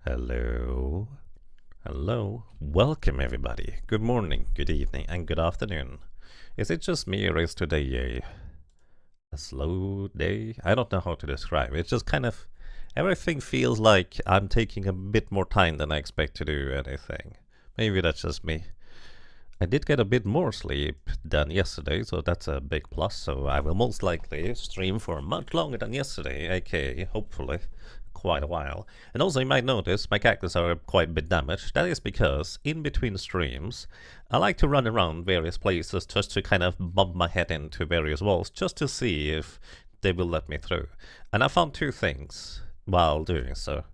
Hello. Hello. Welcome, everybody. Good morning, good evening, and good afternoon. Is it just me, or is today a slow day? I don't know how to describe it. It's just kind of everything feels like I'm taking a bit more time than I expect to do anything. Maybe that's just me. I did get a bit more sleep than yesterday, so that's a big plus. So I will most likely stream for much longer than yesterday, aka hopefully quite a while. And also you might notice my cactus are quite a bit damaged. That is because in between streams I like to run around various places just to kind of bump my head into various walls just to see if they will let me through. And I found two things while doing so.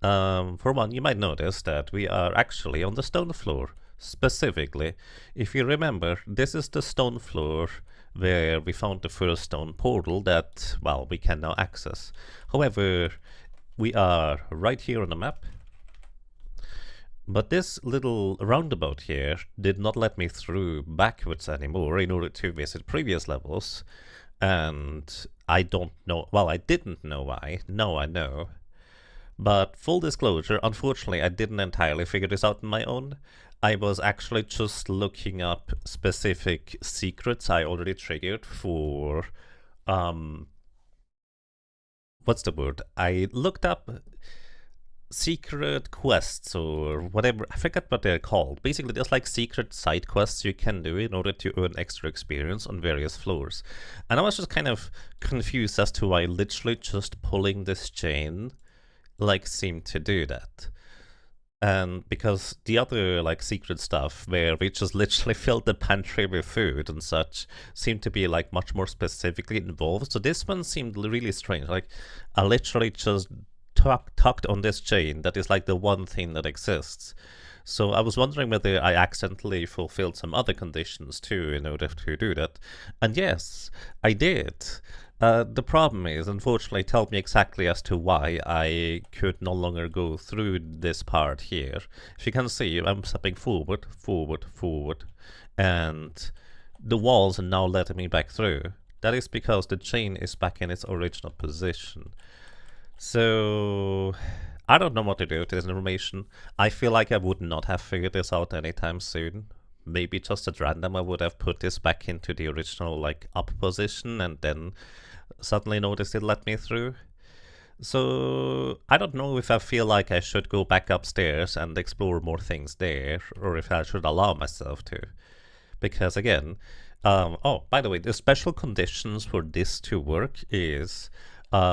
For one, you might notice that we are actually on the stone floor. Specifically, if you remember, this is the stone floor where we found the first stone portal that, well, we can now access. However, we are right here on the map. But this little roundabout here did not let me through backwards anymore in order to visit previous levels. And I don't know, well, I didn't know why. Now I know. But full disclosure, unfortunately, I didn't entirely figure this out on my own. I was actually just looking up specific secrets I already triggered for, what's the word? I looked up secret quests or whatever, I forgot what they're called. Basically, there's like secret side quests you can do in order to earn extra experience on various floors. And I was just kind of confused as to why literally just pulling this chain like seemed to do that. And because the other like secret stuff where we just literally filled the pantry with food and such seemed to be like much more specifically involved. So this one seemed really strange. Like I literally just tucked on this chain that is like the one thing that exists. So I was wondering whether I accidentally fulfilled some other conditions too in order to do that. And yes, I did. The problem is, unfortunately, tell me exactly as to why I could no longer go through this part here. If you can see, I'm stepping forward, forward, forward, and the walls are now letting me back through. That is because the chain is back in its original position. So I don't know what to do with this information. I feel like I would not have figured this out anytime soon. Maybe just at random I would have put this back into the original like up position and then suddenly noticed it let me through. So I don't know if I feel like I should go back upstairs and explore more things there, or if I should allow myself to. Because again, oh, by the way, the special conditions for this to work is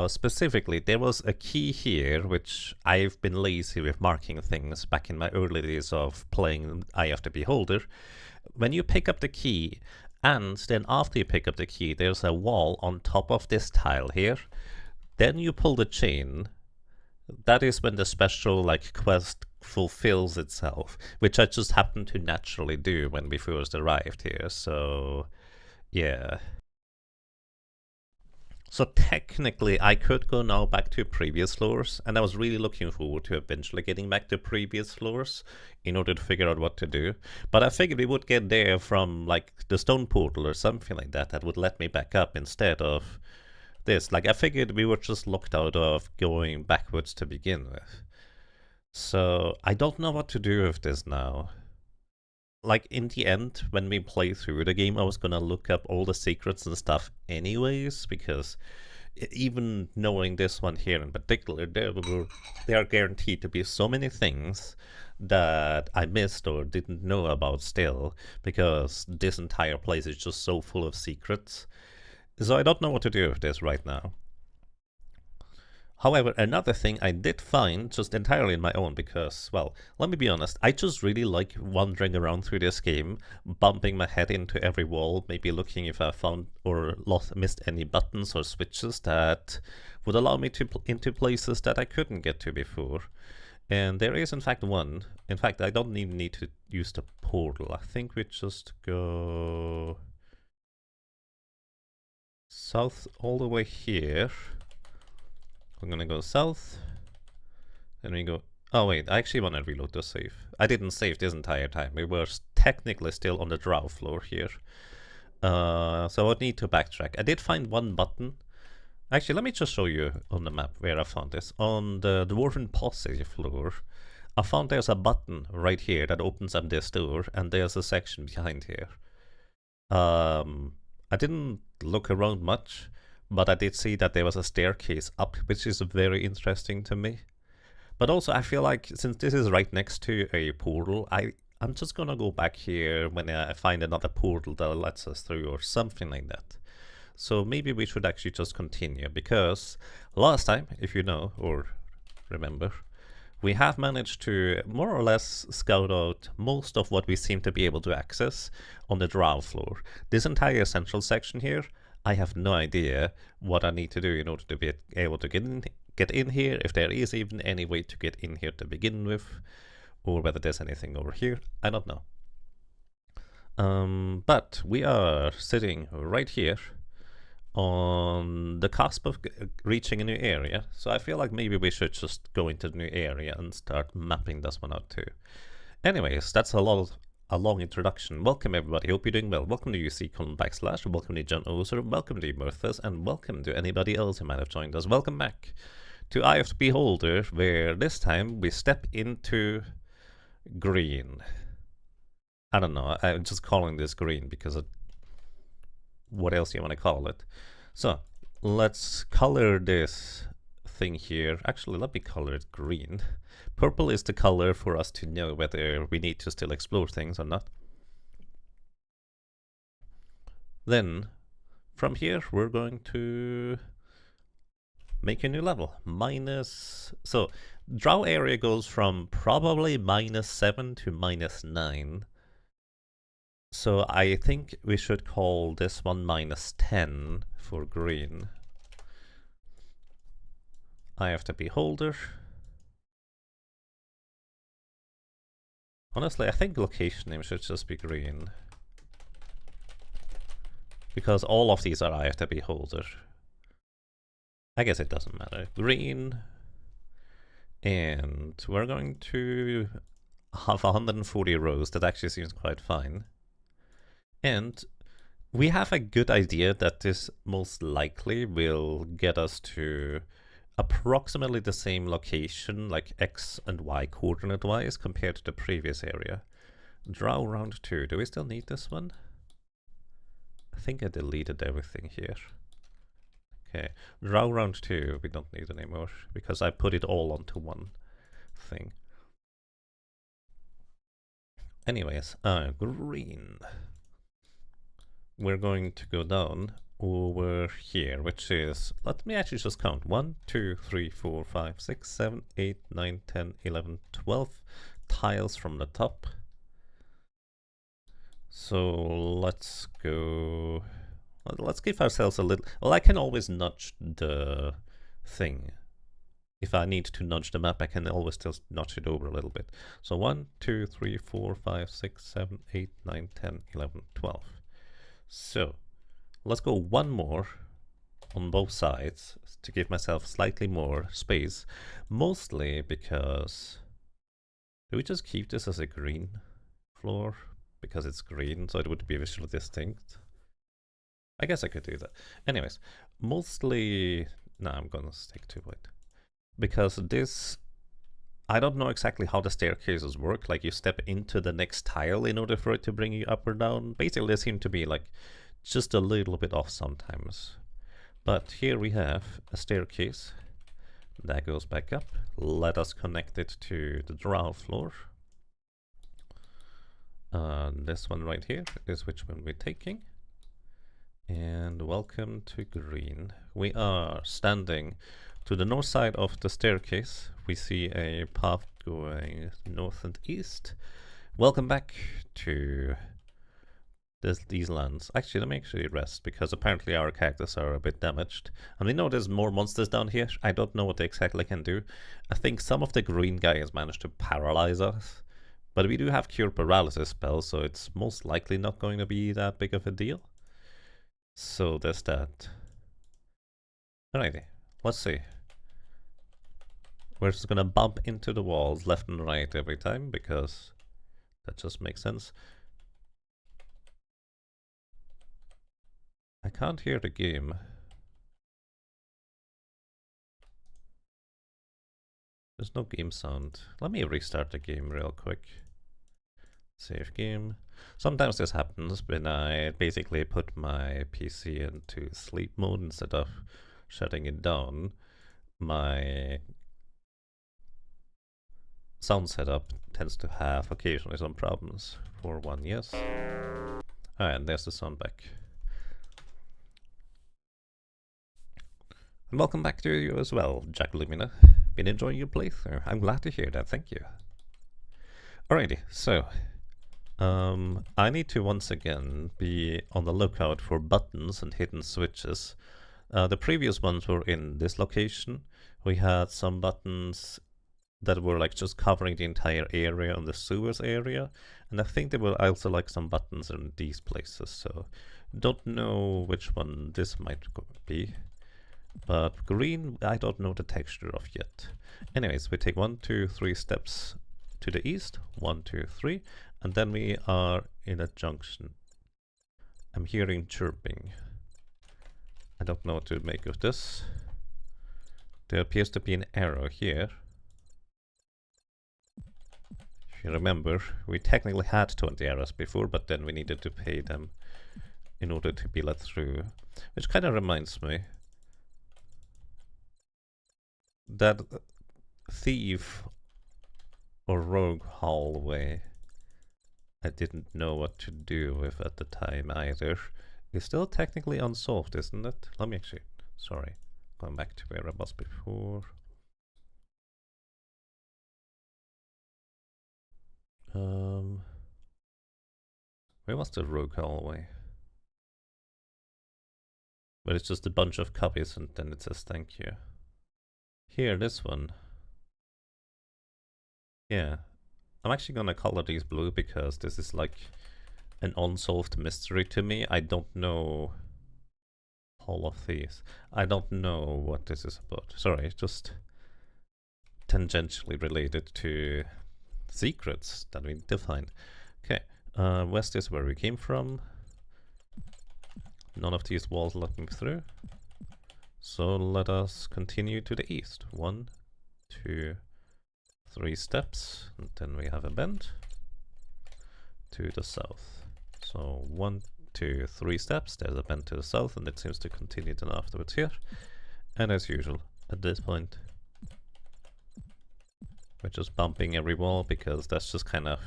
specifically, there was a key here, which I've been lazy with marking things back in my early days of playing Eye of the Beholder. When you pick up the key, and then after you pick up the key, there's a wall on top of this tile here. Then you pull the chain. That is when the special like quest fulfills itself, which I just happened to naturally do when we first arrived here. So yeah. So technically I could go now back to previous floors, and I was really looking forward to eventually getting back to previous floors in order to figure out what to do. But I figured we would get there from like the stone portal or something like that that would let me back up instead of this. Like I figured we were just locked out of going backwards to begin with. So I don't know what to do with this now. Like in the end, when we play through the game, I was gonna look up all the secrets and stuff anyways, because even knowing this one here in particular, there are guaranteed to be so many things that I missed or didn't know about still, because this entire place is just so full of secrets. So I don't know what to do with this right now. However, another thing I did find just entirely on my own because, well, let me be honest, I just really like wandering around through this game, bumping my head into every wall, maybe looking if I found or missed any buttons or switches that would allow me to into places that I couldn't get to before. And there is in fact one. In fact, I don't even need to use the portal. I think we just go south all the way here. I'm gonna go south, then we go, oh wait, I actually want to reload the save. I didn't save this entire time, we were technically still on the draw floor here. So I would need to backtrack. I did find one button Actually, let me just show you on the map where I found this. On the Dwarven Posse floor, I found there's a button right here that opens up this door, and there's a section behind here. I didn't look around much, but I did see that there was a staircase up, which is very interesting to me. But also, I feel like since this is right next to a portal, I'm just gonna go back here when I find another portal that lets us through or something like that. So maybe we should actually just continue, because last time, if you know or remember, we have managed to more or less scout out most of what we seem to be able to access on the drow floor. This entire central section here, I have no idea what I need to do in order to be able to get in here, if there is even any way to get in here to begin with, or whether there's anything over here. I don't know. But we are sitting right here on the cusp of reaching a new area, so I feel like maybe we should just go into the new area and start mapping this one out too. Anyways, that's a long introduction. Welcome everybody, hope you're doing well. Welcome to UC:/, welcome to John Oser, welcome to Murthas, and welcome to anybody else who might have joined us. Welcome back to Eye of the Beholder, where this time we step into green. I don't know, I'm just calling this green because what else do you want to call it? So let's color this thing here. Actually, let me color it green. Purple is the color for us to know whether we need to still explore things or not. Then from here we're going to make a new level. So drow area goes from probably -7 to -9. So I think we should call this one -10 for green. Eye of the Beholder. Honestly, I think location name should just be green, because all of these are Eye of the Beholder. I guess it doesn't matter. Green. And we're going to have 140 rows. That actually seems quite fine. And we have a good idea that this most likely will get us to approximately the same location, like X and Y coordinate wise, compared to the previous area. Drow round 2. Do we still need this one? I think I deleted everything here. Okay, drow round 2 we don't need anymore, because I put it all onto one thing. Anyways, green. We're going to go down over here, which is, let me actually just count, 1, 2, 3, 4, 5, 6, 7, 8, 9, 10, 11, 12 tiles from the top. So let's go, let's give ourselves a little, well, I can always nudge the thing. If I need to nudge the map, I can always just nudge it over a little bit. So 1, 2, 3, 4, 5, 6, 7, 8, 9, 10, 11, 12. So let's go one more on both sides to give myself slightly more space, mostly because, do we just keep this as a green floor because it's green, so it would be visually distinct? I guess I could do that. Anyways, mostly, no, I'm gonna stick to it, because this, I don't know exactly how the staircases work, like you step into the next tile in order for it to bring you up or down. Basically they seem to be like just a little bit off sometimes. But here we have a staircase that goes back up. Let us connect it to the drow floor. This one right here is which one we're taking. And welcome to green. We are standing to the north side of the staircase. We see a path going north and east. Welcome back to these lands. Actually, let me actually rest, because apparently our characters are a bit damaged. And we know there's more monsters down here. I don't know what they exactly can do. I think some of the green guys managed to paralyze us. But we do have Cure Paralysis spell, so it's most likely not going to be that big of a deal. So there's that. Alrighty, let's see. We're just gonna bump into the walls left and right every time, because that just makes sense. I can't hear the game. There's no game sound. Let me restart the game real quick. Save game. Sometimes this happens when I basically put my PC into sleep mode instead of shutting it down. My sound setup tends to have occasionally some problems. 4-1, yes. Alright, and there's the sound back. And welcome back to you as well, Jack Lumina. Been enjoying your playthrough. I'm glad to hear that, thank you. Alrighty, so I need to once again be on the lookout for buttons and hidden switches. The previous ones were in this location. We had some buttons that were like just covering the entire area on the sewers area, and I think there were also like some buttons in these places, so don't know which one this might be. But green, I don't know the texture of yet. Anyways, we take 1, 2, 3 steps to the east, 1, 2, 3, and then we are in a junction. I'm hearing chirping. I don't know what to make of this. There appears to be an arrow here. If you remember, we technically had 20 arrows before, but then we needed to pay them in order to be let through. Which kind of reminds me that thief or rogue hallway I didn't know what to do with at the time either. It's still technically unsolved, isn't it? Let me actually, sorry, going back to where I was before. Where was the rogue hallway? But it's just a bunch of copies and then it says thank you. Here, this one. Yeah. I'm actually gonna color these blue because this is like an unsolved mystery to me. I don't know all of these. I don't know what this is about. Sorry, it's just tangentially related to secrets that we need to find. Okay, west is where we came from. None of these walls let me through. So let us continue to the east. 1, 2, 3 steps, and then we have a bend to the south. So 1, 2, 3 steps, there's a bend to the south, and it seems to continue then afterwards here. And as usual, at this point, we're just bumping every wall because that's just kind of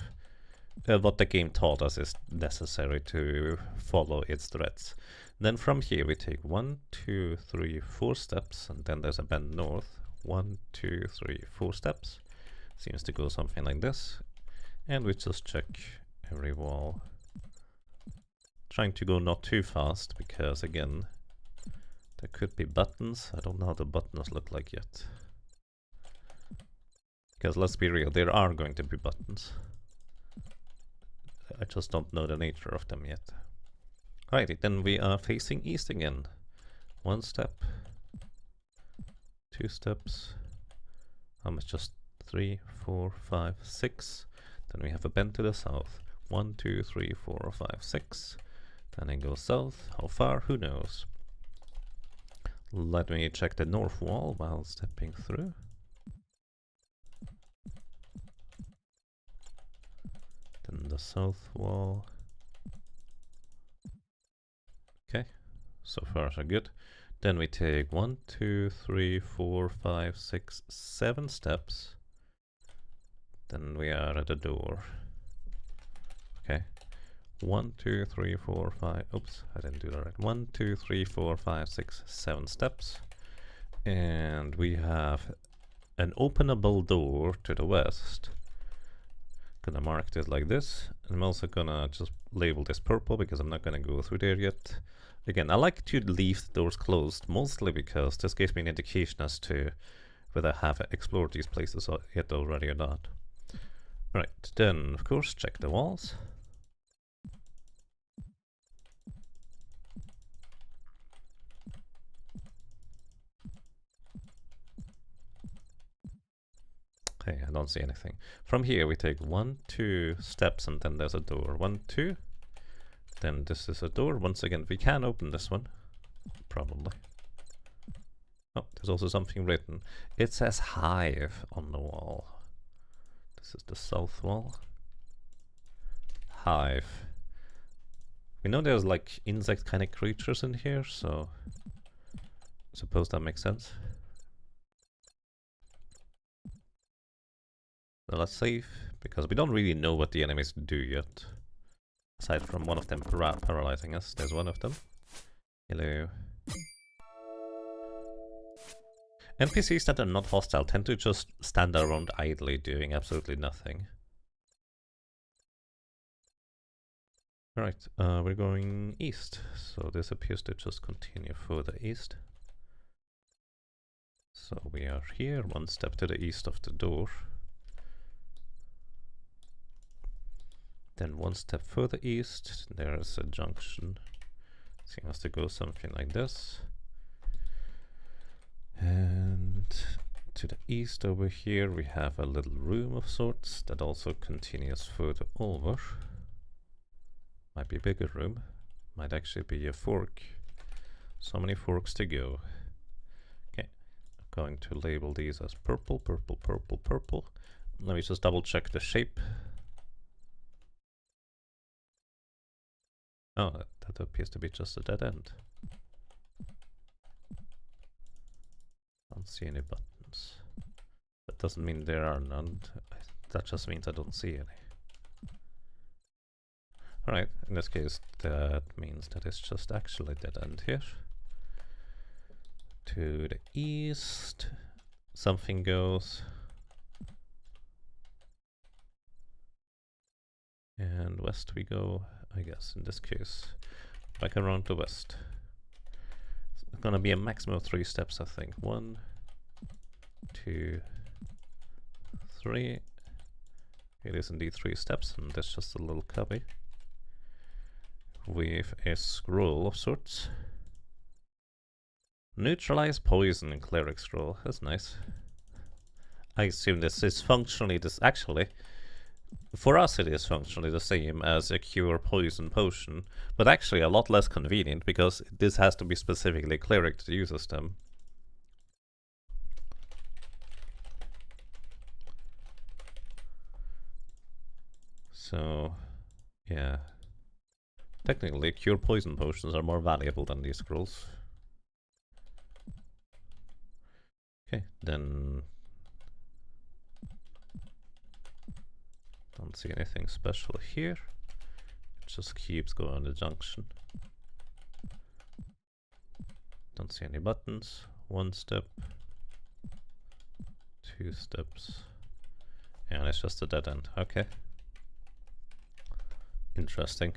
what the game taught us is necessary to follow its threads. Then from here we take 1, 2, 3, 4 steps, and then there's a bend north. 1, 2, 3, 4 steps. Seems to go something like this. And we just check every wall. Trying to go not too fast because again, there could be buttons. I don't know how the buttons look like yet. Because let's be real, there are going to be buttons. I just don't know the nature of them yet. Alrighty, then we are facing east again. 1 step, 2 steps, just 3, 4, 5, 6. Then we have a bend to the south. 1, 2, 3, 4, 5, 6. Then it goes south. How far? Who knows? Let me check the north wall while stepping through. Then the south wall. Okay, so far so good. Then we take 1, 2, 3, 4, 5, 6, 7 steps. Then we are at the door. Okay. 1, 2, 3, 4, 5. Oops, I didn't do that right. 1, 2, 3, 4, 5, 6, 7 steps. And we have an openable door to the west. Gonna mark this like this. And I'm also gonna just label this purple because I'm not gonna go through there yet. Again, I like to leave the doors closed, mostly because this gives me an indication as to whether I have explored these places yet already or not. Right, then of course check the walls. Okay, I don't see anything. From here we take 1, 2 steps and then there's a door. 1, 2. Then this is a door. Once again, we can open this one. Probably. Oh, there's also something written. It says hive on the wall. This is the south wall. Hive. We know there's like insect kind of creatures in here, so I suppose that makes sense. So let's save, because we don't really know what the enemies do yet. Aside from one of them paralyzing us, there's one of them. Hello. NPCs that are not hostile tend to just stand around idly doing absolutely nothing. Alright, we're going east, so this appears to just continue further east. So we are here, one step to the east of the door. Then one step further east, there is a junction. Seems to go something like this. And to the east over here we have a little room of sorts that also continues further over. Might be a bigger room. Might actually be a fork. So many forks to go. Okay, I'm going to label these as purple, purple, purple, purple. Let me just double check the shape. Oh, that appears to be just a dead end. Don't see any buttons. That doesn't mean there are none. That just means I don't see any. Alright, in this case that means that it's just actually dead end here. To the east, something goes. And west we go, I guess, in this case. Back around to west. It's gonna be a maximum of 3 steps, I think. 1, 2, 3. It is indeed 3 steps, and that's just a little cubby with a scroll of sorts. Neutralize poison, cleric scroll. That's nice. I assume this is functionally actually, for us it is functionally the same as a cure poison potion, but actually a lot less convenient because this has to be specifically cleric that uses them. So, yeah. Technically, cure poison potions are more valuable than these scrolls. Okay, then... Don't see anything special here. It just keeps going to junction. Don't see any buttons. 1 step. 2 steps. And it's just a dead end. Okay. Interesting.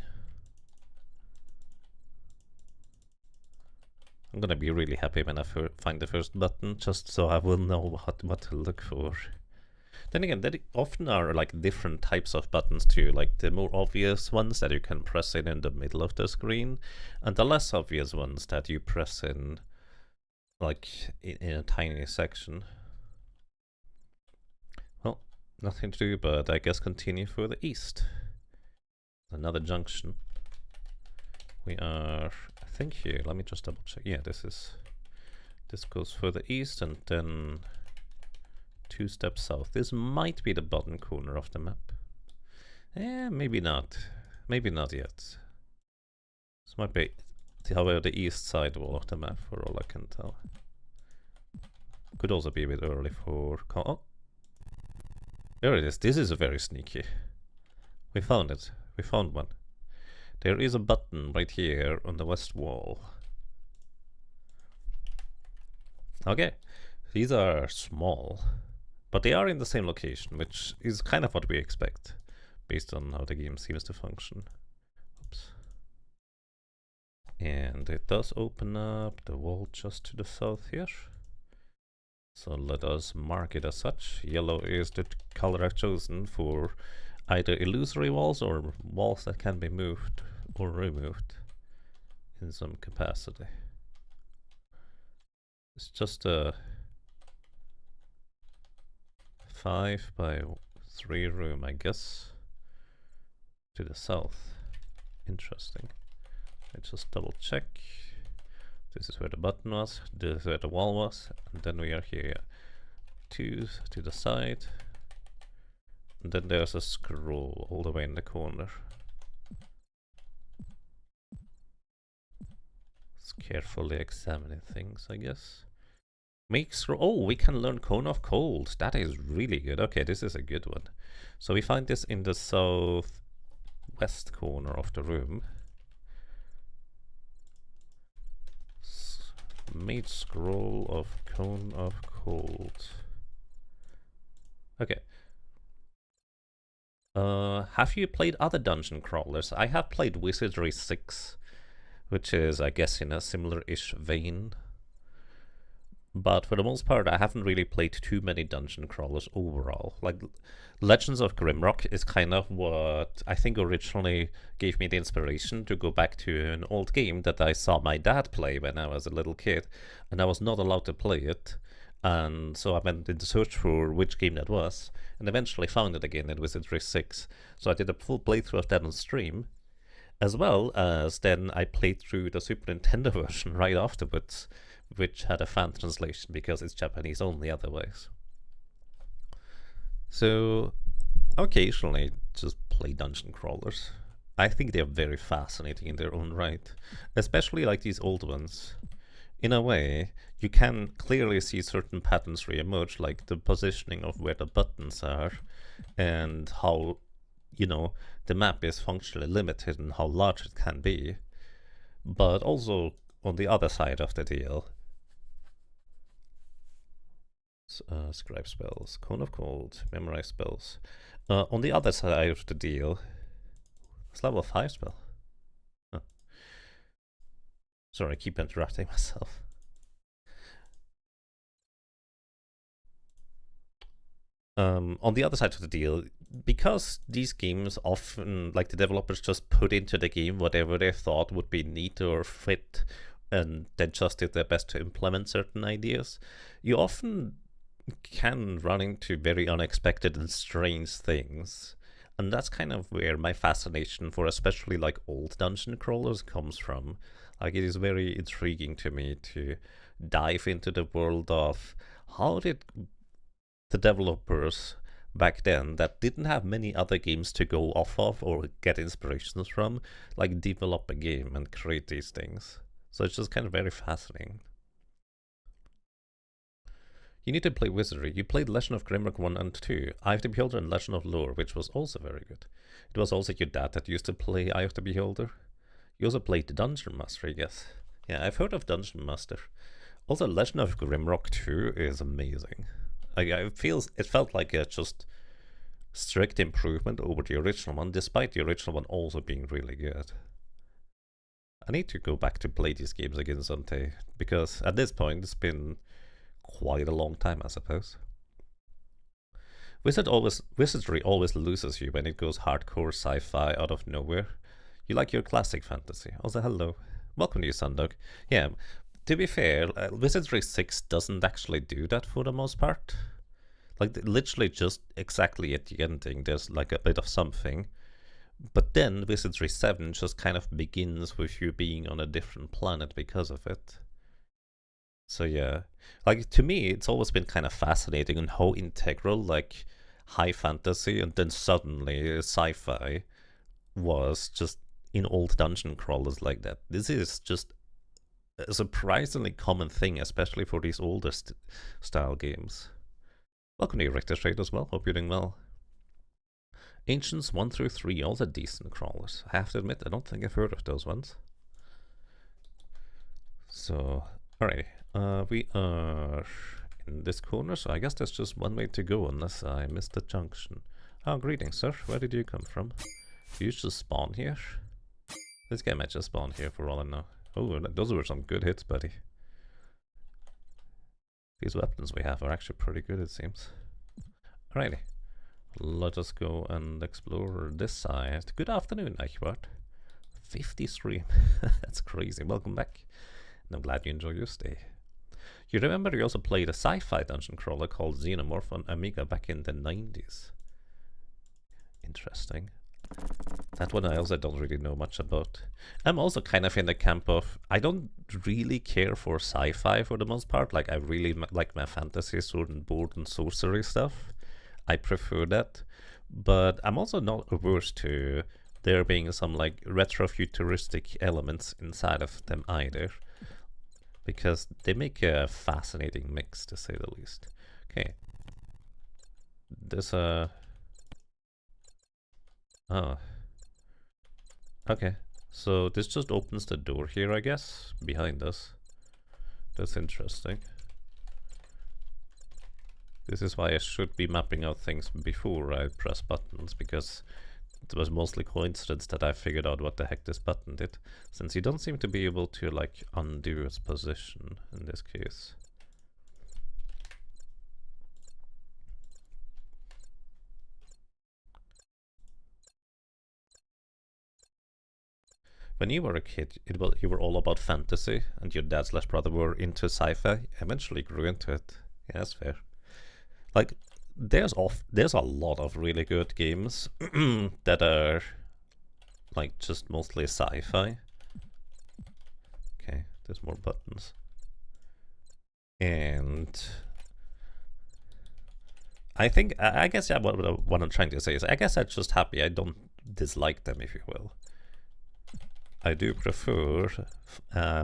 I'm gonna be really happy when I find the first button, just so I will know what to look for. Then again, there often are like different types of buttons too, like the more obvious ones that you can press in the middle of the screen, and the less obvious ones that you press in like in a tiny section. Well, nothing to do but I guess continue further east. Another junction. We are, I think here, let me just double check. Yeah, this goes further east and then 2 steps south. This might be the bottom corner of the map. Eh, maybe not. Maybe not yet. This might be, however, the east side wall of the map for all I can tell. Could also be a bit early for... Oh! There it is. This is very sneaky. We found it. We found one. There is a button right here on the west wall. Okay, these are small, but they are in the same location, which is kind of what we expect, based on how the game seems to function. Oops. And it does open up the wall just to the south here. So let us mark it as such. Yellow is the color I've chosen for either illusory walls or walls that can be moved or removed in some capacity. It's just a 5 by 3 room, I guess, to the south. Interesting. I just double check. This is where the button was, this is where the wall was, and then we are here. 2 to the side. And then there's a scroll all the way in the corner. Just carefully examining things, I guess. Make scroll. Oh, we can learn Cone of Cold. That is really good. Okay, this is a good one. So we find this in the southwest corner of the room. Made scroll of Cone of Cold. Okay. Have you played other dungeon crawlers? I have played Wizardry 6, which is, I guess, in a similar-ish vein. But for the most part, I haven't really played too many dungeon crawlers overall. Like, Legends of Grimrock is kind of what I think originally gave me the inspiration to go back to an old game that I saw my dad play when I was a little kid, and I was not allowed to play it. And so I went in the search for which game that was, and eventually found it again in Wizardry 6. So I did a full playthrough of that on stream, as well as then I played through the Super Nintendo version right afterwards, which had a fan translation because it's Japanese only otherwise. So occasionally just play dungeon crawlers. I think they're very fascinating in their own right, especially like these old ones. In a way, you can clearly see certain patterns re-emerge, like the positioning of where the buttons are and how, you know, the map is functionally limited and how large it can be. But also, on the other side of the deal, scribe spells, Cone of Cold, memorize spells. On the other side of the deal, it's level 5 spell. Huh. Sorry, I keep interrupting myself. On the other side of the deal, because these games often, like the developers just put into the game whatever they thought would be neat or fit, and then just did their best to implement certain ideas, you often can run into very unexpected and strange things. And that's kind of where my fascination for especially like old dungeon crawlers comes from. Like, it is very intriguing to me to dive into the world of how did the developers back then that didn't have many other games to go off of or get inspirations from, like, develop a game and create these things. So it's just kind of very fascinating. You need to play Wizardry. You played Legend of Grimrock 1 and 2, Eye of the Beholder and Legend of Lore, which was also very good. It was also your dad that used to play Eye of the Beholder. You also played the Dungeon Master, I guess. Yeah, I've heard of Dungeon Master. Also, Legend of Grimrock 2 is amazing. It felt like a just strict improvement over the original one, despite the original one also being really good. I need to go back to play these games again someday, because at this point it's been quite a long time, I suppose. Wizardry always loses you when it goes hardcore sci-fi out of nowhere. You like your classic fantasy. Also, hello. Welcome to you, Sundog. Yeah, to be fair, Wizardry 6 doesn't actually do that for the most part. Like, literally just exactly at the ending, there's like a bit of something. But then Wizardry 7 just kind of begins with you being on a different planet because of it. So yeah, like, to me, it's always been kind of fascinating on how integral, like, high fantasy and then suddenly sci-fi was just in old dungeon crawlers like that. This is just a surprisingly common thing, especially for these older style games. Welcome to you, Richter Trade as well. Hope you're doing well. Ancients 1 through 3, all the decent crawlers. I have to admit, I don't think I've heard of those ones. So, alrighty. We are in this corner, so I guess there's just one way to go unless I missed the junction. Oh, greetings, sir. Where did you come from? Do you just spawn here? This guy might just spawn here for all I know. Oh, those were some good hits, buddy. These weapons we have are actually pretty good, it seems. Alrighty. Let us go and explore this side. Good afternoon, Eichbart. 50 stream. That's crazy. Welcome back. And I'm glad you enjoy your stay. You remember you also played a sci-fi dungeon crawler called Xenomorph on Amiga back in the 90s. Interesting. That one I also don't really know much about. I'm also kind of in the camp of, I don't really care for sci-fi for the most part. Like, I really like my fantasy, sword and board and sorcery stuff. I prefer that. But I'm also not averse to there being some like retro-futuristic elements inside of them either. Because they make a fascinating mix, to say the least. Okay. There's a... Oh. Okay. So this just opens the door here, I guess, behind us. That's interesting. This is why I should be mapping out things before I press buttons, because it was mostly coincidence that I figured out what the heck this button did, since you don't seem to be able to like undo its position in this case. When you were a kid, you were all about fantasy, and your dad/brother were into sci-fi. Eventually grew into it. Yeah, that's fair. Like, there's a lot of really good games that are like just mostly sci-fi. Okay, there's more buttons. And I think, I guess, yeah, what I'm trying to say is, I guess I'm just happy I don't dislike them, if you will. I do prefer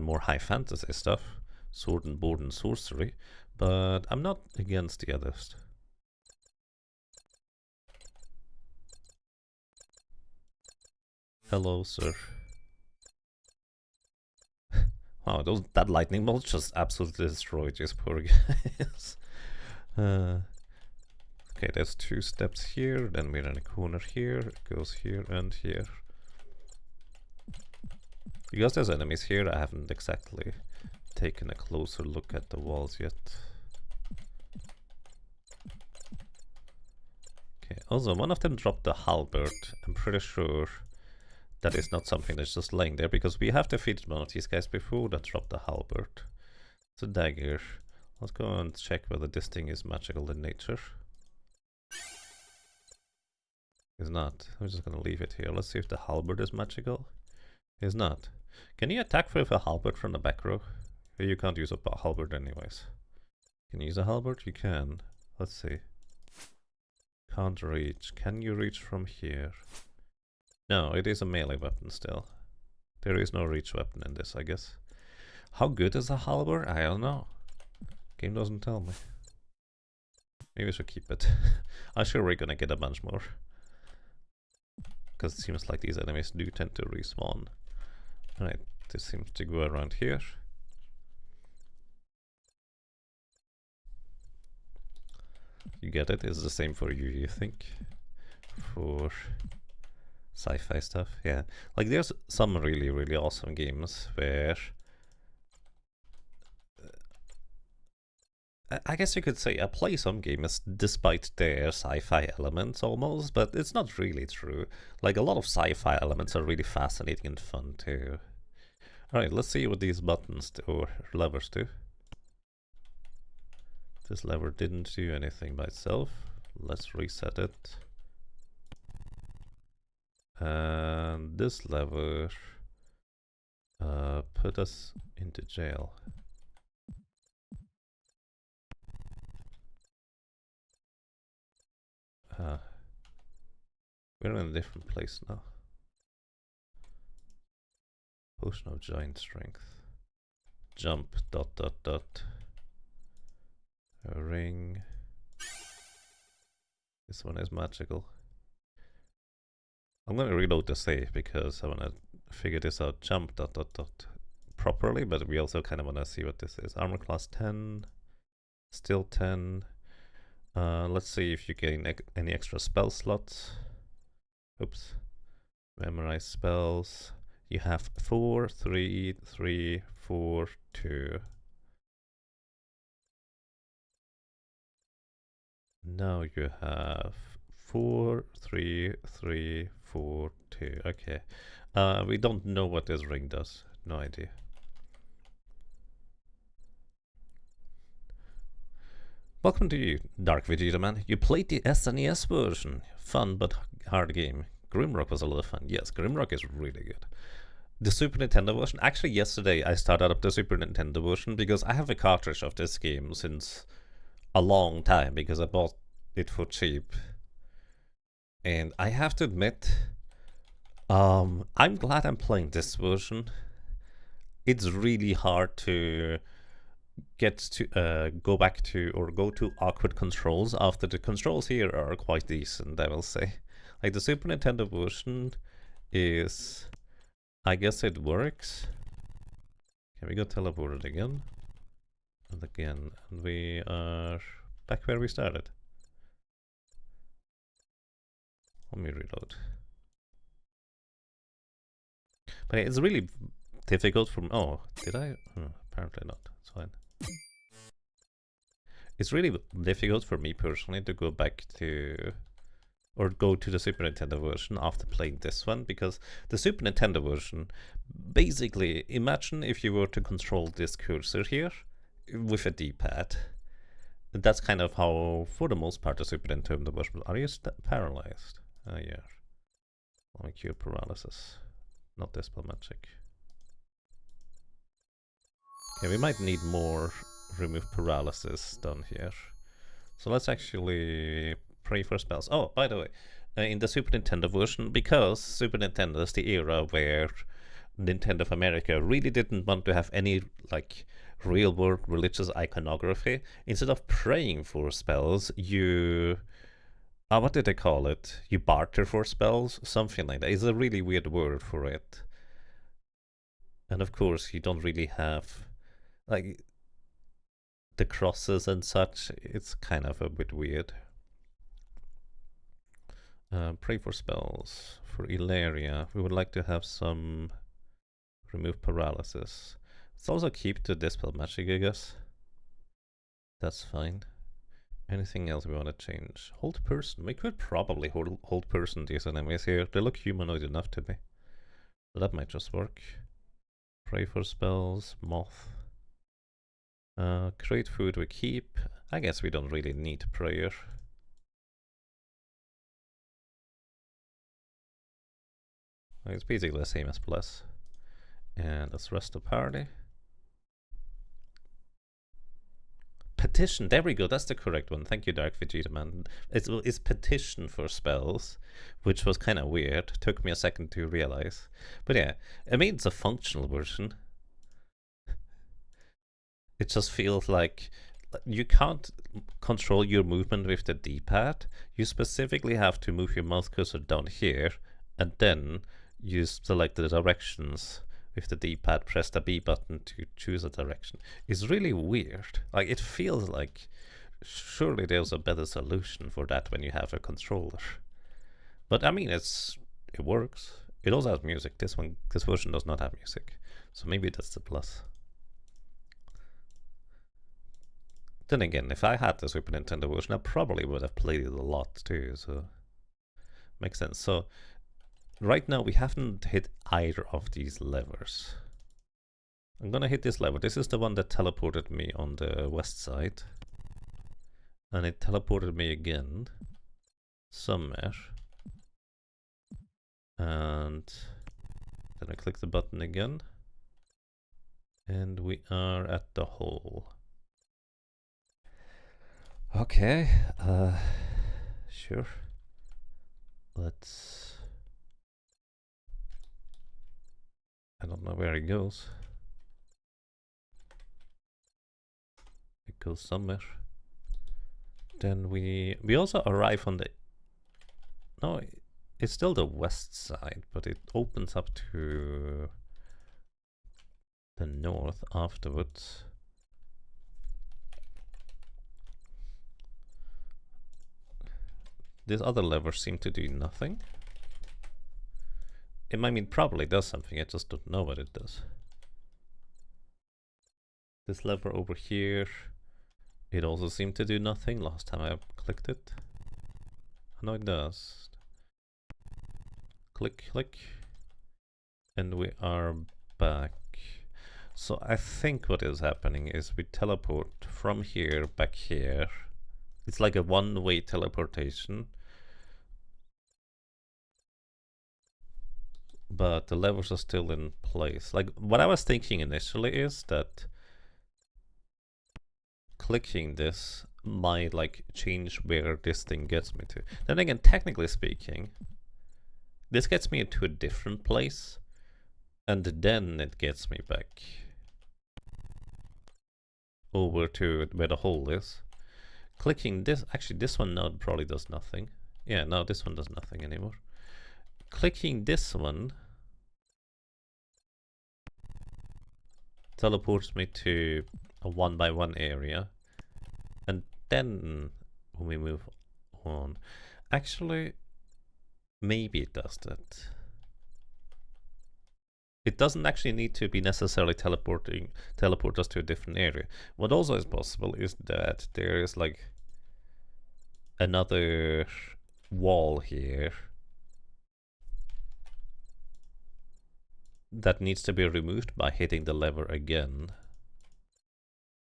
more high fantasy stuff, sword and board and sorcery, but I'm not against the others. Hello, sir. Wow, that lightning bolt just absolutely destroyed these poor guys. Okay, there's 2 steps here, then we're in a corner here, it goes here and here. Because there's enemies here, I haven't exactly taken a closer look at the walls yet. Okay, also one of them dropped the halberd. I'm pretty sure that is not something that's just laying there, because we have defeated one of these guys before that dropped the halberd. It's a dagger. Let's go and check whether this thing is magical in nature. It's not. I'm just gonna leave it here. Let's see if the halberd is magical. It's not. Can you attack with a halberd from the back row? You can't use a halberd anyways. Can you use a halberd? You can. Let's see. Can't reach. Can you reach from here? No, it is a melee weapon still. There is no reach weapon in this, I guess. How good is a halberd? I don't know. Game doesn't tell me. Maybe we should keep it. I'm sure we're gonna get a bunch more. Because it seems like these enemies do tend to respawn. Alright, this seems to go around here. You get it? It's the same for you think? For sci-fi stuff, yeah. Like, there's some really, really awesome games where... I guess you could say I play some games despite their sci-fi elements almost, but it's not really true. Like, a lot of sci-fi elements are really fascinating and fun too. Alright, let's see what these buttons do, or levers do. This lever didn't do anything by itself. Let's reset it. And this lever put us into jail. We're in a different place now. Potion of giant strength. Jump, dot, dot, dot. A ring. This one is magical. I'm gonna reload the save because I wanna figure this out. Jump, dot, dot, dot. Properly, but we also kind of wanna see what this is. Armor class 10. Still 10. Let's see if you gain any extra spell slots. Oops. Memorize spells. You have 4, 3, 3, 4, 2. Now you have 4, 3, 3, 4, 2. Okay. We don't know what this ring does. No idea. Welcome to you, Dark Vegeta Man. You played the SNES version. Fun but hard game. Grimrock was a lot of fun. Yes, Grimrock is really good. The Super Nintendo version. Actually, yesterday I started up the Super Nintendo version because I have a cartridge of this game since a long time because I bought it for cheap. And I have to admit, I'm glad I'm playing this version. It's really hard to get to go back to or go to awkward controls after the controls here are quite decent, I will say. Like the Super Nintendo version is, I guess it works. Can we go teleported again? And again, and we are back where we started. Let me reload. But it's really difficult for me. Oh, did I? Apparently not. It's fine. It's really difficult for me personally to go back to or go to the Super Nintendo version after playing this one, because the Super Nintendo version, basically, imagine if you were to control this cursor here with a D-pad. That's kind of how, for the most part, the Super Nintendo version. Are you paralyzed? Oh yeah. Let me cure paralysis. Not dispel magic. Okay, we might need more remove paralysis done here. So let's actually pray for spells. Oh, by the way, in the Super Nintendo version, because Super Nintendo is the era where Nintendo of America really didn't want to have any like real world religious iconography, instead of praying for spells, you what did they call it? You barter for spells? Something like that. It's a really weird word for it. And of course, you don't really have like the crosses and such. It's kind of a bit weird. Pray for spells. For Ilaria, we would like to have some remove paralysis. Let's also keep the dispel magic, I guess. That's fine. Anything else we want to change? Hold person. We could probably hold person these enemies here. They look humanoid enough to me. So that might just work. Pray for spells. Moth. Create food we keep. I guess we don't really need prayer. It's basically the same as plus. And let's rest the party. Petition, there we go, that's the correct one. Thank you, Dark Vegeta Man. It's petition for spells, which was kind of weird. Took me a second to realize. But yeah, I mean, it's a functional version. It just feels like you can't control your movement with the D-pad. You specifically have to move your mouse cursor down here, and then you select the directions with the D-pad, press the B button to choose a direction. It's really weird. Like, it feels like surely there's a better solution for that when you have a controller. But I mean, it works. It also has music. This version does not have music, so maybe that's the plus. Then again, if I had the Super Nintendo version, I probably would have played it a lot too, so makes sense. So right now we haven't hit either of these levers. I'm gonna hit this lever. This is the one that teleported me on the west side. And it teleported me again somewhere. And then I click the button again. And we are at the hole. Okay, sure. Let's... I don't know where it goes. It goes somewhere. Then we also arrive on the... No, it's still the west side, but it opens up to the north afterwards. This other lever seems to do nothing. It might mean probably does something, I just don't know what it does. This lever over here, it also seemed to do nothing last time I clicked it. No, it does. Click, click. And we are back. So I think what is happening is we teleport from here back here. It's like a one-way teleportation. but the levers are still in place. Like, what I was thinking initially is that clicking this might like change where this thing gets me to. Then again, technically speaking, this gets me into a different place, and then it gets me back over to where the hole is. Clicking this, actually this one now probably does nothing. Yeah, no, this one does nothing anymore. Clicking this one teleports me to a 1x1 area, and then when we move on, actually maybe it does that. It doesn't actually need to be necessarily teleport us to a different area. What also is possible is that there is like another wall here that needs to be removed by hitting the lever again.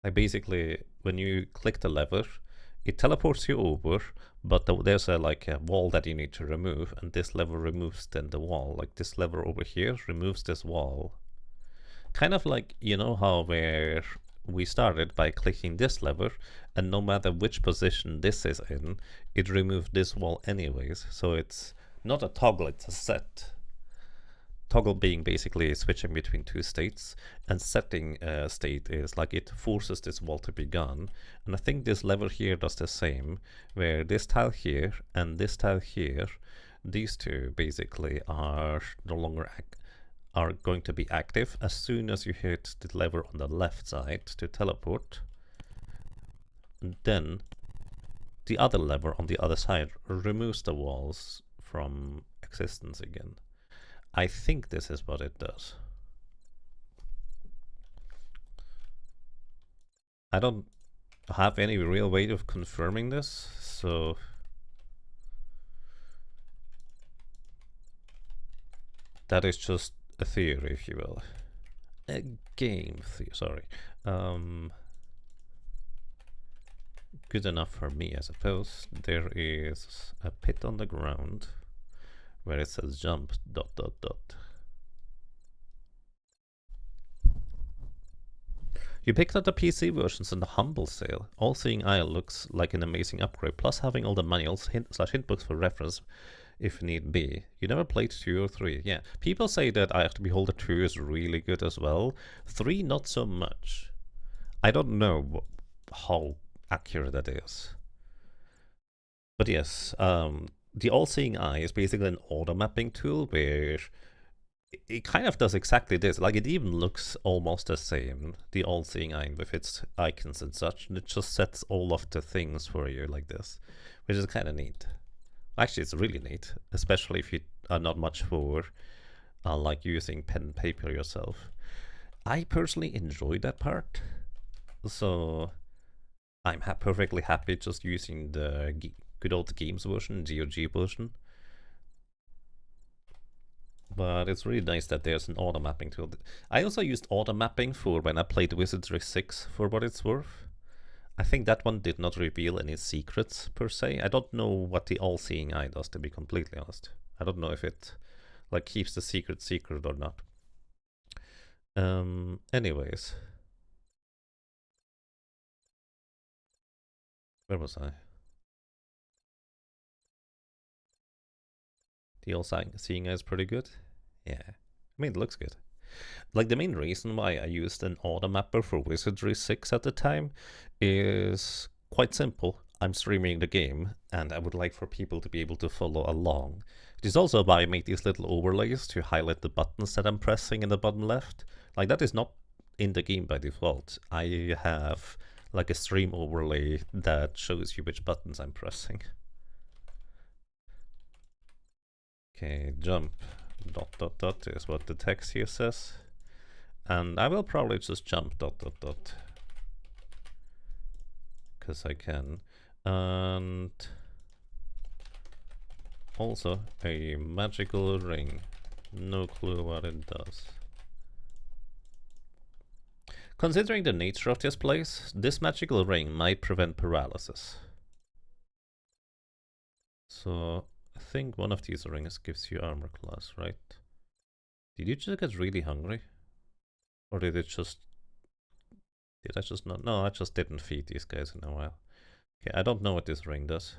Like basically, when you click the lever, it teleports you over, but there's like a wall that you need to remove, and this lever removes then the wall. Like this lever over here removes this wall. Kind of like, you know how where we started by clicking this lever, and no matter which position this is in, it removed this wall anyways. So it's not a toggle, it's a set. Toggle being basically switching between two states, and setting state is like it forces this wall to be gone. And I think this lever here does the same, where this tile here and this tile here, these two basically are no longer are going to be active as soon as you hit the lever on the left side to teleport. And then the other lever on the other side removes the walls from existence again. I think this is what it does. I don't have any real way of confirming this, so that is just a theory, if you will. A game theory, sorry. Good enough for me, I suppose. There is a pit on the ground where it says jump ... You picked up the PC versions in the Humble sale. All Seeing Eye looks like an amazing upgrade, plus having all the manuals /hint books for reference if need be. You never played 2 or 3. Yeah, people say that Eye of the Beholder 2 is really good as well. 3 not so much. I don't know how accurate that is. But yes, the All Seeing Eye is basically an auto mapping tool where it kind of does exactly this. Like, it even looks almost the same, the All Seeing Eye with its icons and such, and it just sets all of the things for you like this, which is kind of neat. Actually, it's really neat, especially if you are not much for like using pen and paper yourself. I personally enjoy that part, so I'm perfectly happy just using the good old games version, GOG version. But it's really nice that there's an auto mapping tool. I also used auto mapping for when I played Wizardry 6 for what it's worth. I think that one did not reveal any secrets per se. I don't know what the All Seeing Eye does, to be completely honest. I don't know if it like keeps the secret or not. Anyways. Where was I? The All Seeing Eye is pretty good. Yeah. I mean, it looks good. Like, the main reason why I used an auto mapper for Wizardry 6 at the time is quite simple. I'm streaming the game, and I would like for people to be able to follow along. It is also why I made these little overlays to highlight the buttons that I'm pressing in the bottom left. Like, that is not in the game by default. I have like a stream overlay that shows you which buttons I'm pressing. Okay, jump ... is what the text here says. And I will probably just jump ... because I can. And also a magical ring. No clue what it does. Considering the nature of this place, this magical ring might prevent paralysis. So I think one of these rings gives you armor class, right? Did you just get really hungry? Or did it just... Did I just not... No, I just didn't feed these guys in a while. Okay, I don't know what this ring does.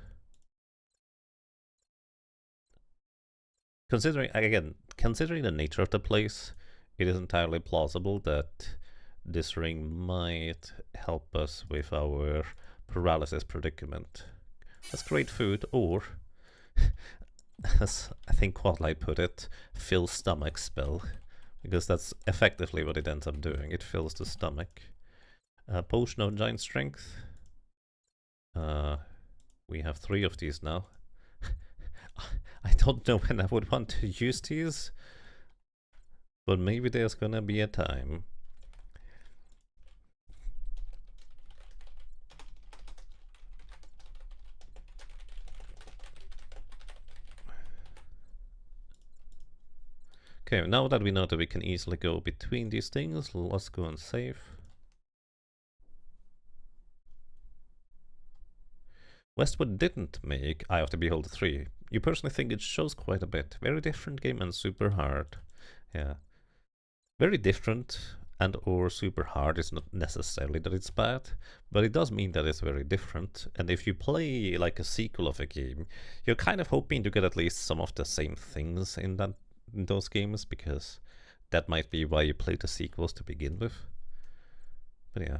Considering the nature of the place, it is entirely plausible that this ring might help us with our paralysis predicament. That's great food, or, as I think Quadlight put it, fill stomach spell. Because that's effectively what it ends up doing. It fills the stomach. Potion of Giant Strength. We have 3 of these now. I don't know when I would want to use these, but maybe there's gonna be a time. Okay, now that we know that we can easily go between these things, let's go and save. Westwood didn't make Eye of the Beholder 3. You personally think it shows quite a bit. Very different game and super hard. Yeah. Very different and or super hard is not necessarily that it's bad, but it does mean that it's very different. And if you play like a sequel of a game, you're kind of hoping to get at least some of the same things in those games, because that might be why you play the sequels to begin with. But yeah.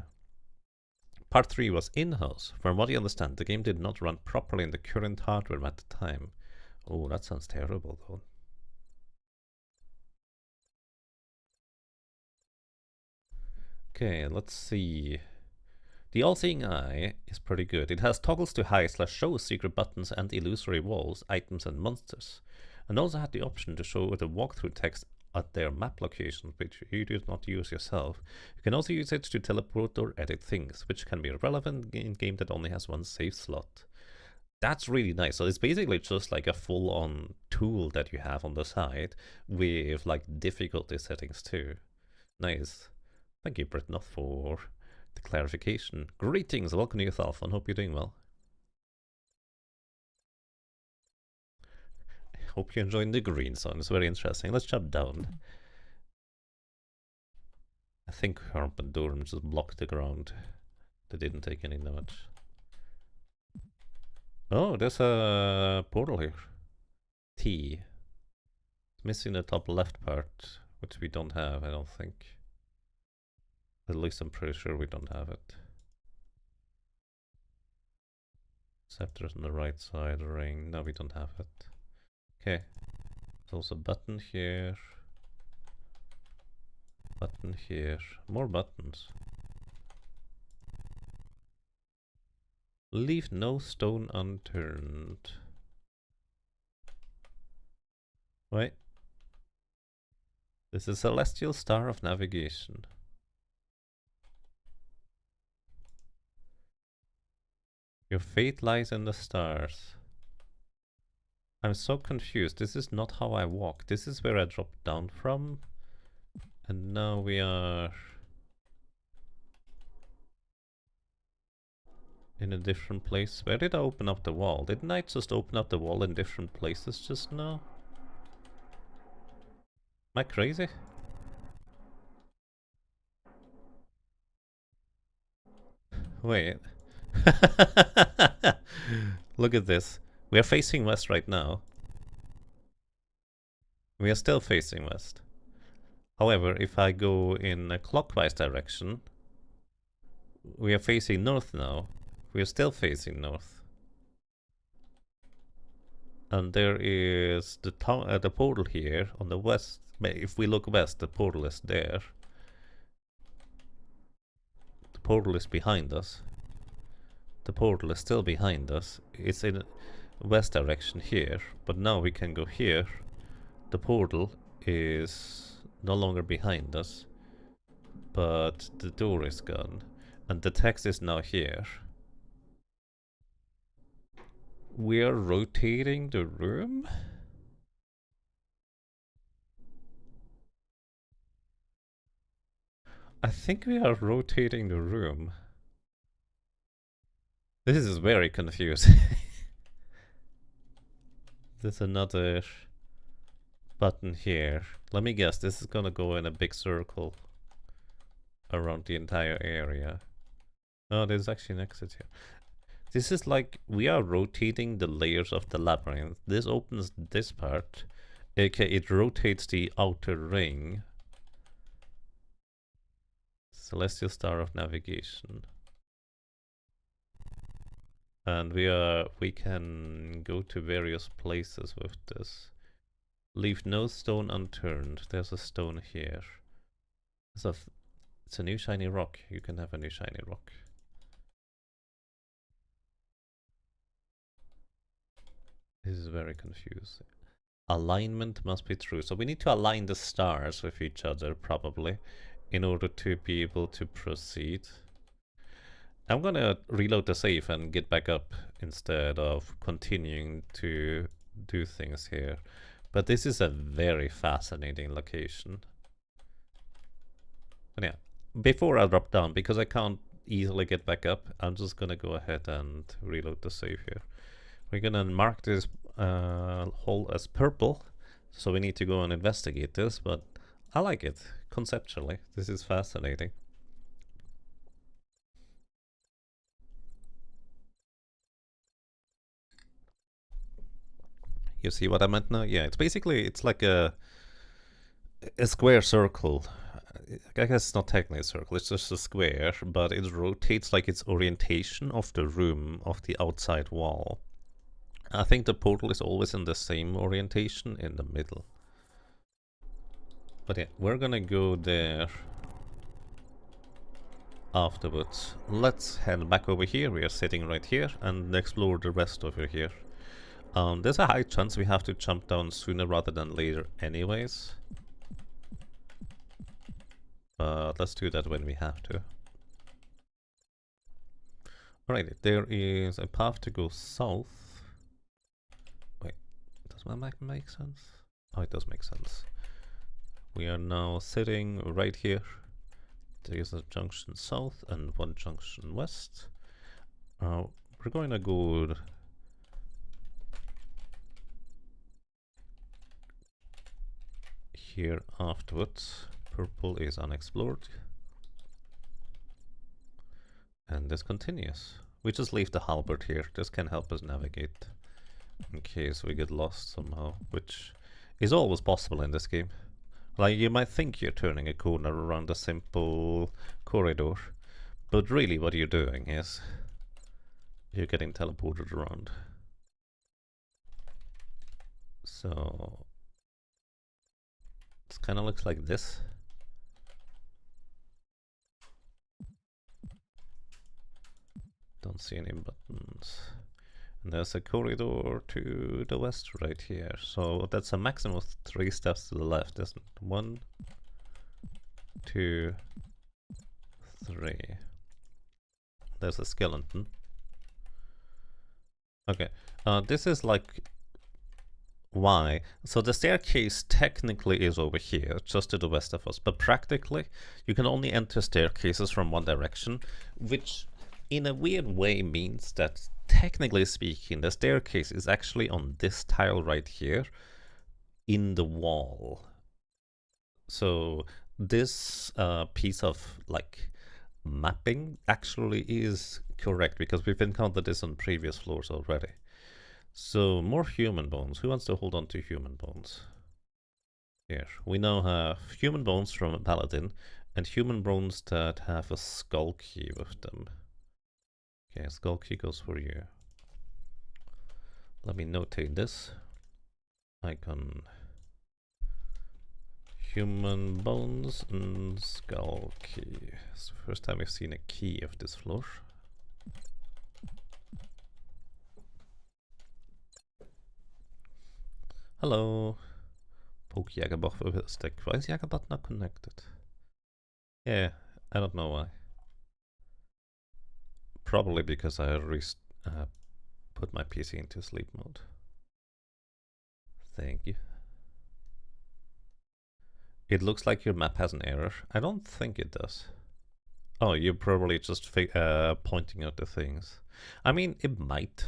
Part 3 was in-house. From what I understand, the game did not run properly in the current hardware at the time. Oh, that sounds terrible though. Okay, let's see. The All-Seeing Eye is pretty good. It has toggles to hide/show secret buttons and illusory walls, items and monsters. And also had the option to show the walkthrough text at their map locations, which you do not use yourself. You can also use it to teleport or edit things, which can be relevant in a game that only has 1 save slot. That's really nice. So it's basically just like a full-on tool that you have on the side with like difficulty settings too. Nice. Thank you, Britnoth, for the clarification. Greetings, welcome to yourself, and hope you're doing well. Hope you're enjoying the green zone. It's very interesting. Let's jump down. I think Herb and Durham just blocked the ground. They didn't take any damage. Oh, there's a portal here. T. It's missing the top left part, which we don't have, I don't think. At least I'm pretty sure we don't have it. Scepter's on the right side, ring. No, we don't have it. Okay. There's also a button here. Button here. More buttons. Leave no stone unturned. Wait. This is Celestial Star of Navigation. Your fate lies in the stars. I'm so confused. This is not how I walk. This is where I dropped down from. And now we are in a different place. Where did I open up the wall? Didn't I just open up the wall in different places just now? Am I crazy? Wait. Look at this. We are facing west right now. We are still facing west. However, if I go in a clockwise direction, we are facing north now. We are still facing north. And there is the portal here on the west. If we look west, the portal is there. The portal is behind us. The portal is still behind us. It's in west direction here, but now we can go here. The portal is no longer behind us, but the door is gone, and the text is now here. We are rotating the room? I think we are rotating the room. This is very confusing. There's another button here. Let me guess, this is gonna go in a big circle around the entire area. Oh, there's actually an exit here. This is like, we are rotating the layers of the labyrinth. This opens this part. Okay, it rotates the outer ring. Celestial Star of Navigation. And we can go to various places with this. Leave no stone unturned. There's a stone here. It's a new shiny rock. You can have a new shiny rock. This is very confusing. Alignment must be true. So we need to align the stars with each other, probably, in order to be able to proceed. I'm gonna reload the save and get back up instead of continuing to do things here. But this is a very fascinating location. But yeah, before I drop down, because I can't easily get back up, I'm just gonna go ahead and reload the save here. We're gonna mark this hole as purple, so we need to go and investigate this, but I like it conceptually. This is fascinating. You see what I meant now? Yeah, it's like a square circle. I guess it's not technically a circle, it's just a square, but it rotates like its orientation of the room, of the outside wall. I think the portal is always in the same orientation in the middle. But yeah, we're gonna go there afterwards. Let's head back over here. We are sitting right here and explore the rest over here. There's a high chance we have to jump down sooner rather than later anyways. But let's do that when we have to. Alright, there is a path to go south. Wait, does my map make sense? Oh, it does make sense. We are now sitting right here. There is a junction south and one junction west. We're going to go here afterwards. Purple is unexplored. And this continues. We just leave the halberd here. This can help us navigate in case we get lost somehow, which is always possible in this game. Like, you might think you're turning a corner around a simple corridor, but really what you're doing is you're getting teleported around. So it kind of looks like this. Don't see any buttons. And there's a corridor to the west right here. So that's a maximum of 3 steps to the left, isn't it? 1, 2, 3. There's a skeleton. Okay, this is like why. So the staircase technically is over here, just to the west of us, but practically you can only enter staircases from one direction, which in a weird way means that technically speaking the staircase is actually on this tile right here in the wall. So this piece of like mapping actually is correct because we've encountered this on previous floors already. So more human bones. Who wants to hold on to human bones? Here, we now have human bones from a paladin and human bones that have a skull key with them. Okay, skull key goes for you. Let me notate this. Icon. Human bones and skull key. It's the first time we've seen a key of this floor. Hello. Pokejägerbach over stick. Why is Jägerbot not connected? Yeah, I don't know why. Probably because I put my PC into sleep mode. Thank you. It looks like your map has an error. I don't think it does. Oh, you're probably just pointing out the things. I mean, it might.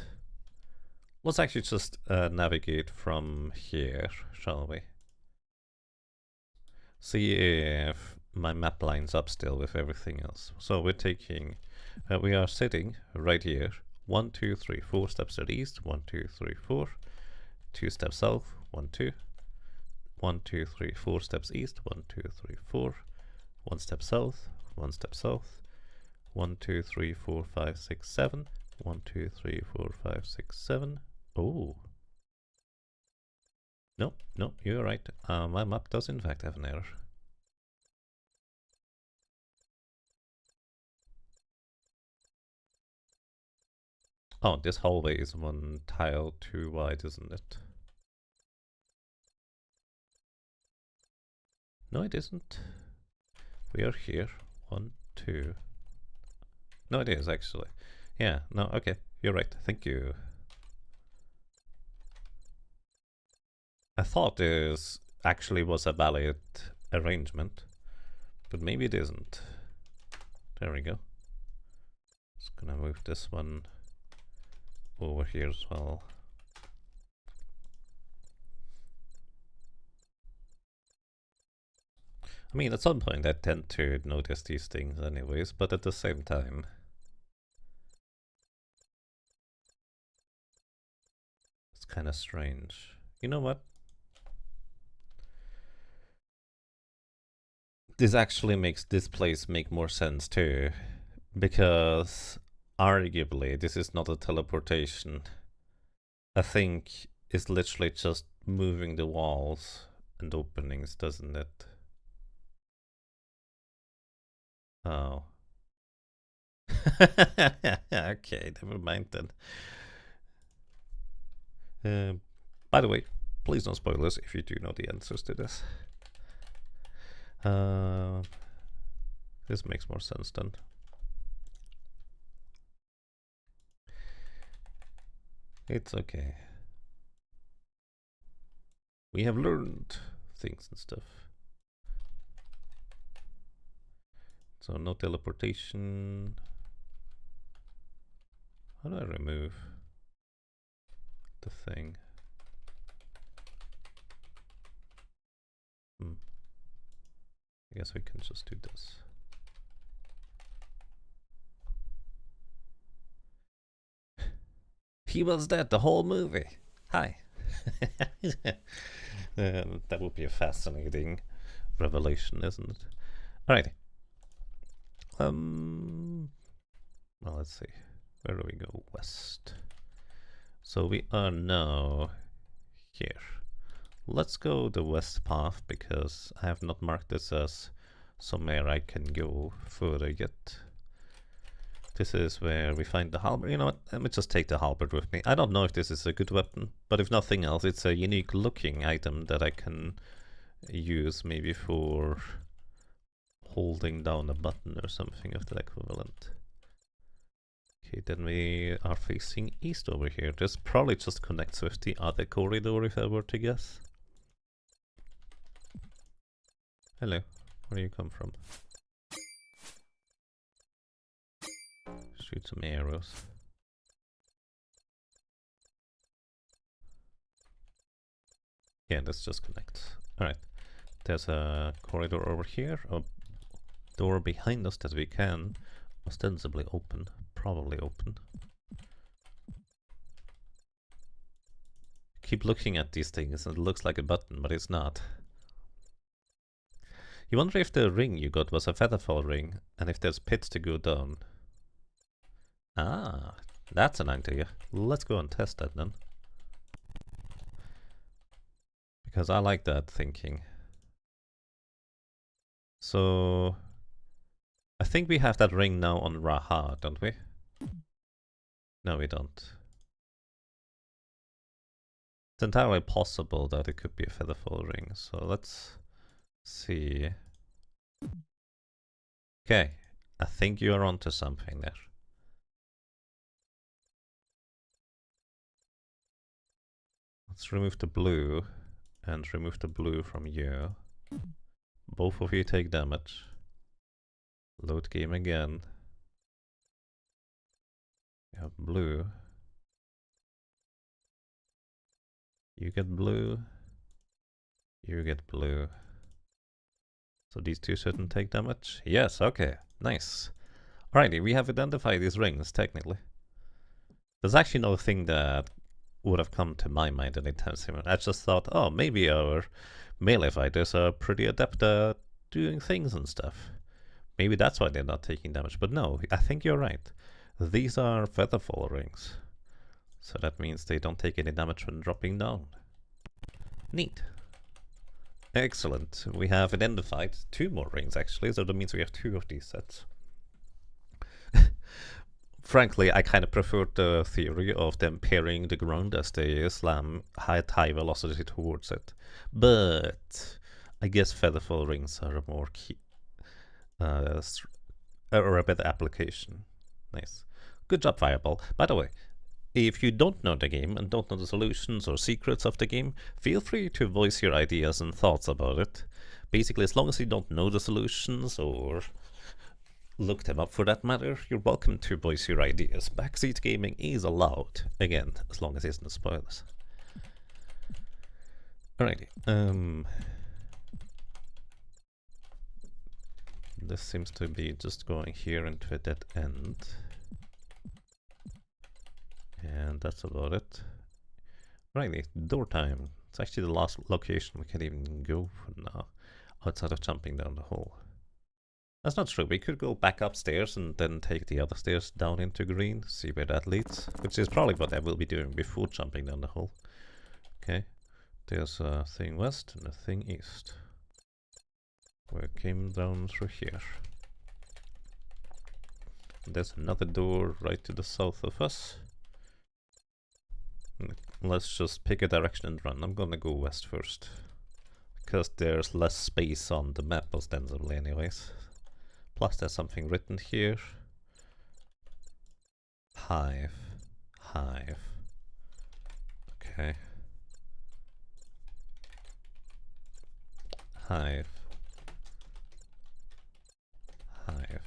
Let's actually just navigate from here, shall we? see if my map lines up still with everything else. So we're taking, we are sitting right here. 1, 2, 3, 4 steps to the east. 1, 2, 3, 4. 2 steps south. 1, 2. 1, 2, 3, 4 steps east. 1, 2, 3, 4. 1 step south. 1 step south. 1, 2, 3, 4, 5, 6, 7. 1, 2, 3, 4, 5, 6, 7. Oh. No, no, you're right. My map does in fact have an error. Oh, this hallway is one tile too wide, isn't it? No, it isn't. We are here. 1, 2. No, it is actually. Yeah, no, okay. You're right. Thank you. I thought this actually was a valid arrangement, but maybe it isn't. There we go. Just gonna move this one over here as well. I mean, at some point I tend to notice these things anyways, but at the same time, it's kind of strange. You know what? This actually makes this place make more sense too, because arguably this is not a teleportation. I think it's literally just moving the walls and openings, doesn't it? Oh. Okay, never mind then. By the way, please don't spoil this if you do know the answers to this. This makes more sense then. It's okay. We have learned things and stuff. So no teleportation. How do I remove the thing? I guess we can just do this. He was dead the whole movie. Hi. That would be a fascinating revelation, isn't it? Alrighty. Well, let's see. Where do we go? West. So we are now here. Let's go the west path because I have not marked this as somewhere I can go further yet. This is where we find the halberd. You know what? Let me just take the halberd with me. I don't know if this is a good weapon, but if nothing else, it's a unique looking item that I can use maybe for holding down a button or something of that equivalent. Okay, then we are facing east over here. This probably just connects with the other corridor if I were to guess. Hello, where do you come from? Shoot some arrows. Yeah, this just connects. Alright, there's a corridor over here, a door behind us that we can ostensibly open, probably open. Keep looking at these things and it looks like a button, but it's not. You wonder if the ring you got was a featherfall ring, and if there's pits to go down. Ah, that's an idea. Let's go and test that then. Because I like that thinking. So, I think we have that ring now on Raha, don't we? No, we don't. It's entirely possible that it could be a featherfall ring, so let's see. Okay, I think you are onto something there. Let's remove the blue and remove the blue from you. Both of you take damage. Load game again. You have blue. You get blue. You get blue. So these two shouldn't take damage. Yes, okay, nice. Alrighty, we have identified these rings, technically. There's actually no thing that would have come to my mind anytime soon. I just thought, oh, maybe our melee fighters are pretty adept at doing things and stuff. Maybe that's why they're not taking damage. But no, I think you're right. These are featherfall rings. So that means they don't take any damage when dropping down. Neat. Excellent. We have identified 2 more rings actually, so that means we have 2 of these sets. Frankly, I kind of prefer the theory of them parrying the ground as they slam high velocity towards it. But I guess featherfall rings are a more key, or a better application. Nice. Good job, Fireball. By the way, if you don't know the game and don't know the solutions or secrets of the game, feel free to voice your ideas and thoughts about it. Basically, as long as you don't know the solutions or look them up for that matter, you're welcome to voice your ideas. Backseat gaming is allowed, again, as long as it's no spoilers. Alrighty, this seems to be just going here into a dead end. And that's about it. Righty, door time. It's actually the last location we can even go for now, outside of jumping down the hole. That's not true. We could go back upstairs and then take the other stairs down into green, see where that leads, which is probably what I will be doing before jumping down the hole. Okay, there's a thing west and a thing east. We came down through here. There's another door right to the south of us. Let's just pick a direction and run. I'm gonna go west first, because there's less space on the map ostensibly anyways. Plus there's something written here. Hive. Hive. Okay. Hive. Hive.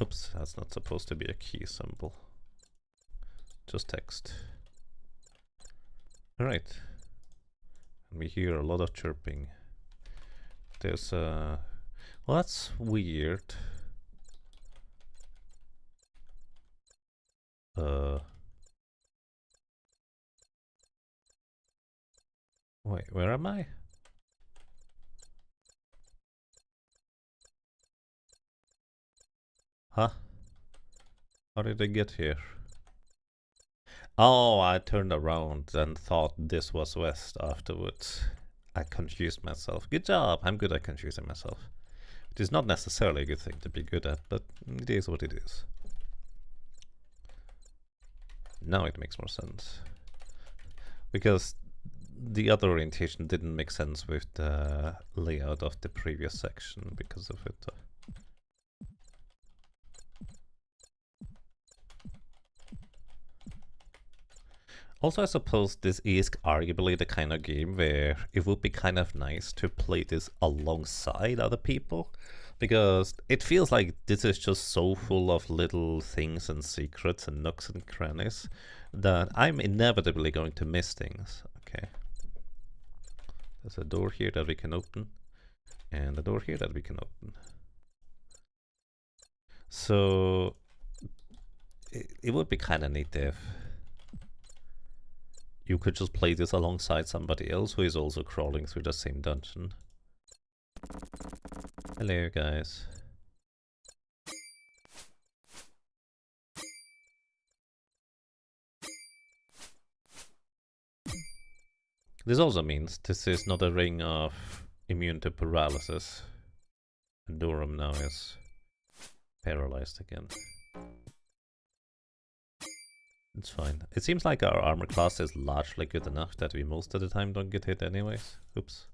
Oops, that's not supposed to be a key symbol. Just text. Alright. And we hear a lot of chirping. There's well, that's weird. Wait, where am I? Huh? How did I get here? Oh, I turned around and thought this was west afterwards. I confused myself. Good job! I'm good at confusing myself. It is not necessarily a good thing to be good at, but it is what it is. Now it makes more sense. Because the other orientation didn't make sense with the layout of the previous section because of it. Also, I suppose this is arguably the kind of game where it would be kind of nice to play this alongside other people, because it feels like this is just so full of little things and secrets and nooks and crannies that I'm inevitably going to miss things. Okay. There's a door here that we can open, and a door here that we can open. So it would be kind of neat if you could just play this alongside somebody else who is also crawling through the same dungeon. Hello, guys. This also means this is not a ring of immune to paralysis. And Durham now is paralyzed again. It's fine. It seems like our armor class is largely good enough that we most of the time don't get hit anyways. Oops.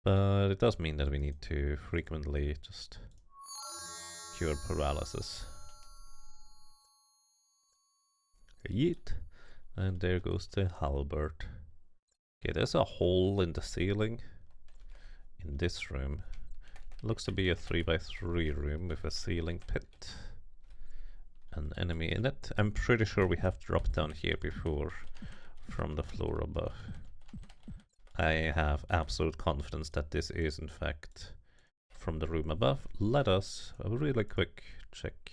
But it does mean that we need to frequently just cure paralysis. Yeet. And there goes the halberd. Okay, there's a hole in the ceiling in this room. It looks to be a 3x3 room with a ceiling pit. An enemy in it. I'm pretty sure we have dropped down here before from the floor above. I have absolute confidence that this is in fact from the room above. Let us really quick check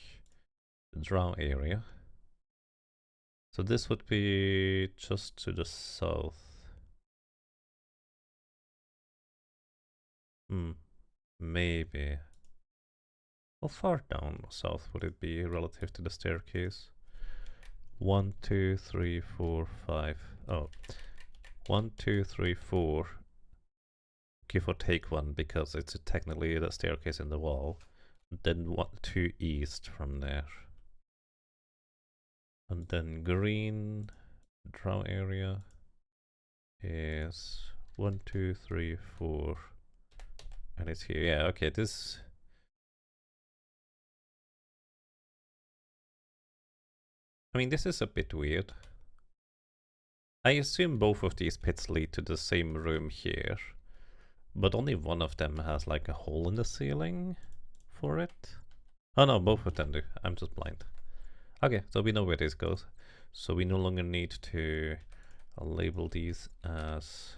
the draw area. So this would be just to the south. Maybe. How far down south would it be relative to the staircase? 1, 2, 3, 4, 5. Oh, 1, 2, 3, 4. Give or take one because it's technically the staircase in the wall. Then 1, 2 east from there. And then green draw area is 1, 2, 3, 4. And it's here. Yeah, okay, this. I mean, this is a bit weird. I assume both of these pits lead to the same room here, but only one of them has like a hole in the ceiling for it. Oh no, both of them do. I'm just blind. Okay, so we know where this goes. So we no longer need to label these as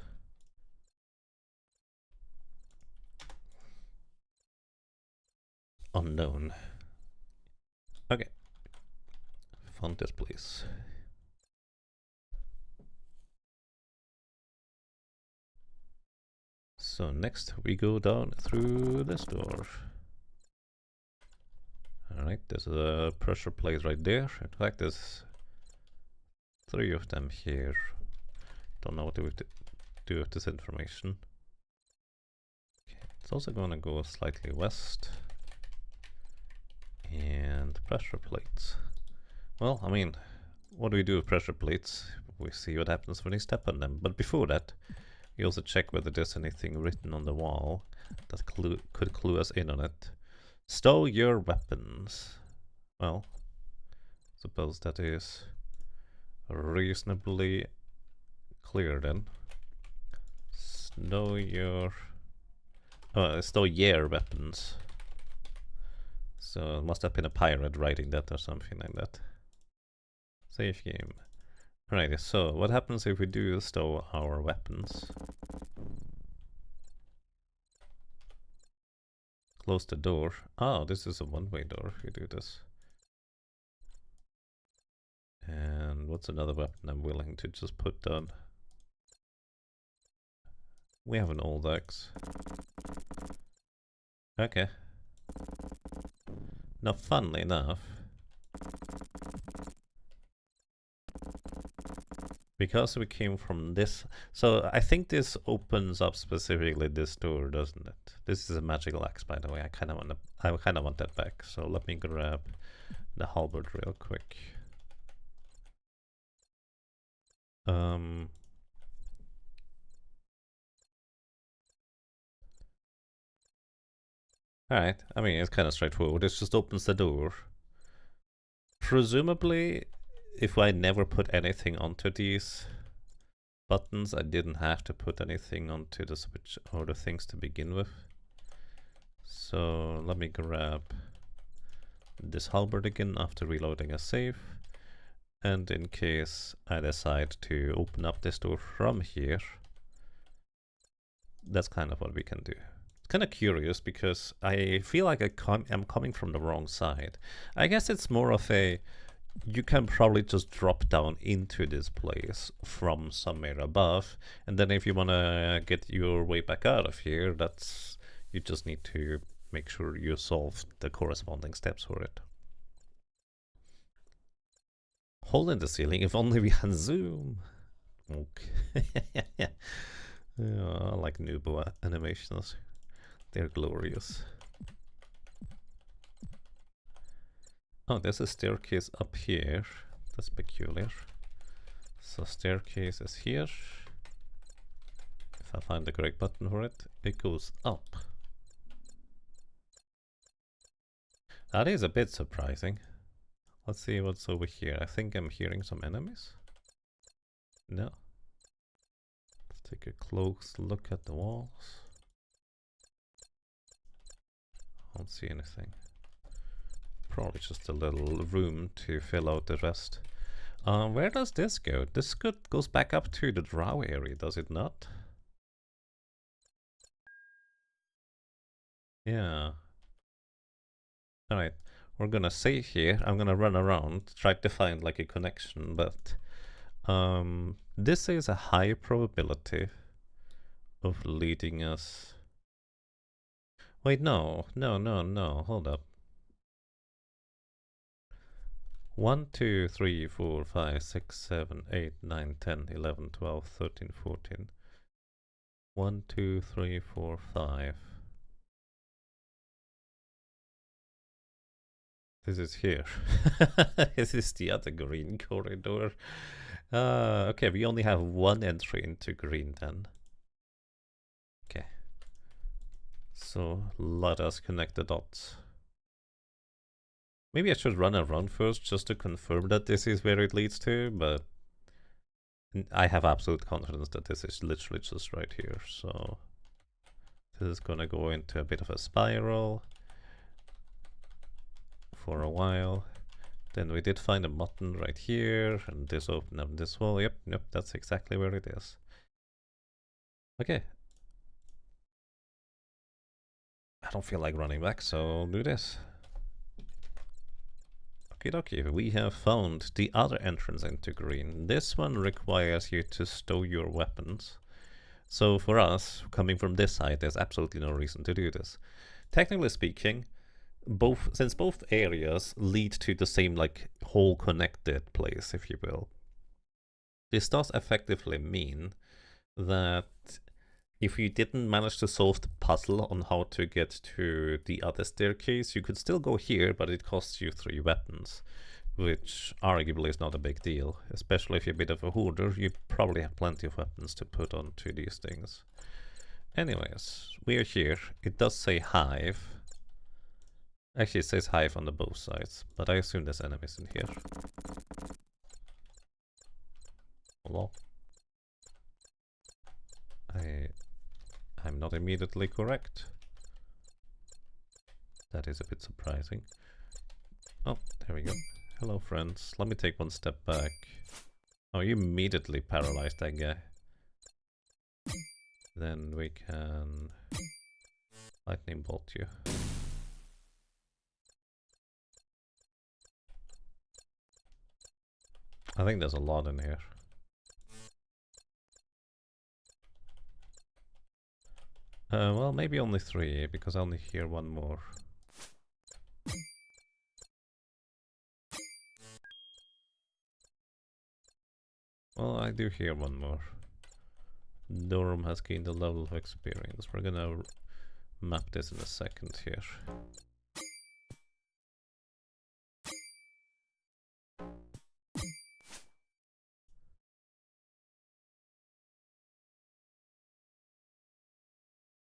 unknown. Okay. Font this, please. So next we go down through this door. Alright, there's a pressure plate right there. In fact, there's 3 of them here. Don't know what to do with this information. Okay, it's also going to go slightly west. And pressure plates. Well, I mean, what do we do with pressure plates? We see what happens when you step on them. But before that, we also check whether there's anything written on the wall that could clue us in on it. Stow your weapons. Well, suppose that is reasonably clear then. Stow your weapons. So it must have been a pirate writing that or something like that. Save game. Right, so what happens if we do stow our weapons? Close the door. Oh, this is a one-way door if you do this. And what's another weapon I'm willing to just put down? We have an old axe. Okay. Now, funnily enough, because we came from this, so I think this opens up specifically this door, doesn't it? This is a magical axe, by the way. I kind of want that back. So let me grab the halberd real quick. Alright, I mean, it's kind of straightforward. It just opens the door. Presumably, if I never put anything onto these buttons, I didn't have to put anything onto the switch or the things to begin with. So let me grab this halberd again after reloading a save. And in case I decide to open up this door from here, that's kind of what we can do. Kind of curious because I feel like I'm coming from the wrong side. I guess it's more of a, you can probably just drop down into this place from somewhere above, and then if you want to get your way back out of here, you just need to make sure you solve the corresponding steps for it. Hole in the ceiling, if only we had zoom. Okay. Yeah, I like noob animations. They're glorious. Oh, there's a staircase up here. That's peculiar. So staircase is here. If I find the correct button for it, it goes up. That is a bit surprising. Let's see what's over here. I think I'm hearing some enemies. No. Let's take a close look at the walls. I don't see anything. Probably just a little room to fill out the rest. Where does this go? This goes back up to the drow area, does it not? Yeah. Alright, we're gonna save here. I'm gonna run around, try to find like a connection, but this is a high probability of leading us. Wait, no, hold up. 1, 2, 3, 4, 5, 6, 7, 8, 9, 10, 11, 12, 13, 14. 1, 2, 3, 4, 5. This is here. This is the other green corridor. Okay, we only have one entry into green then. Okay. So let us connect the dots. Maybe I should run around first just to confirm that this is where it leads to, but I have absolute confidence that this is literally just right here. So this is gonna go into a bit of a spiral for a while. Then we did find a button right here, and this opened up this wall. Yep, that's exactly where it is. Okay. I don't feel like running back, so I'll do this. Okie dokie, we have found the other entrance into green. This one requires you to stow your weapons. So for us, coming from this side, there's absolutely no reason to do this. Technically speaking, since both areas lead to the same like whole connected place, if you will, this does effectively mean that if you didn't manage to solve the puzzle on how to get to the other staircase, you could still go here, but it costs you 3 weapons, which arguably is not a big deal. Especially if you're a bit of a hoarder, you probably have plenty of weapons to put onto these things. Anyways, we are here. It does say hive. Actually, it says hive on the both sides, but I assume there's enemies in here. Hello? I'm not immediately correct. That is a bit surprising. Oh, there we go. Hello, friends. Let me take one step back. Oh, you immediately paralyzed that guy. Then we can lightning bolt you. I think there's a lot in here. Well, maybe only 3, because I only hear one more. Well, I do hear one more. Durham has gained a level of experience. We're gonna map this in a second here.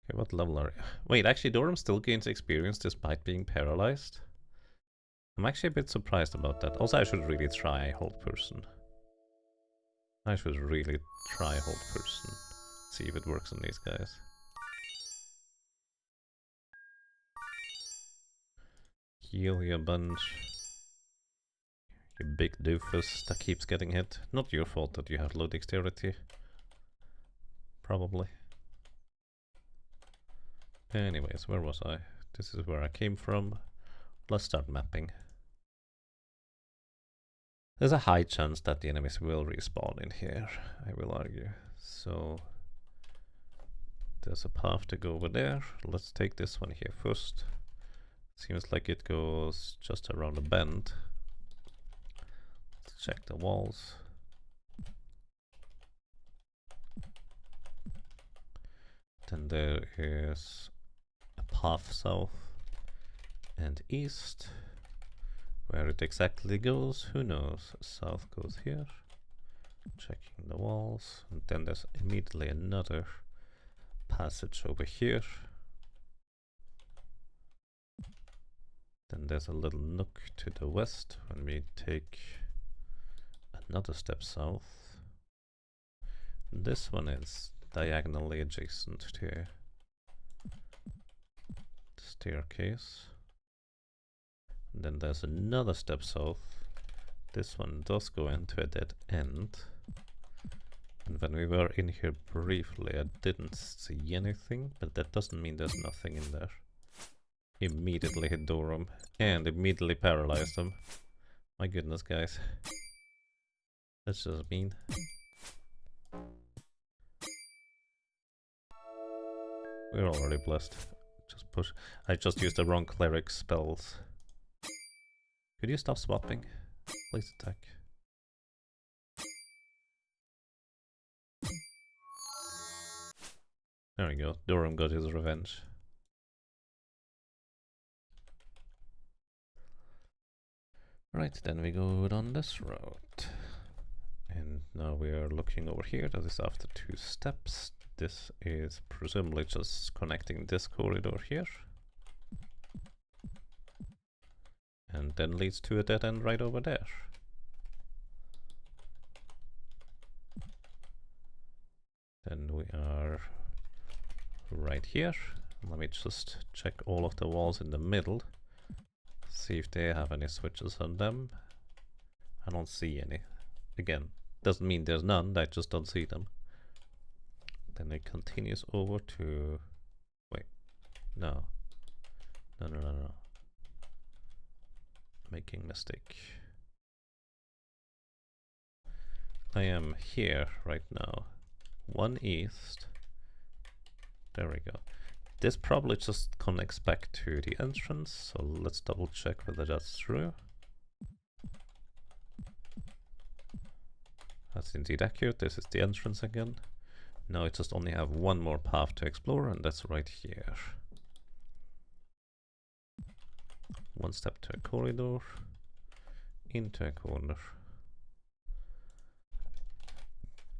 Okay, what level are you? Wait, actually Durham still gains experience despite being paralyzed? I'm actually a bit surprised about that. Also, I should really try hold person. I should really try hold person. See if it works on these guys. Heal you a bunch. You big doofus that keeps getting hit. Not your fault that you have low dexterity. Probably. Anyways, where was I? This is where I came from. Let's start mapping. There's a high chance that the enemies will respawn in here, I will argue. So there's a path to go over there. Let's take this one here first. Seems like it goes just around a bend. Let's check the walls. Then there is a path south and east. Where it exactly goes, who knows? South goes here. Checking the walls. And then there's immediately another passage over here. Then there's a little nook to the west when we take another step south. This one is diagonally adjacent to the staircase. And then there's another step south This one does go into a dead end. And when we were in here briefly, I didn't see anything, but that doesn't mean there's nothing in there. Immediately hit Dorum and immediately paralyzed him. My goodness, guys. That's just mean. We're already blessed. Just push. I just used the wrong cleric spells. Could you stop swapping? Please attack. There we go. Durham got his revenge. Right, then we go down this road. And now we are looking over here. That is after 2 steps. This is presumably just connecting this corridor here. And then leads to a dead end right over there. Then we are right here. Let me just check all of the walls in the middle. See if they have any switches on them. I don't see any. Again, doesn't mean there's none, I just don't see them. Then it continues over to... Wait. No. No. Making mistake. I am here right now. 1 east. There we go. This probably just connects back to the entrance, so let's double check whether that's true. That's indeed accurate. This is the entrance again. Now I just only have 1 more path to explore, and that's right here. 1 step to a corridor, into a corner.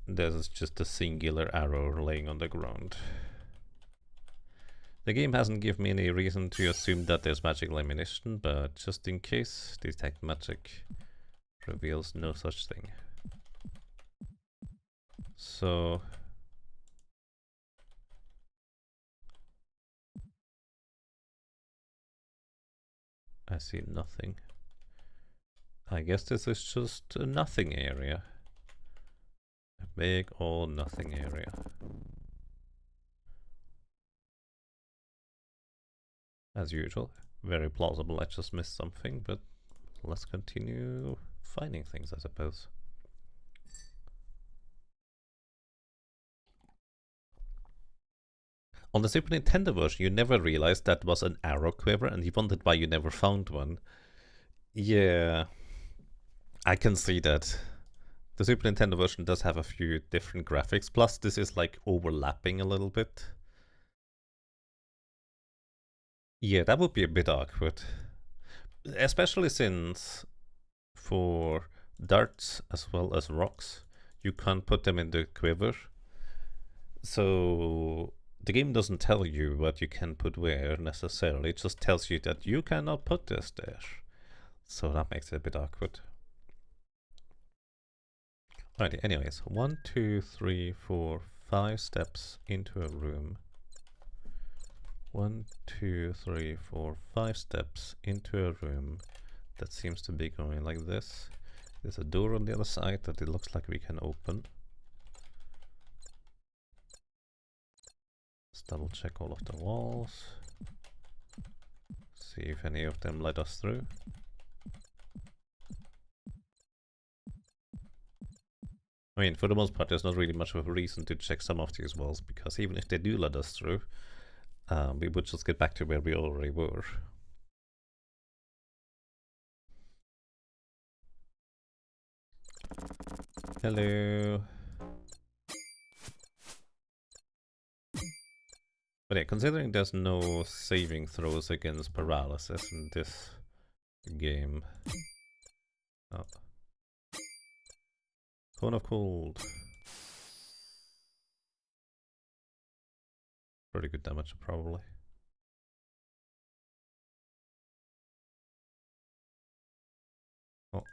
This is just a singular arrow laying on the ground. The game hasn't given me any reason to assume that there's magical ammunition, but just in case, detect magic reveals no such thing. So... I see nothing. I guess this is just a nothing area. A big old nothing area. As usual, very plausible. I just missed something, but let's continue finding things, I suppose. On the Super Nintendo version, you never realized that was an arrow quiver, and you wondered why you never found one. Yeah, I can see that. The Super Nintendo version does have a few different graphics, plus this is like overlapping a little bit. Yeah, that would be a bit awkward. Especially since for darts as well as rocks, you can't put them in the quiver. So the game doesn't tell you what you can put where necessarily, it just tells you that you cannot put this there. So that makes it a bit awkward. Alrighty, anyways, 1, 2, 3, 4, 5 steps into a room. 1, 2, 3, 4, 5 steps into a room that seems to be going like this. There's a door on the other side that it looks like we can open. Let's double check all of the walls. See if any of them let us through. I mean, for the most part, there's not really much of a reason to check some of these walls, because even if they do let us through, we would just get back to where we already were. Hello. But yeah, considering there's no saving throws against paralysis in this game. Oh. Cone of Cold. Pretty good damage, probably. Oh.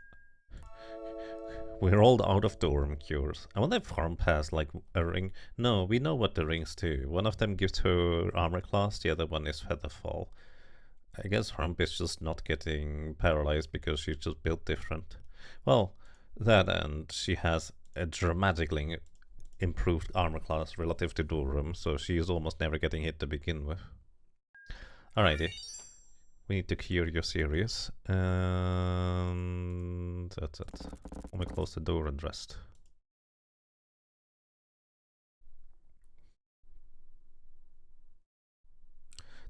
We're all out of Dorm cures. I wonder if Harm has like a ring. No, we know what the rings do. One of them gives her armor class, the other one is Featherfall. I guess Harm is just not getting paralyzed because she's just built different. Well, that and she has a dramatically improved armor class relative to Durham, so she is almost never getting hit to begin with. Alrighty. We need to cure your series. And that's it. Let me close the door and rest.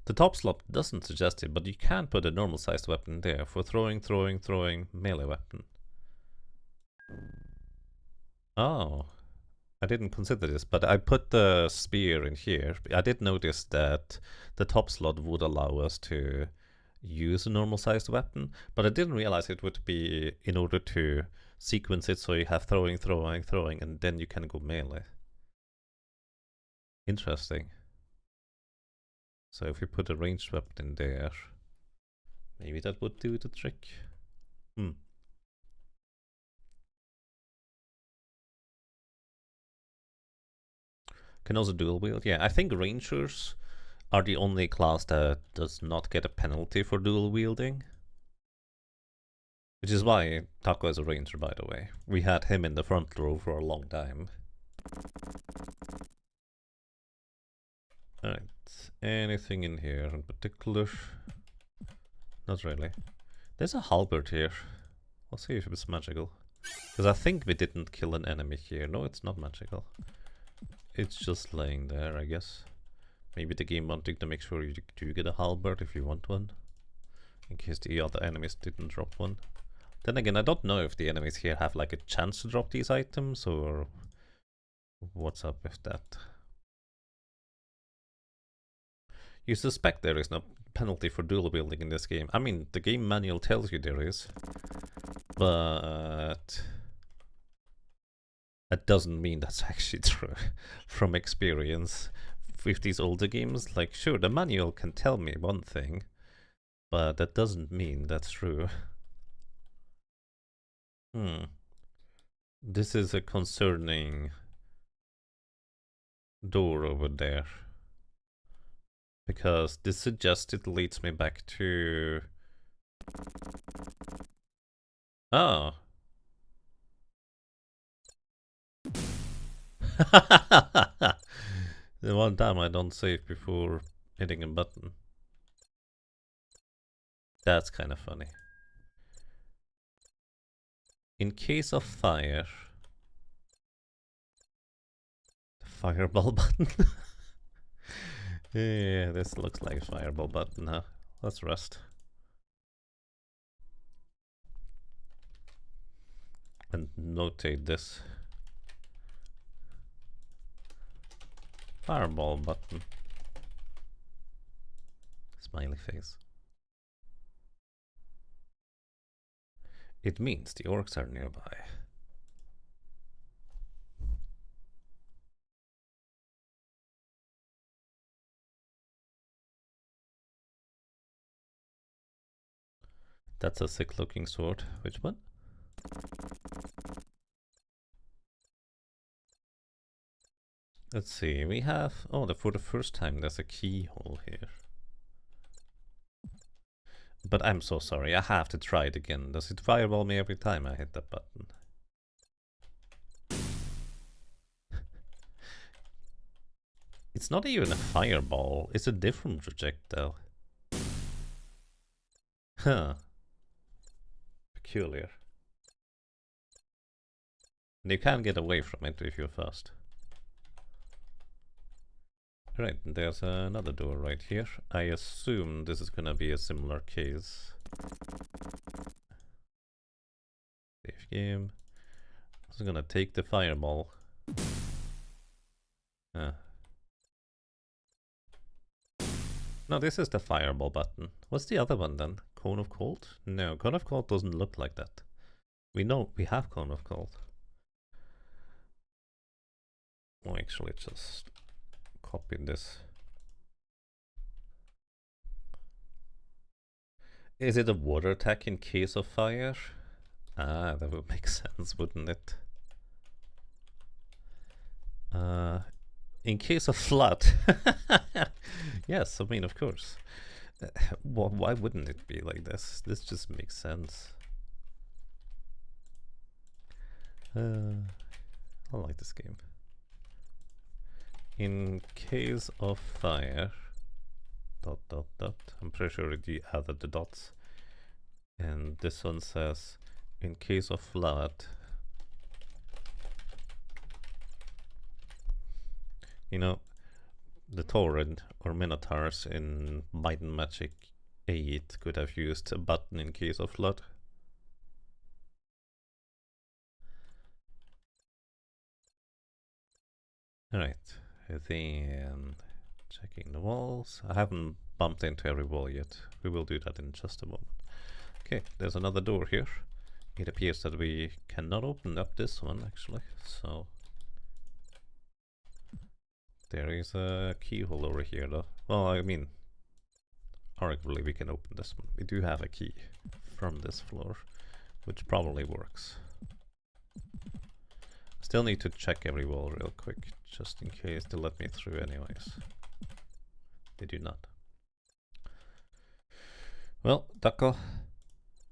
The top slot doesn't suggest it, but you can put a normal sized weapon there for throwing melee weapon. Oh, I didn't consider this, but I put the spear in here. I did notice that the top slot would allow us to use a normal sized weapon, but I didn't realize it would be in order to sequence it so you have throwing, and then you can go melee. Interesting. So if we put a ranged weapon in there, maybe that would do the trick. Can also dual wield. Yeah, I think rangers are the only class that does not get a penalty for dual wielding. Which is why Taco is a ranger, by the way. We had him in the front row for a long time. Alright, anything in here in particular? Not really. There's a halberd here. I'll see if it's magical. Because I think we didn't kill an enemy here. No, it's not magical. It's just laying there, I guess. Maybe the game wanting to make sure you do get a halberd if you want one. In case the other enemies didn't drop one. Then again, I don't know if the enemies here have like a chance to drop these items or what's up with that. You suspect there is no penalty for dual wielding in this game. I mean, the game manual tells you there is. But that doesn't mean that's actually true from experience with these older games. Like, sure, the manual can tell me one thing, but that doesn't mean that's true. This is a concerning door over there. Because this suggests it leads me back to... Oh. The one time I don't save before hitting a button. That's kind of funny. In case of fire... The fireball button? Yeah, this looks like a fireball button, huh? Let's rest. And notate this. Fireball button. Smiley face. It means the orcs are nearby. That's a sick looking sword. Which one? Let's see, we have... Oh, for the first time there's a keyhole here. But I'm so sorry, I have to try it again. Does it fireball me every time I hit that button? It's not even a fireball, it's a different projectile. Huh. Peculiar. And you can get away from it if you're fast. Right, there's another door right here. I assume this is gonna be a similar case. Save game. I'm gonna take the fireball. No, this is the fireball button. What's the other one then? Cone of Cold? No, Cone of Cold doesn't look like that. We know we have Cone of Cold. Oh, actually, just copy this. Is it a water attack in case of fire? Ah, that would make sense, wouldn't it? In case of flood. Yes, I mean, of course. Why wouldn't it be like this? This just makes sense. I like this game. In case of fire, ... I'm pretty sure you added the dots. And this one says, in case of flood, you know, the Tauren or Minotaurs in Might and Magic 8 could have used a button in case of flood. Alright, then checking the walls. I haven't bumped into every wall yet. We will do that in just a moment. Okay, there's another door here. It appears that we cannot open up this one actually, so there is a keyhole over here though. Well, I mean, arguably we can open this one. We do have a key from this floor, which probably works. Still need to check every wall real quick, just in case they let me through anyways. They do not. Well, Duckle,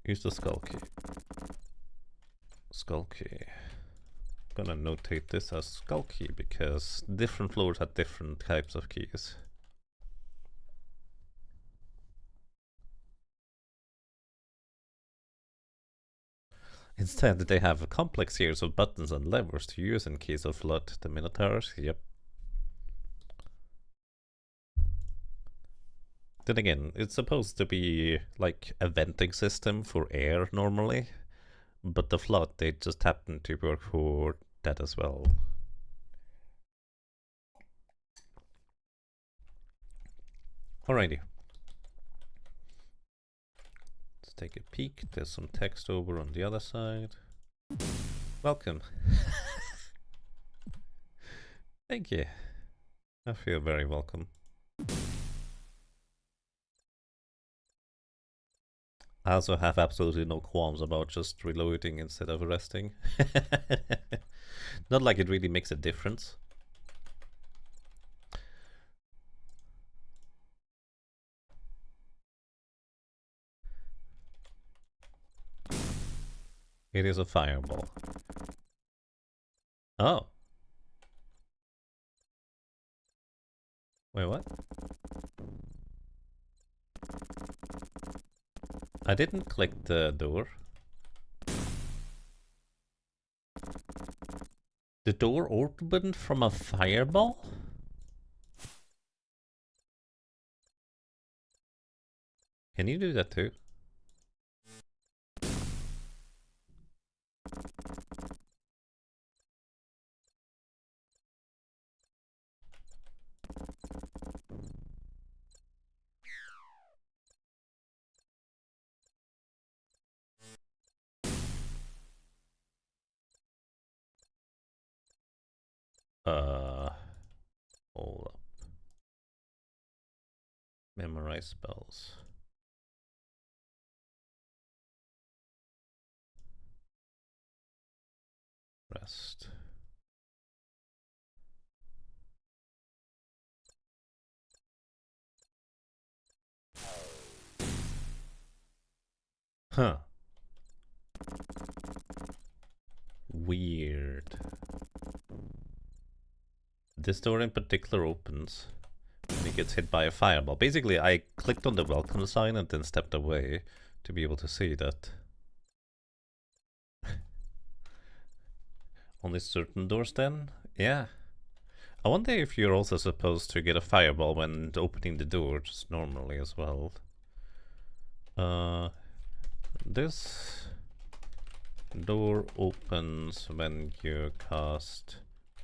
use the skull key. Skull key. I'm gonna notate this as skull key because different floors have different types of keys. Instead, they have a complex series of buttons and levers to use in case of flood. The Minotaurs, yep. Then again, it's supposed to be like a venting system for air normally, but the flood, they just happen to work for that as well. Alrighty. Let's take a peek. There's some text over on the other side. Welcome. Thank you. I feel very welcome. I also have absolutely no qualms about just reloading instead of resting. Not like it really makes a difference. It is a fireball. Oh. Wait, what? I didn't click the door. The door opened from a fireball? Can you do that too? Hold up. Memorize spells. Rest. Huh. Weird. This door in particular opens when it gets hit by a fireball. Basically, I clicked on the welcome sign and then stepped away to be able to see that. Only certain doors then? Yeah. I wonder if you're also supposed to get a fireball when opening the door, just normally as well. This door opens when you cast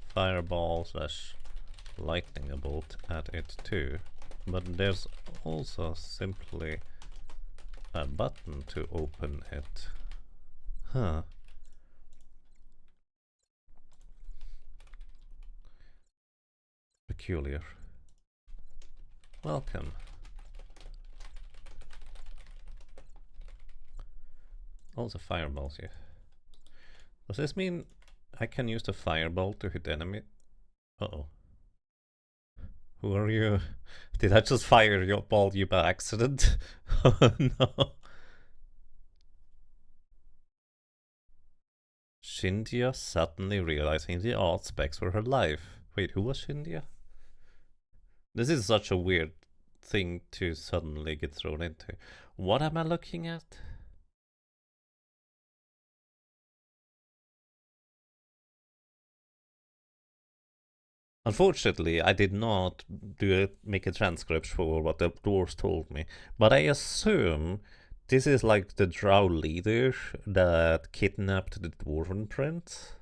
fireball / lightning bolt at it too. But there's also simply a button to open it. Huh. Peculiar. Welcome. Also fireballs here. Does this mean I can use the fireball to hit enemy? Uh-oh. Who are you? Did I just fire your ball you by accident? Oh no. Shindia suddenly realizing the odd specs for her life. Wait, who was Shindia? This is such a weird thing to suddenly get thrown into. What am I looking at? Unfortunately, I did not make a transcript for what the dwarves told me, but I assume this is like the drow leader that kidnapped the dwarven prince.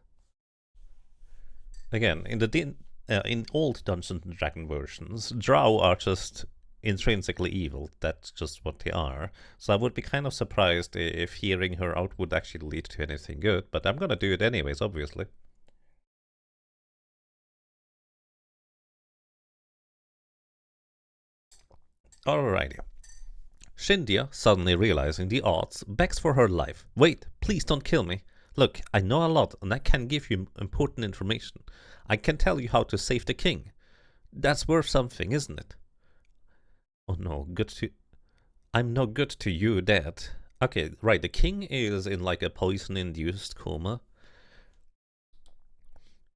Again, in old Dungeons and Dragon versions, drow are just intrinsically evil. That's just what they are. So I would be kind of surprised if hearing her out would actually lead to anything good, but I'm gonna do it anyways, obviously. Alrighty. Shindia, suddenly realizing the odds, begs for her life. Wait, please don't kill me. Look, I know a lot and I can give you important information. I can tell you how to save the king. That's worth something, isn't it? Oh no, good to... I'm no good to you, Dad. Okay, right, the king is in like a poison-induced coma.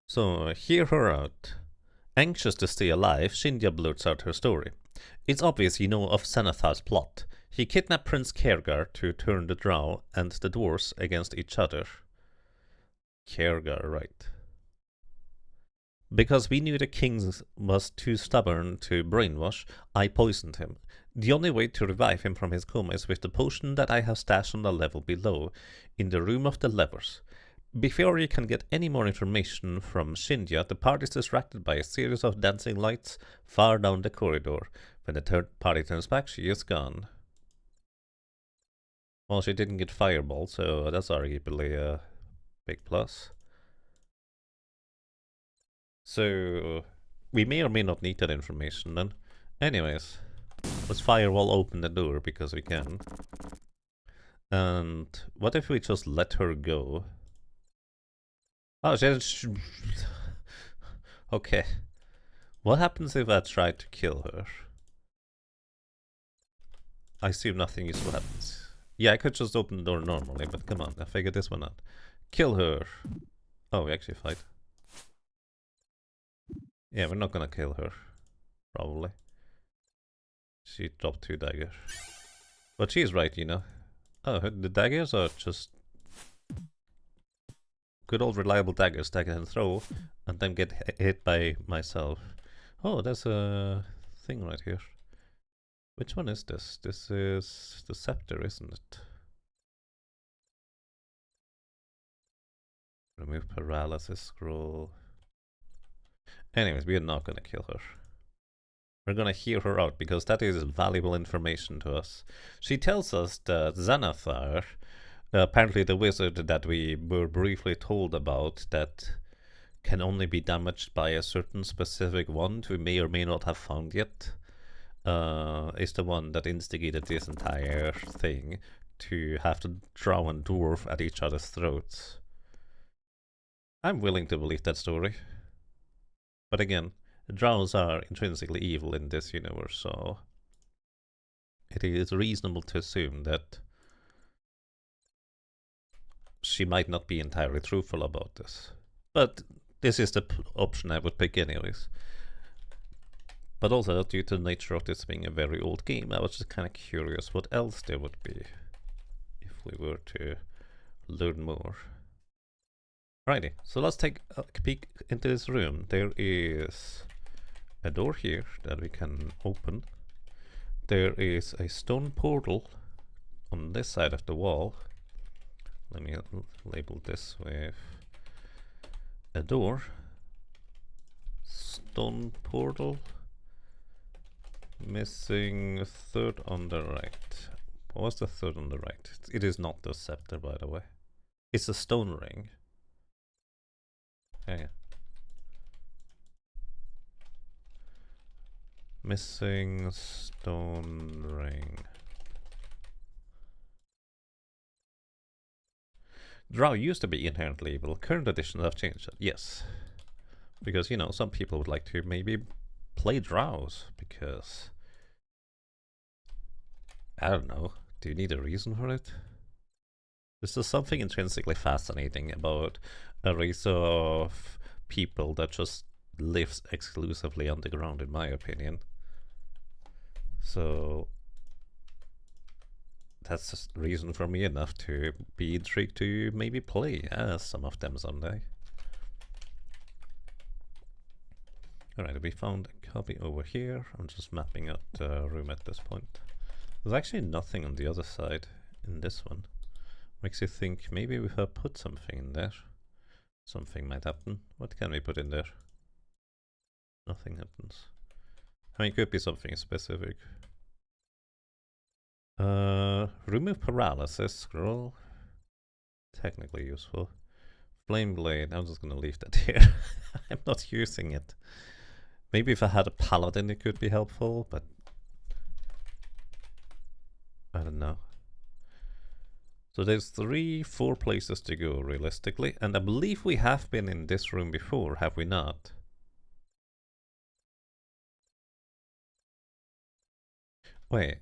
So, hear her out. Anxious to stay alive, Shindia blurts out her story. It's obvious you know of Xanathar's plot. He kidnapped Prince Kergar to turn the drow and the dwarves against each other. Kergar, right. Because we knew the king was too stubborn to brainwash, I poisoned him. The only way to revive him from his coma is with the potion that I have stashed on the level below, in the Room of the Levers. Before you can get any more information from Shindia, the party is distracted by a series of dancing lights far down the corridor. When the third party turns back, she is gone. Well, she didn't get fireball, so that's arguably a big plus. So, we may or may not need that information then. Anyways, let's firewall open the door because we can. And what if we just let her go? Oh, okay. What happens if I try to kill her? I assume nothing useful happens. Yeah, I could just open the door normally, but come on, I figured this one out. Kill her. Oh, we actually fight. Yeah, we're not gonna kill her. Probably. She dropped 2 daggers. But she's right, you know. Oh, the daggers are just good old reliable daggers that I can throw and then get hit by myself. Oh, there's a thing right here. Which one is this? This is the scepter, isn't it? Remove paralysis scroll. Anyways, we are not gonna kill her. We're gonna hear her out because that is valuable information to us. She tells us that Xanathar, apparently the wizard that we were briefly told about, that can only be damaged by a certain specific wand we may or may not have found yet, is the one that instigated this entire thing to have the drow and dwarf at each other's throats. I'm willing to believe that story. But again, drows are intrinsically evil in this universe, so it is reasonable to assume that she might not be entirely truthful about this. But this is the option I would pick anyways. But also, due to the nature of this being a very old game, I was just kind of curious what else there would be if we were to learn more. Alrighty, so let's take a peek into this room. There is a door here that we can open. There is a stone portal on this side of the wall. Let me label this with a door. Stone portal. Missing third on the right. What was the third on the right? It is not the scepter, by the way. It's a stone ring. Yeah. Missing stone ring. Drow used to be inherently evil. Current editions have changed it. Yes. Because, you know, some people would like to maybe play drows because... I don't know. Do you need a reason for it? This is something intrinsically fascinating about a race of people that just lives exclusively underground, in my opinion. So that's just reason for me enough to be intrigued to maybe play as some of them someday. Alright, we found a copy over here. I'm just mapping out the room at this point. There's actually nothing on the other side in this one. Makes you think maybe if I put something in there, something might happen. What can we put in there? Nothing happens. I mean, it could be something specific. Remove paralysis scroll. Technically useful. Flame blade. I'm just gonna leave that here. I'm not using it. Maybe if I had a paladin, it could be helpful, but I don't know. So there's 4 places to go realistically, and I believe we have been in this room before, have we not? Wait.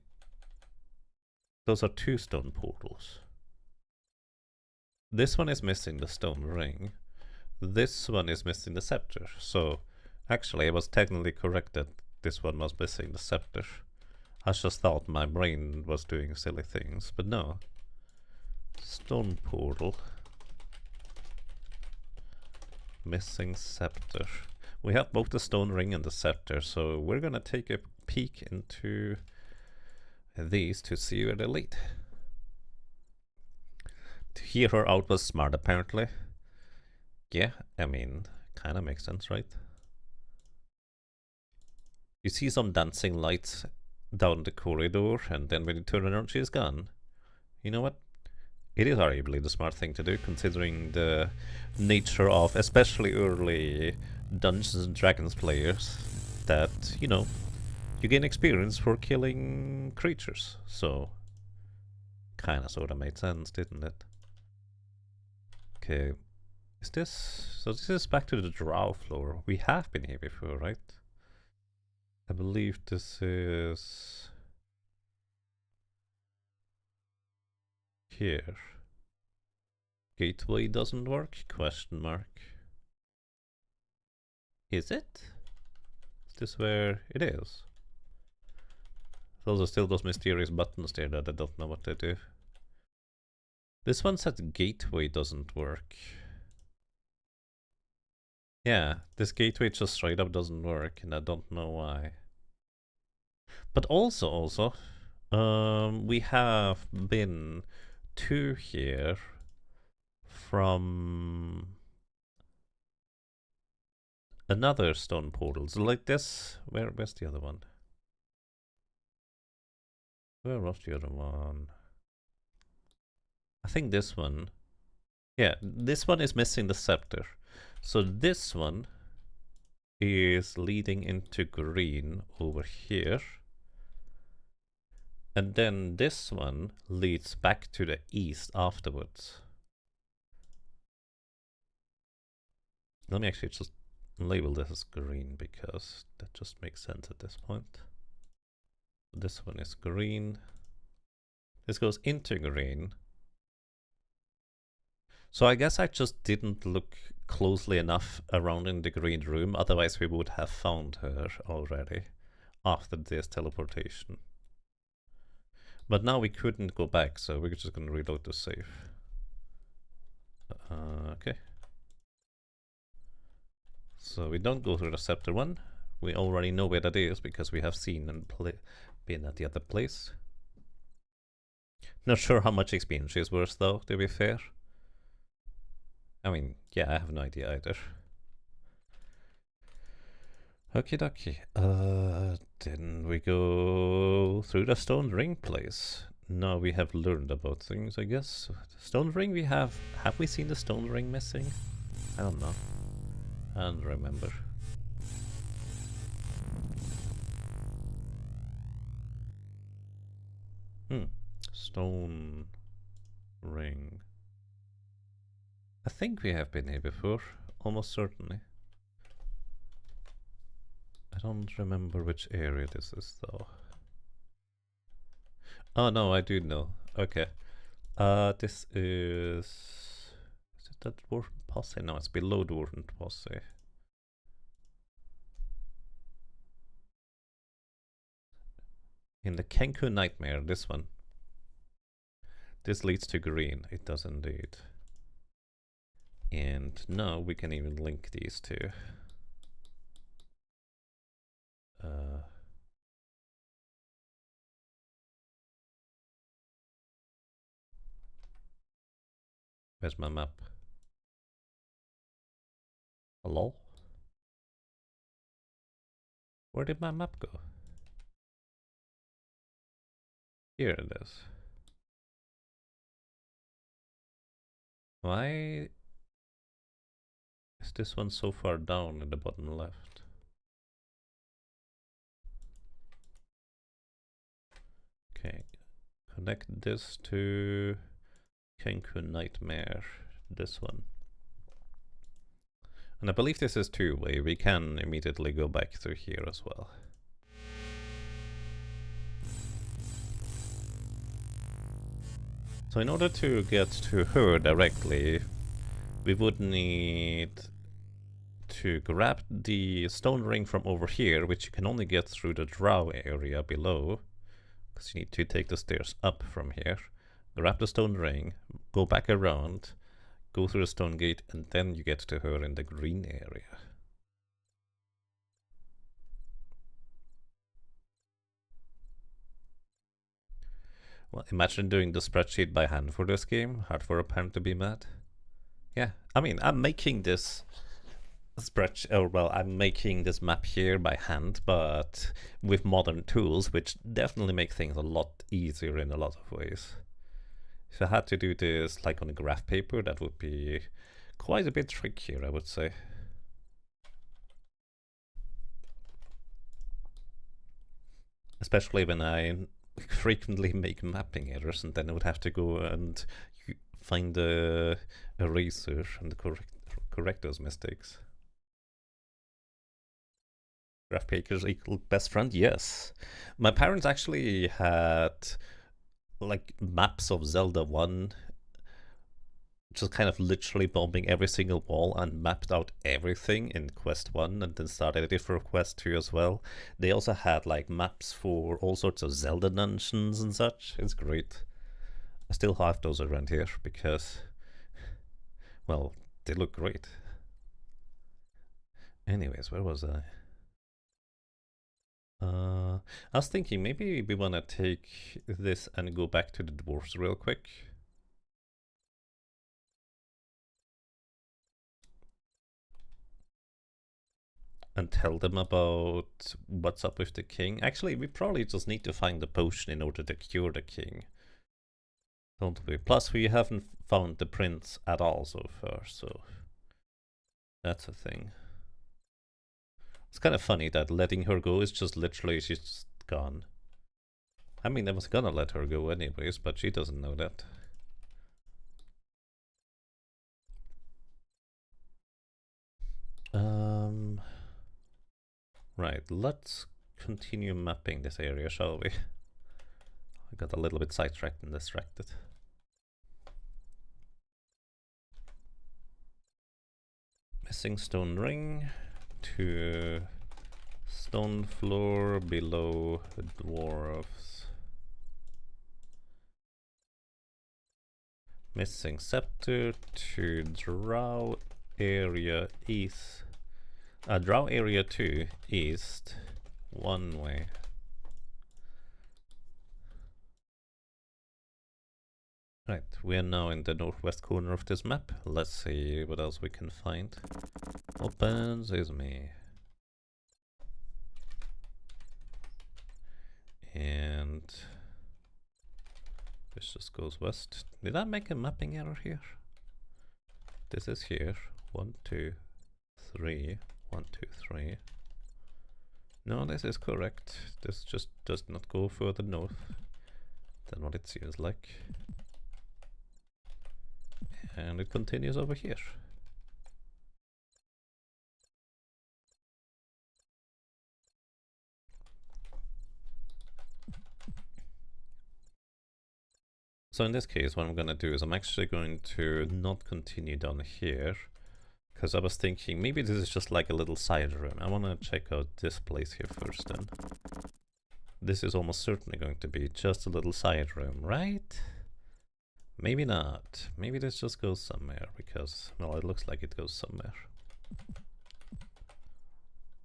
Those are 2 stone portals. This one is missing the stone ring. This one is missing the scepter. So actually I was technically correct that this one was missing the scepter. I just thought my brain was doing silly things, but no. Stone portal. Missing scepter. We have both the stone ring and the scepter, so we're gonna take a peek into these to see where they lead. To hear her out was smart, apparently. Yeah, I mean, kinda makes sense, right? You see some dancing lights down the corridor, and then when you turn around, she's gone. You know what? It is arguably the smart thing to do, considering the nature of especially early Dungeons and Dragons players, that, you know, you gain experience for killing creatures, so kinda sorta made sense, didn't it? Okay, is this... so this is back to the drow floor. We have been here before, right? I believe this is... here. Gateway doesn't work? Question mark. Is it? Is this where it is? Those are still those mysterious buttons there that I don't know what they do. This one says gateway doesn't work. Yeah, this gateway just straight up doesn't work, and I don't know why. But also, we have been to here from another stone portal. So like this, where's the other one? Where was the other one? I think this one. Yeah, this one is missing the scepter. So this one is leading into green over here. And then this one leads back to the east afterwards. Let me actually just label this as green because that just makes sense at this point. This one is green. This goes into green. So I guess I just didn't look closely enough around in the green room, otherwise we would have found her already after this teleportation. But now we couldn't go back, so we're just gonna reload the save. Okay. So we don't go through the scepter one. We already know where that is because we have seen and been at the other place. Not sure how much experience is worth though, to be fair. I mean, yeah, I have no idea either. Okie dokie. Then we go through the stone ring place. Now we have learned about things, I guess. The stone ring we have we seen the stone ring missing? I don't know. I don't remember. Stone ring. I think we have been here before, almost certainly. I don't remember which area this is though. Oh no, I do know. Okay. This is... Is it that Dwarven Posse? No, it's below Dwarven Posse. In the Kenku Nightmare, this one. This leads to green. It does indeed. And now we can even link these two. Where's my map? Hello? Where did my map go? Here it is. Why is this one so far down in the bottom left? Okay, connect this to Kenku Nightmare, this one. And I believe this is two-way. We can immediately go back through here as well. So in order to get to her directly, we would need to grab the stone ring from over here, which you can only get through the drow area below, because you need to take the stairs up from here. Grab the stone ring, go back around, go through the stone gate, and then you get to her in the green area. Well, imagine doing the spreadsheet by hand for this game. Hard for a parent to be mad. Yeah, I mean, I'm making this spreadsheet, or well, I'm making this map here by hand, but with modern tools, which definitely make things a lot easier in a lot of ways. If I had to do this like on a graph paper, that would be quite a bit trickier, I would say. Especially when I frequently make mapping errors, and then I would have to go and find the eraser and correct those mistakes. Graph papers equal best friend? Yes. My parents actually had like maps of Zelda 1, just kind of literally bombing every single wall and mapped out everything in Quest 1 and then started it for Quest 2 as well. They also had like maps for all sorts of Zelda dungeons and such. It's great. I still have those around here because, well, they look great. Anyways, where was I? I was thinking maybe we want to take this and go back to the dwarves real quick. And tell them about what's up with the king. Actually, we probably just need to find the potion in order to cure the king. Don't we? Plus, we haven't found the prince at all so far, so that's a thing. It's kind of funny that letting her go is just literally she's just gone. I mean, I was gonna let her go anyways, but she doesn't know that. Right, let's continue mapping this area, shall we? I got a little bit sidetracked and distracted. Missing stone ring to stone floor below dwarves. Missing scepter to drow area east. Drow area 2 east, one way. Right, we are now in the northwest corner of this map. Let's see what else we can find. Opens is me. And this just goes west. Did I make a mapping error here? This is here. 1, 2, 3. 1, 2, 3. No, this is correct. This just does not go further north than what it seems like. And it continues over here. So in this case, what I'm gonna do is I'm actually going to not continue down here, because I was thinking maybe this is just like a little side room. I want to check out this place here first then. This is almost certainly going to be just a little side room, right? Maybe not. Maybe this just goes somewhere, because, well, it looks like it goes somewhere.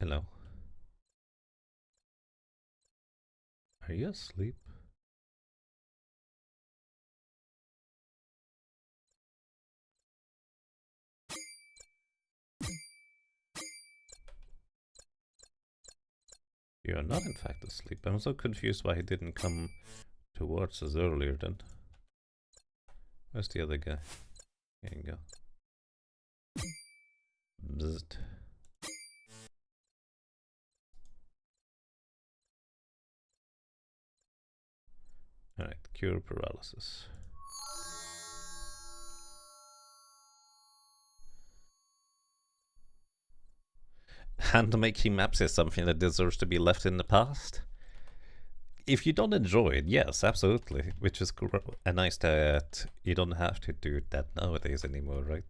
Hello. Are you asleep? You are not in fact asleep. I'm so confused why he didn't come towards us earlier then. Where's the other guy? Here you go. Bzzzt. Alright, cure paralysis. Hand-making maps is something that deserves to be left in the past. If you don't enjoy it, yes, absolutely. Which is nice that you don't have to do that nowadays anymore, right?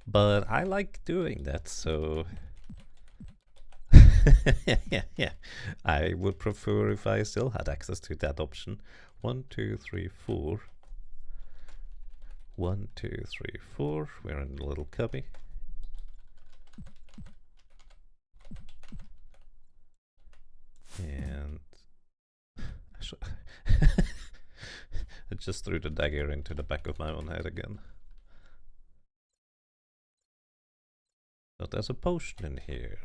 But I like doing that, so... yeah. I would prefer if I still had access to that option. 1, 2, 3, 4. 1, 2, 3, 4. We're in the little cubby. And I just threw the dagger into the back of my own head again. But there's a potion in here.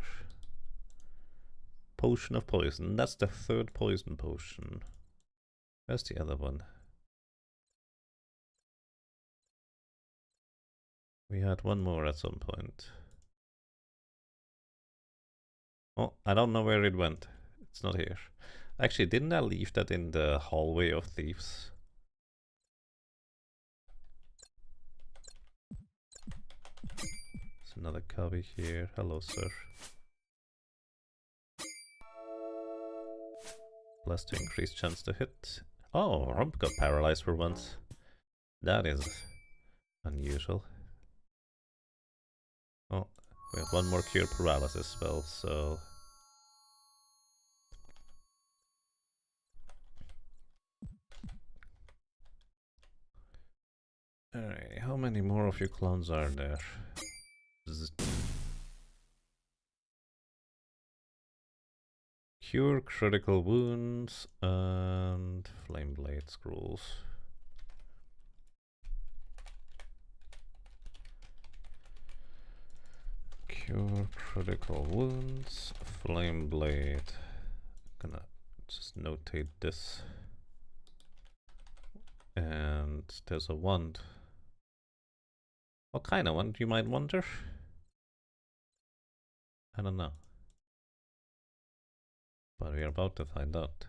Potion of poison. That's the third poison potion. Where's the other one? We had one more at some point. Oh, I don't know where it went. It's not here. Actually, didn't I leave that in the hallway of thieves? There's another cubby here. Hello, sir. Plus to increase chance to hit. Oh, Rump got paralyzed for once. That is unusual. Oh, we have one more cure paralysis spell, so... Alright, how many more of you clones are there? Cure critical wounds and flame blade scrolls. Cure critical wounds, flame blade. Gonna just notate this. And there's a wand. What kind of wand, you might wonder? I don't know. But we're about to find out.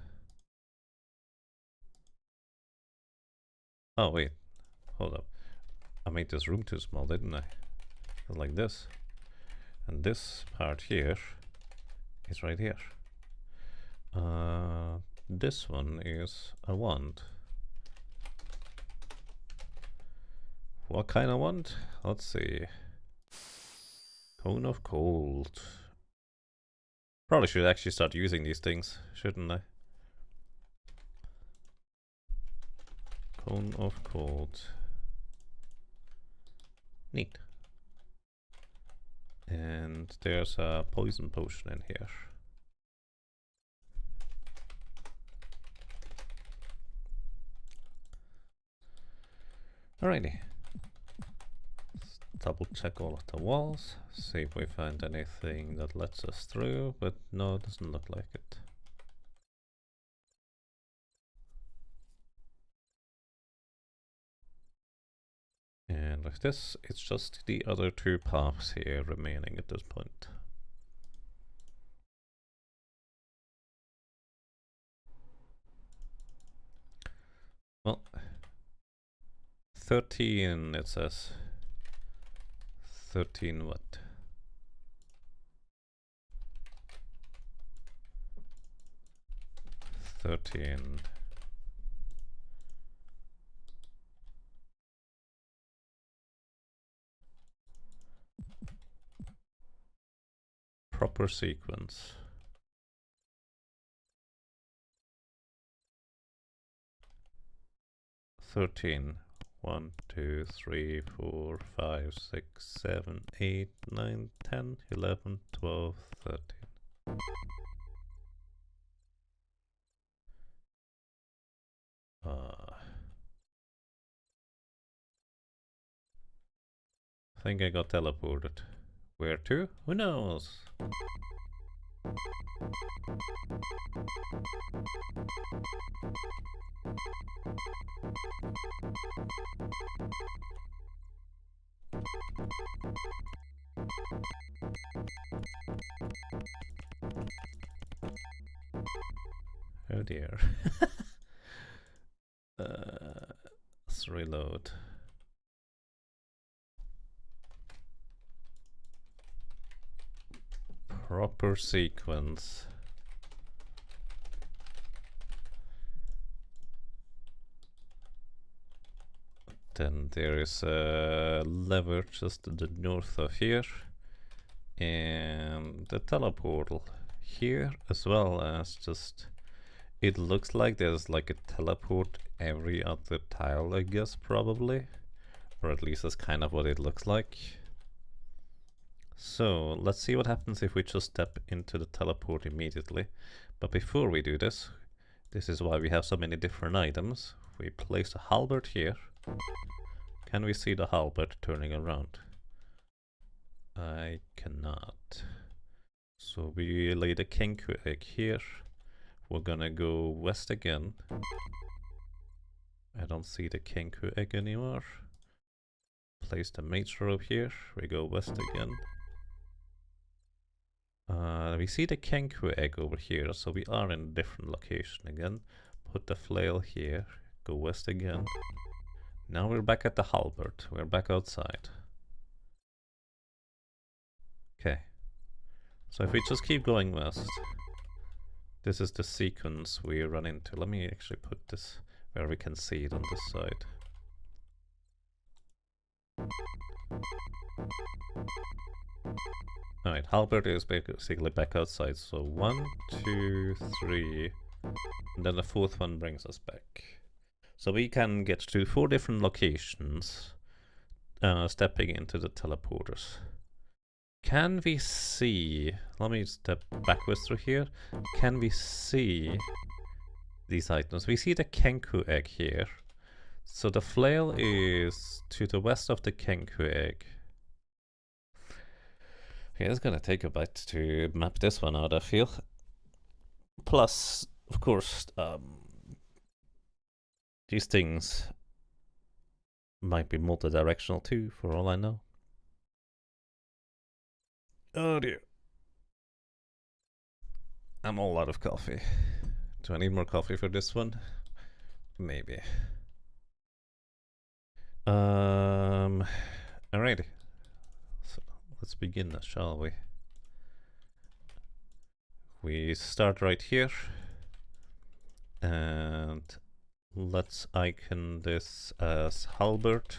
Oh wait, hold up. I made this room too small, didn't I? Like this. And this part here is right here. This one is a wand. What kind of wand? Let's see. Cone of Cold. Probably should actually start using these things, shouldn't I? Cone of Cold. Neat. And there's a poison potion in here. Alrighty. Let's double check all of the walls, see if we find anything that lets us through, but no, it doesn't look like it. And with this, it's just the other two paths here remaining at this point. Well, 13 it says. 13 what? 13. proper sequence. Thirteen. 1, 2, 3, 4, 5, 6, 7, 8, 9, 10, 11, 12, 13. I think I got teleported. Where to? Who knows? Oh dear. Let's reload. Proper sequence. Then there is a lever just to the north of here. And the teleportal here, as well as just... It looks like there's like a teleport every other tile, I guess, probably. Or at least that's kind of what it looks like. So let's see what happens if we just step into the teleport immediately. But before we do this, this is why we have so many different items. We place a halberd here. Can we see the halberd turning around? I cannot. So we lay the Kenku egg here. We're gonna go west again. I don't see the Kenku egg anymore. Place the mage robe here. We go west again. We see the Kenku egg over here, so we are in a different location again. Put the flail here. Go west again. Now we're back at the halberd. We're back outside. Okay. So if we just keep going west, this is the sequence we run into. Let me actually put this where we can see it on this side. Alright, halberd is basically back outside. So 1, 2, 3, and then the fourth one brings us back. So we can get to 4 different locations, stepping into the teleporters. Can we see... Let me step backwards through here. Can we see these items? We see the Kenku egg here. So the flail is to the west of the Kenku egg. Okay, it's gonna take a bit to map this one out, I feel. Plus, of course, these things might be multi-directional too, for all I know. Oh dear. I'm all out of coffee. Do I need more coffee for this one? Maybe. Alrighty. So let's begin, shall we? We start right here. And let's icon this as halberd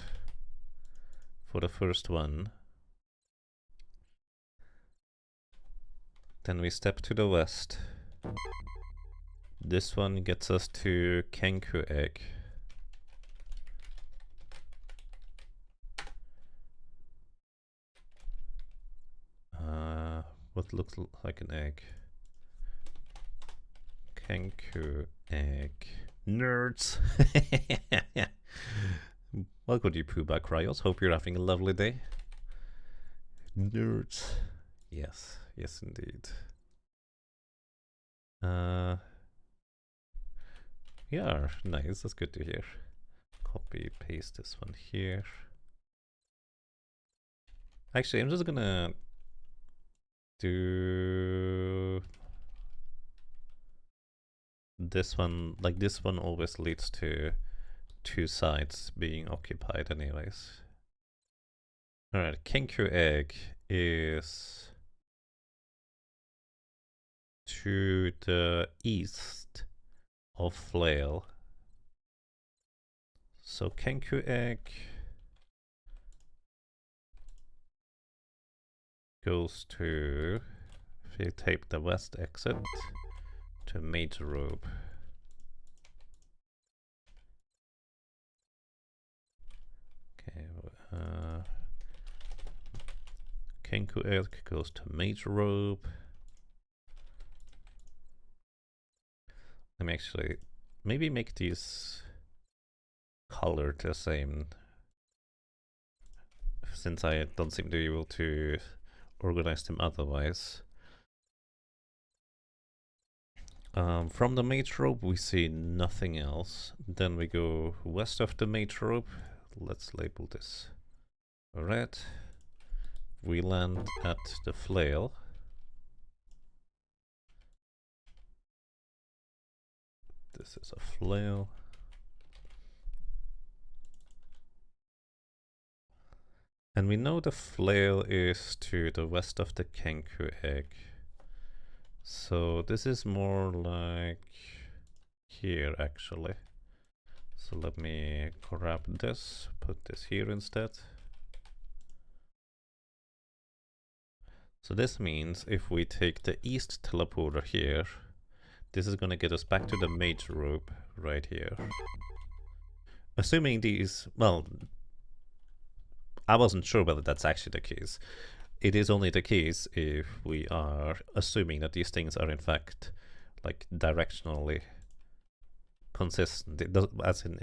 for the first one. Then we step to the west. This one gets us to Kenku egg. What looks like an egg? Kenku egg. Nerds! Welcome to Poohbah Cryos. Hope you're having a lovely day. Nerds. Yes, yes indeed. Yeah, nice, that's good to hear. Copy, paste this one here. Actually, I'm just gonna do this one, like this one always leads to 2 sides being occupied anyways. Alright, Kenku egg is to the east of flail. So Kenku egg goes to we tape the west exit to major rope. Okay, Kenku egg goes to major rope. Let me actually maybe make these colored the same, since I don't seem to be able to organize them otherwise. From the major rope we see nothing else. Then we go west of the major rope. Let's label this red. We land at the flail. This is a flail. And we know the flail is to the west of the Kenku egg. So this is more like here actually. So let me grab this, put this here instead. So this means if we take the east teleporter here, this is gonna get us back to the major rope right here. Assuming these, well, I wasn't sure whether that's actually the case. It is only the case if we are assuming that these things are in fact like directionally consistent. It does, as in,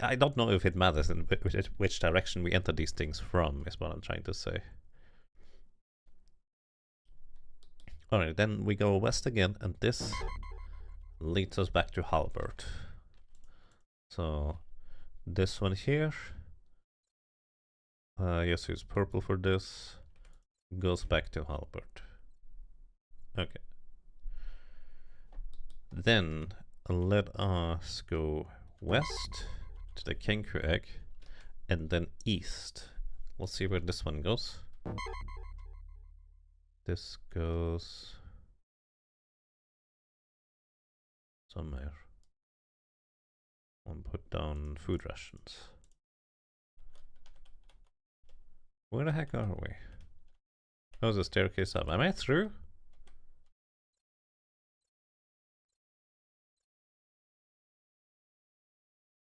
I don't know if it matters in which direction we enter these things from, is what I'm trying to say. Alright, then we go west again, and this leads us back to Halbert. So this one here, yes, use purple for this, goes back to Halbert. Okay. Then let us go west to the Kenku egg, and then east. Let's see where this one goes. This goes somewhere. I'll put down food rations. Where the heck are we? Oh, the staircase up. Am I through?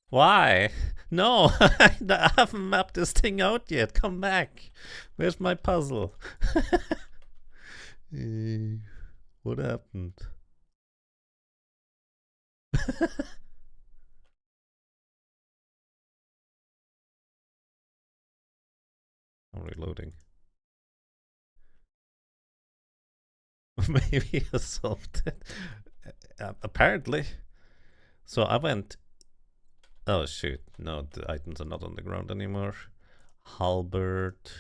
Why? No, I haven't mapped this thing out yet. Come back. Where's my puzzle? What happened? I'm reloading. Maybe I solved it. Apparently. So I went... Oh shoot, no, the items are not on the ground anymore. Halbert.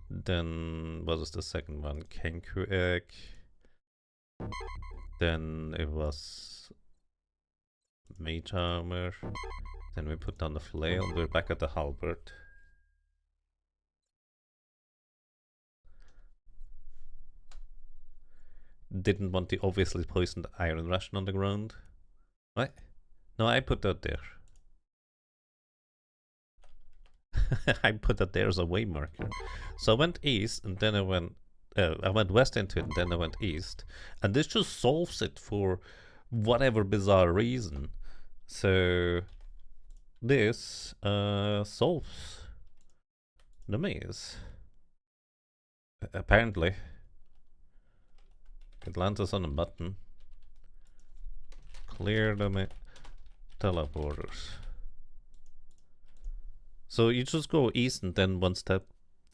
Then what was the second one? Kenku egg. Then it was mage armor. Then we put down the flail and we're back at the halberd. Didn't want the obviously poisoned iron ration on the ground. What? No, I put that there. I put that there as a way marker. So I went east and then I went west into it and then I went east. And this just solves it for whatever bizarre reason. So this solves the maze. Apparently. It lands us on a button. Clear the teleporters. So you just go east and then one step.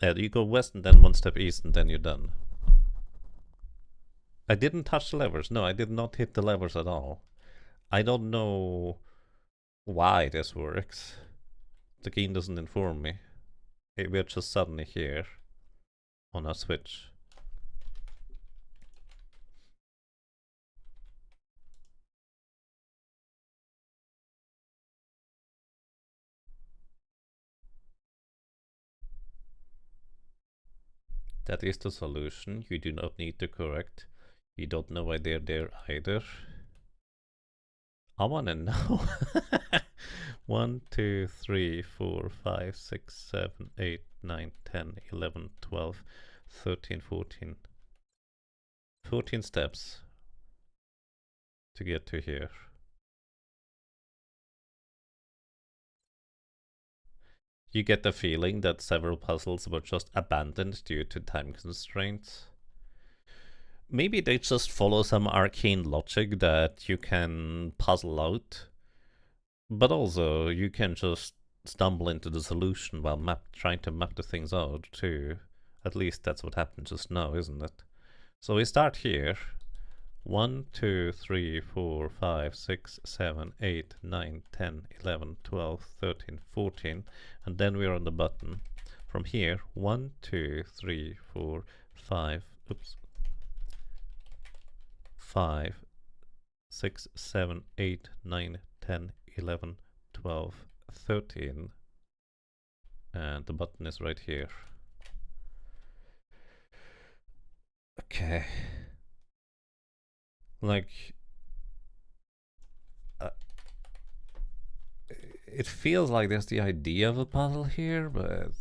You go west and then one step east and then you're done. I didn't touch the levers. No, I did not hit the levers at all. I don't know why this works. The game doesn't inform me. We're just suddenly here on a switch. That is the solution. You do not need to correct. You don't know why they're there either. I wanna know. 1, 2, 3, 4, 5, 6, 7, 8, 9, 10, 11, 12, 13, 14. 14 steps to get to here. You get the feeling that several puzzles were just abandoned due to time constraints. Maybe they just follow some arcane logic that you can puzzle out, but also you can just stumble into the solution while trying to map the things out too. At least that's what happened just now, isn't it? So we start here. 1, 2, 3, 4, 5, 6, 7, 8, 9, 10, 11, 12, 13, 14, and then we're on the button. From here, 1, 2, 3, 4, 5, oops, 5, 6, 7, 8, 9, 10, 11, 12, 13, and the button is right here. Okay. Like, it feels like there's the idea of a puzzle here, but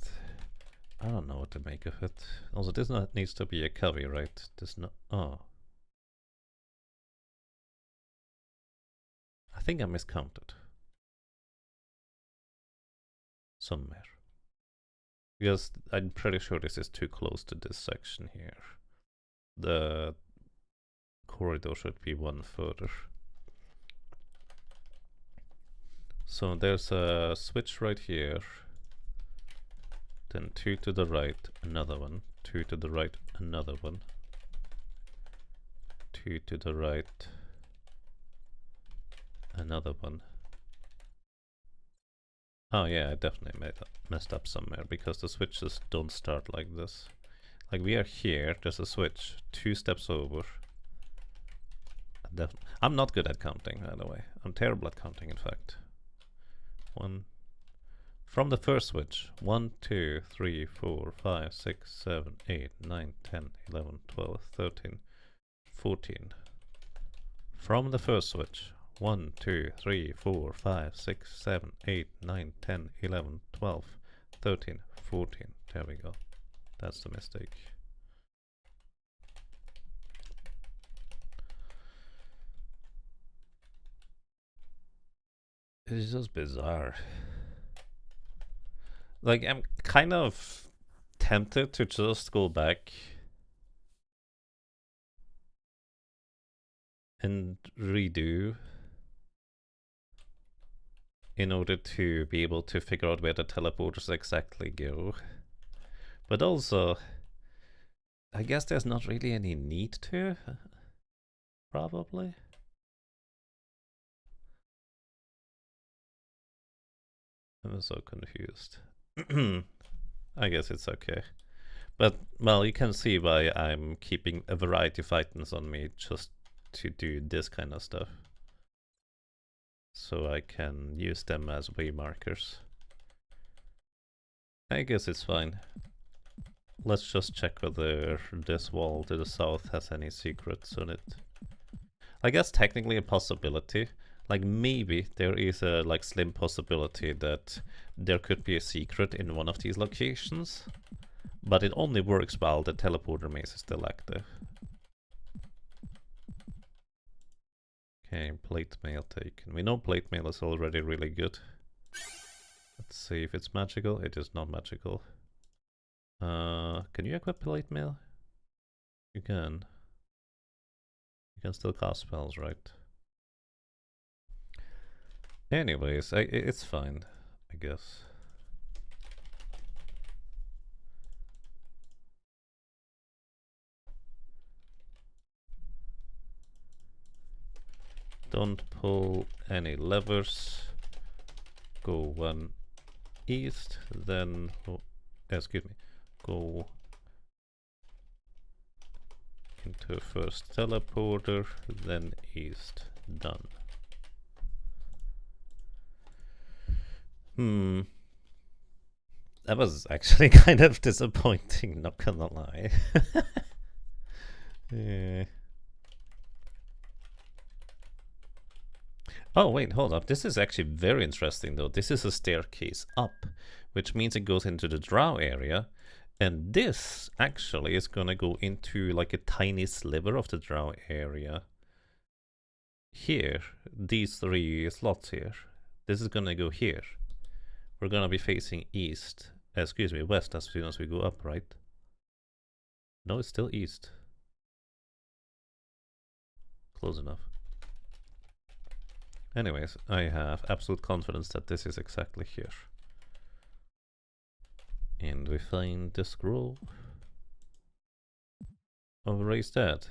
I don't know what to make of it. Also, this needs to be a covey, right? This no. Oh, I think I miscounted somewhere, because I'm pretty sure this is too close to this section here. The corridor should be one further. So there's a switch right here, then 2 to the right, another one, 2 to the right, another one, 2 to the right, another one. Oh yeah, I definitely messed up somewhere, because the switches don't start like this. Like, we are here, there's a switch, 2 steps over. I'm not good at counting, by the way. I'm terrible at counting, in fact. 1. From the first switch, 1, 2, 3, 4, 5, 6, 7, 8, 9, 10, 11, 12, 13, 14. From the first switch, 1, 2, 3, 4, 5, 6, 7, 8, 9, 10, 11, 12, 13, 14. There we go. That's the mistake. It's just bizarre. Like, I'm kind of tempted to just go back and redo in order to be able to figure out where the teleporters exactly go. But also, I guess there's not really any need to, probably. I'm so confused. I guess it's okay. But, well, you can see why I'm keeping a variety of items on me just to do this kind of stuff. So I can use them as way markers. I guess it's fine. Let's just check whether this wall to the south has any secrets on it. I guess technically a possibility. Like, maybe there is a like slim possibility that there could be a secret in one of these locations, but it only works while the teleporter maze is still active. Okay, plate mail taken. We know plate mail is already really good. Let's see if it's magical. It is not magical. Can you equip plate mail? You can. You can still cast spells, right? Anyways, it's fine, I guess. Don't pull any levers. Go 1 east, then excuse me, go into first teleporter, then east. Done. That was actually kind of disappointing, not gonna lie. Yeah. Oh wait, hold up. This is actually very interesting though. This is a staircase up, which means it goes into the drow area, And this actually is gonna go into like a tiny sliver of the drow area. Here, these 3 slots here. This is gonna go here. We're gonna be facing east, excuse me, west as soon as we go up, right? No, it's still east. Close enough. Anyways, I have absolute confidence that this is exactly here. And we find the scroll of Raised Dead.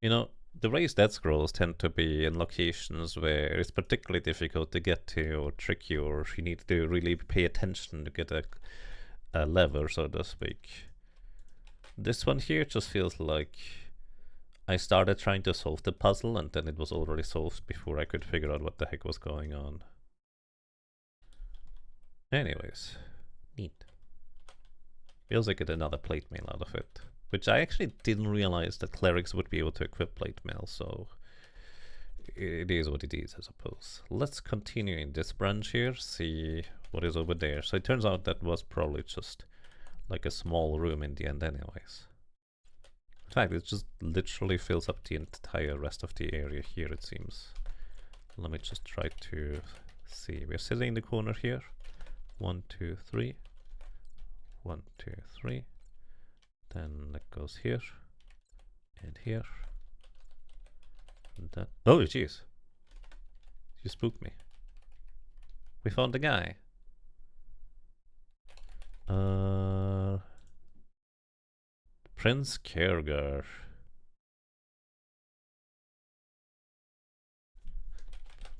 You know, the Raised Dead scrolls tend to be in locations where it's particularly difficult to get to or tricky, or you need to really pay attention to get a lever, so to speak. This one here just feels like I started trying to solve the puzzle and then it was already solved before I could figure out what the heck was going on. Anyways, neat. We also get another plate mail out of it, which I actually didn't realize that clerics would be able to equip plate mail, so it is what it is, I suppose. Let's continue in this branch here, see what is over there. So it turns out that was probably just like a small room in the end anyways. In fact, it just literally fills up the entire rest of the area here, it seems. Let me just try to see. We're sitting in the corner here. 1, 2, 3. 1, 2, 3. Then that goes here. And here. And that. Oh, jeez. You spooked me. We found the guy. Prince Khergar.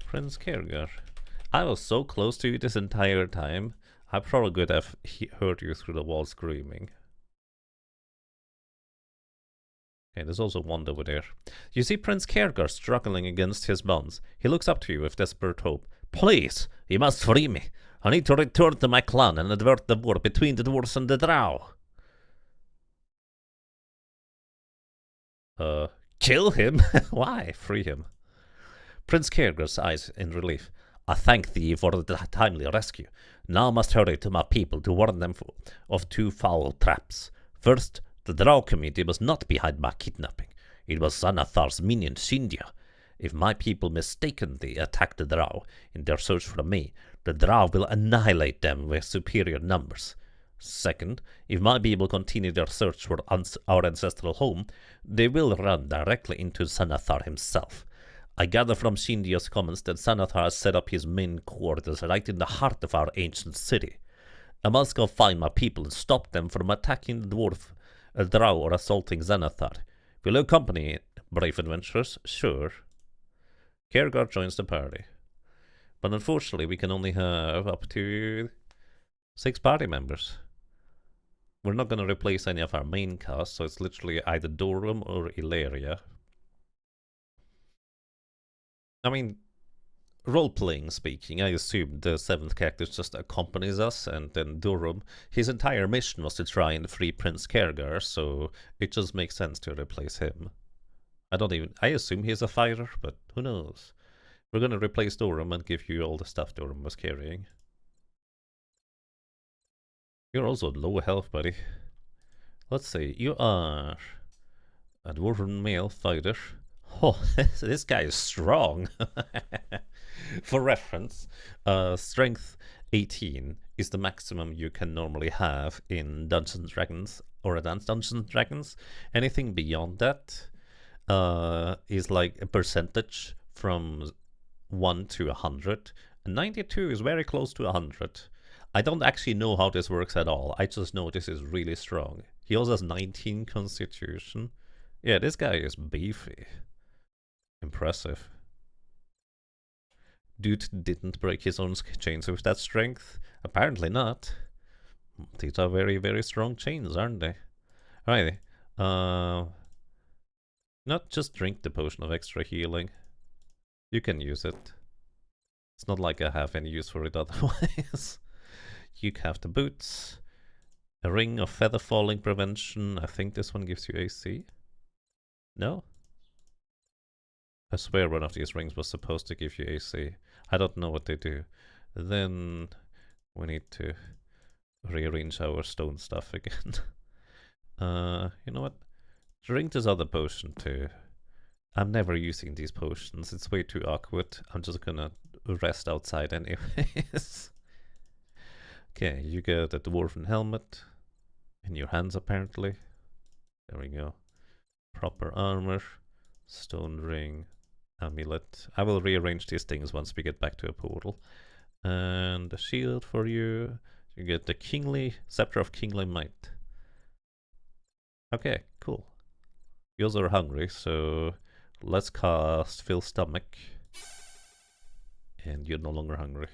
Prince Khergar. I was so close to you this entire time. I probably could have heard you through the wall screaming. Okay, there's also one over there. You see Prince Khergar struggling against his bonds. He looks up to you with desperate hope. Please, you must free me. I need to return to my clan and avert the war between the dwarves and the drow. Kill him? Why? Free him. Prince Khergar's eyes in relief. I thank thee for the timely rescue. Now must hurry to my people to warn them of 2 foul traps. First, the drow community must not be hid by kidnapping. It was Xanathar's minion Sindhya. If my people mistakenly attack the drow in their search for me, the drow will annihilate them with superior numbers. Second, if my people continue their search for our ancestral home, they will run directly into Xanathar himself. I gather from Sindhya's comments that Xanathar has set up his main quarters right in the heart of our ancient city. I must go find my people and stop them from attacking the dwarf, drow, or assaulting Xanathar. Will you accompany, brave adventurers? Sure. Khergar joins the party. But unfortunately, we can only have up to 6 party members. We're not going to replace any of our main cast, so it's literally either Dorum or Ilaria. I mean, role-playing speaking, I assume the 7th character just accompanies us, and then Dorum, his entire mission was to try and free Prince Khergar, so it just makes sense to replace him. I assume he's a fighter, but who knows. We're gonna replace Dorum and give you all the stuff Dorum was carrying. You're also low health, buddy. Let's see, you are a dwarven male fighter. Oh, this guy is strong. For reference, strength 18 is the maximum you can normally have in Dungeons and Dragons or Advanced Dungeons and Dragons. Anything beyond that is like a percentage from 1 to 100. And 92 is very close to 100. I don't actually know how this works at all. I just know this is really strong. He also has 19 constitution. Yeah, this guy is beefy. Impressive. Dude didn't break his own chains with that strength. Apparently not. These are very, very strong chains, aren't they? Alrighty. Not just drink the potion of extra healing. You can use it. It's not like I have any use for it otherwise. You have the boots. A ring of feather falling prevention. I think this one gives you AC. No? I swear one of these rings was supposed to give you AC. I don't know what they do. Then we need to rearrange our stone stuff again. You know what? Drink this other potion too. I'm never using these potions. It's way too awkward. I'm just gonna rest outside anyways. Okay, you get a dwarven helmet in your hands apparently. There we go. Proper armor, stone ring, amulet. I will rearrange these things once we get back to a portal. And a shield for you. You get the kingly scepter of kingly might. Okay, cool. You also are hungry, so let's cast fill stomach. And you're no longer hungry.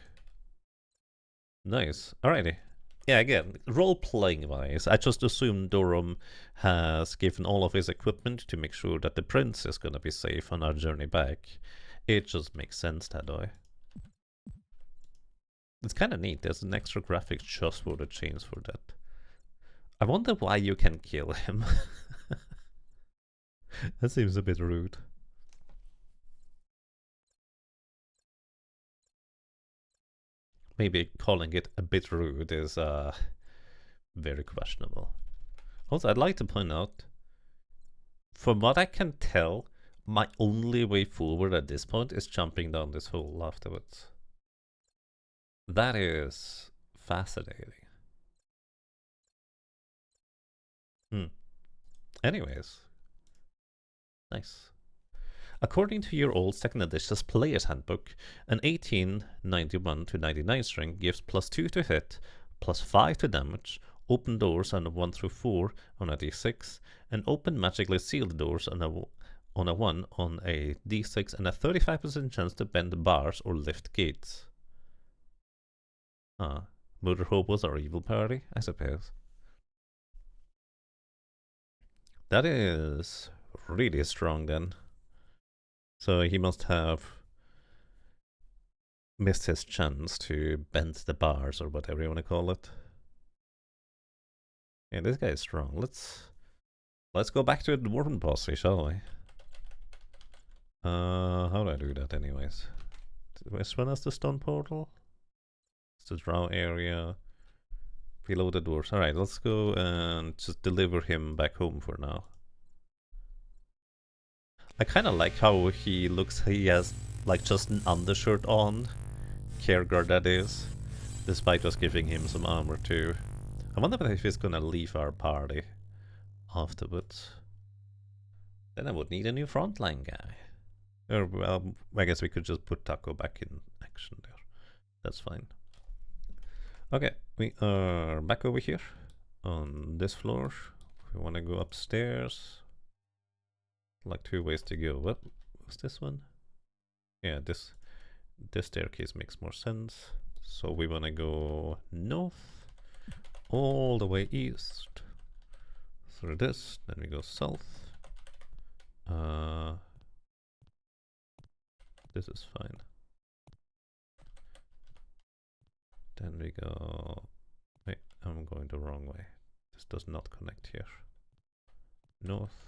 Nice. Alrighty. Yeah, again, role-playing wise, I just assume Durham has given all of his equipment to make sure that the prince is gonna be safe on our journey back. It just makes sense that way. It's kind of neat. There's an extra graphic just for the chains for that. I wonder why you can kill him. That seems a bit rude. Maybe calling it a bit rude is very questionable. Also, I'd like to point out, from what I can tell, my only way forward at this point is jumping down this hole afterwards. That is fascinating. Anyways, nice. According to your old second edition player's handbook, an 1891 to 99 string gives +2 to hit, +5 to damage, open doors on a 1 through 4 on a d6, and open magically sealed doors on a 1 on a d6, and a 35% chance to bend bars or lift gates. Murder hobos are evil party, I suppose. That is really strong then. So he must have missed his chance to bend the bars or whatever you want to call it. Yeah, this guy is strong. Let's go back to the dwarven posse, shall we? How do I do that anyways? Which one is the stone portal? It's the drow area. Below the doors. Alright, let's go and just deliver him back home for now. I kind of like how he looks. He has like just an undershirt on. Careguard that is. Despite us giving him some armor too. I wonder if he's gonna leave our party afterwards. Then I would need a new frontline guy. Or, well, I guess we could just put Taco back in action there. That's fine. Okay, we are back over here on this floor. We want to go upstairs. Like 2 ways to go. What was this one? Yeah, this staircase makes more sense. So we want to go north, all the way east, through this, then we go south. This is fine. Then we go... Wait, I'm going the wrong way. This does not connect here. North,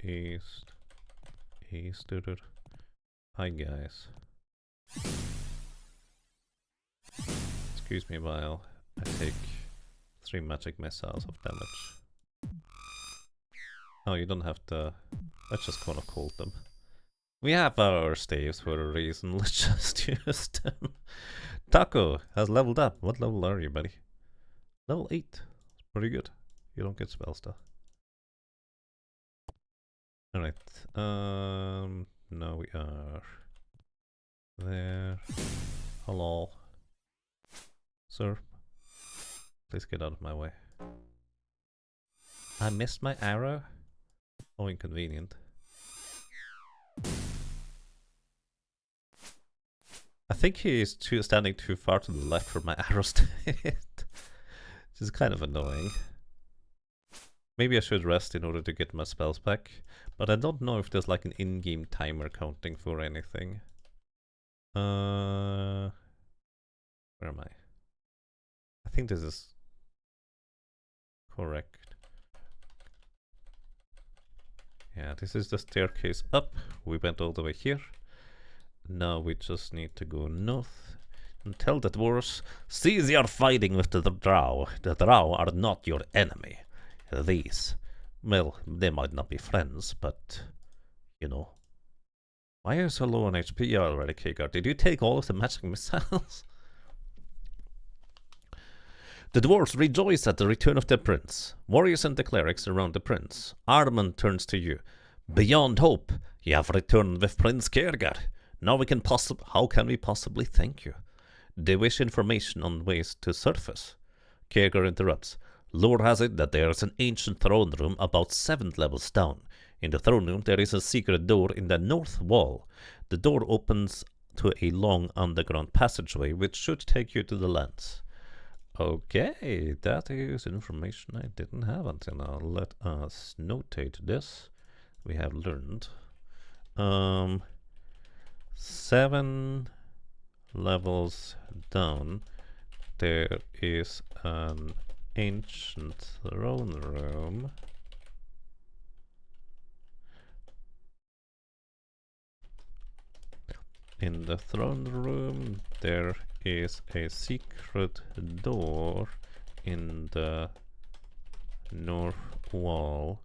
east, east. Hi guys. Excuse me while I take 3 magic missiles of damage. Oh, you don't have to... Let's just kind of call them. We have our staves for a reason, let's just use them. Taco has leveled up. What level are you, buddy? Level 8. Pretty good. You don't get spell stuff. Alright. Now we are there. Hello. Sir. Please get out of my way. I missed my arrow? Oh, inconvenient. I think he's standing too far to the left for my arrows to hit. Which is kind of annoying. Maybe I should rest in order to get my spells back. But I don't know if there's like an in-game timer counting for anything. Where am I? I think this is correct. Yeah, this is the staircase up. We went all the way here. Now we just need to go north. And tell the dwarves, cease your fighting with the drow. The drow are not your enemy. These, well, they might not be friends, but, you know. Why are you so low on HP already, Kigard? Did you take all of the magic missiles? The dwarves rejoice at the return of their prince. Warriors and the clerics surround the prince. Armand turns to you. Beyond hope, you have returned with Prince Kiergar. Now how can we possibly thank you? They wish information on ways to surface. Kiergar interrupts. Lore has it that there is an ancient throne room about 7 levels down. In the throne room there is a secret door in the north wall. The door opens to a long underground passageway which should take you to the lands. Okay, that is information I didn't have until now. Let us notate this. We have learned 7 levels down there is an ancient throne room. In the throne room there is a secret door in the north wall.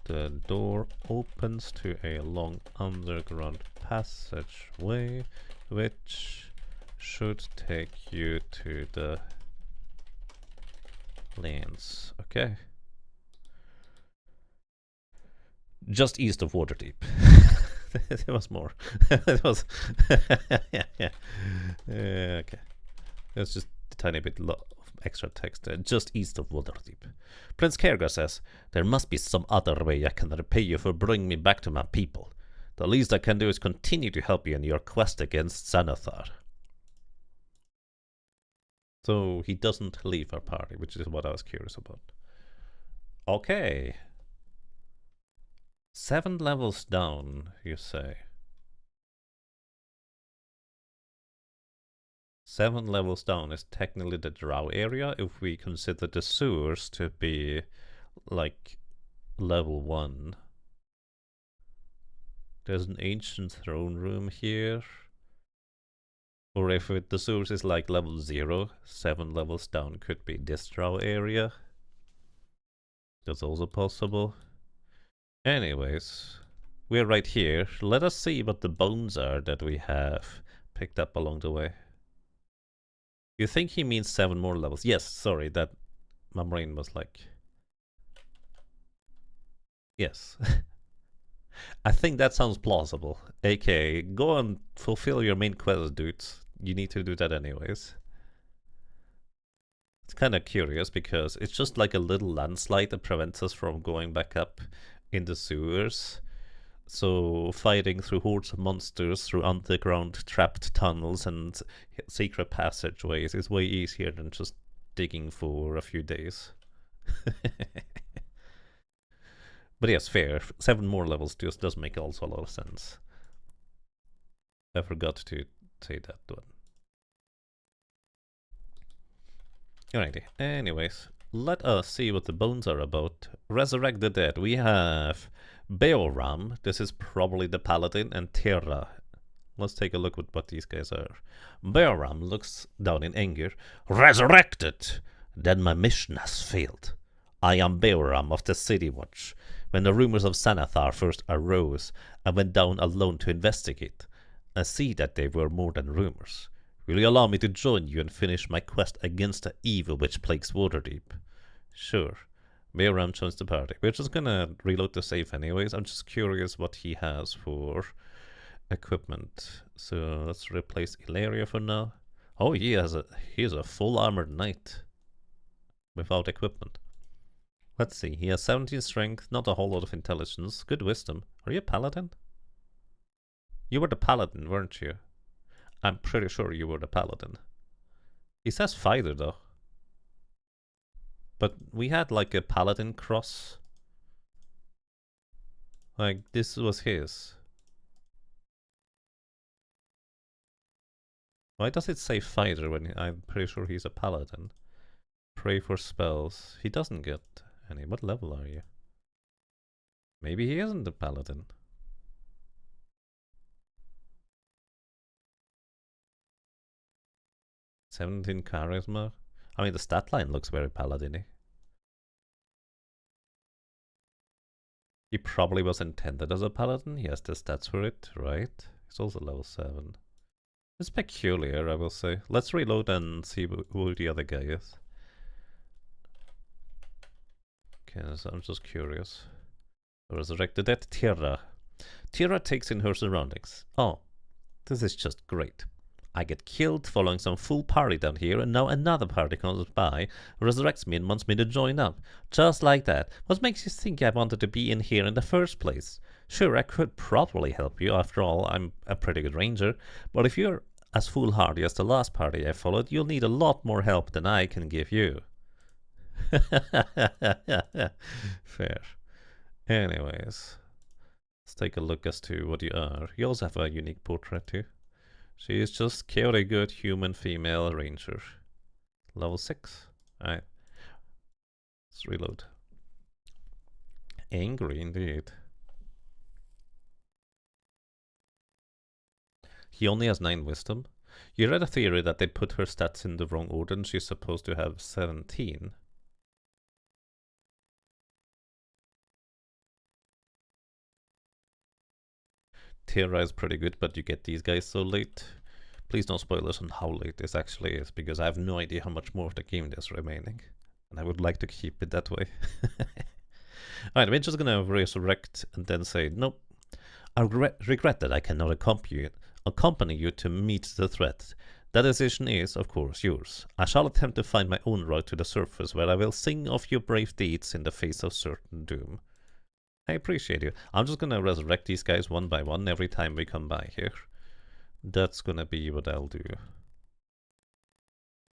The door opens to a long underground passageway which should take you to the lands. Okay. Just east of Waterdeep. There was more. It was yeah. Okay. There's just a tiny bit of extra text. Just east of Waterdeep. Prince Kiergar says, there must be some other way I can repay you for bringing me back to my people. The least I can do is continue to help you in your quest against Xanathar. So he doesn't leave our party, which is what I was curious about. Okay. 7 levels down, you say. 7 levels down is technically the drow area if we consider the sewers to be like level 1. There's an ancient throne room here. Or if the sewers is like level 0, 7 levels down could be this drow area. That's also possible. Anyways, we're right here. Let us see what the bones are that we have picked up along the way. You think he means 7 more levels? Yes, sorry, that my brain was like... Yes. I think that sounds plausible. AKA, go and fulfill your main quest, dudes. You need to do that anyways. It's kind of curious because it's just like a little landslide that prevents us from going back up in the sewers. So fighting through hordes of monsters through underground trapped tunnels and secret passageways is way easier than just digging for a few days. But yes, fair. 7 more levels just does make also a lot of sense. I forgot to say that one. Alrighty, anyways, let us see what the bones are about. Resurrect the dead. We have Beoram, this is probably the paladin, and Terra. Let's take a look at what these guys are. Beoram looks down in anger. Resurrected! Then my mission has failed. I am Beoram of the City Watch. When the rumors of Xanathar first arose, I went down alone to investigate. I see that they were more than rumors. Will you allow me to join you and finish my quest against the evil which plagues Waterdeep? Sure. Beoram joins the party. We're just gonna reload the save anyways. I'm just curious what he has for equipment. So let's replace Ilaria for now. Oh, he is a full armored knight without equipment. Let's see. He has 17 strength, not a whole lot of intelligence, good wisdom. Are you a paladin? You were the paladin, weren't you? I'm pretty sure you were the paladin. He says fighter though. But we had like a paladin cross. Like this was his. Why does it say fighter when I'm pretty sure he's a paladin? Pray for spells. He doesn't get any. What level are you? Maybe he isn't a paladin. 17 charisma. I mean, the stat line looks very paladin-y. He probably was intended as a paladin. He has the stats for it, right? He's also level 7. It's peculiar, I will say. Let's reload and see who the other guy is. Okay, so I'm just curious. Resurrect the dead Tierra. Tierra takes in her surroundings. Oh, this is just great. I get killed following some fool party down here, and now another party comes by, resurrects me and wants me to join up. Just like that. What makes you think I wanted to be in here in the first place? Sure, I could probably help you. After all, I'm a pretty good ranger. But if you're as foolhardy as the last party I followed, you'll need a lot more help than I can give you. Fair. Anyways, let's take a look as to what you are. You also have a unique portrait too. She is just chaotic good human female ranger. Level 6. Alright. Let's reload. Angry indeed. He only has 9 wisdom. You read a theory that they put her stats in the wrong order and she's supposed to have 17. Terra is pretty good, but you get these guys so late. Please no spoilers on how late this actually is, because I have no idea how much more of the game there's remaining. And I would like to keep it that way. Alright, we're just gonna resurrect and then say, nope. I regret that I cannot accompany you to meet the threat. That decision is, of course, yours. I shall attempt to find my own route to the surface, where I will sing of your brave deeds in the face of certain doom. I appreciate you. I'm just gonna resurrect these guys one by one every time we come by here. That's gonna be what I'll do.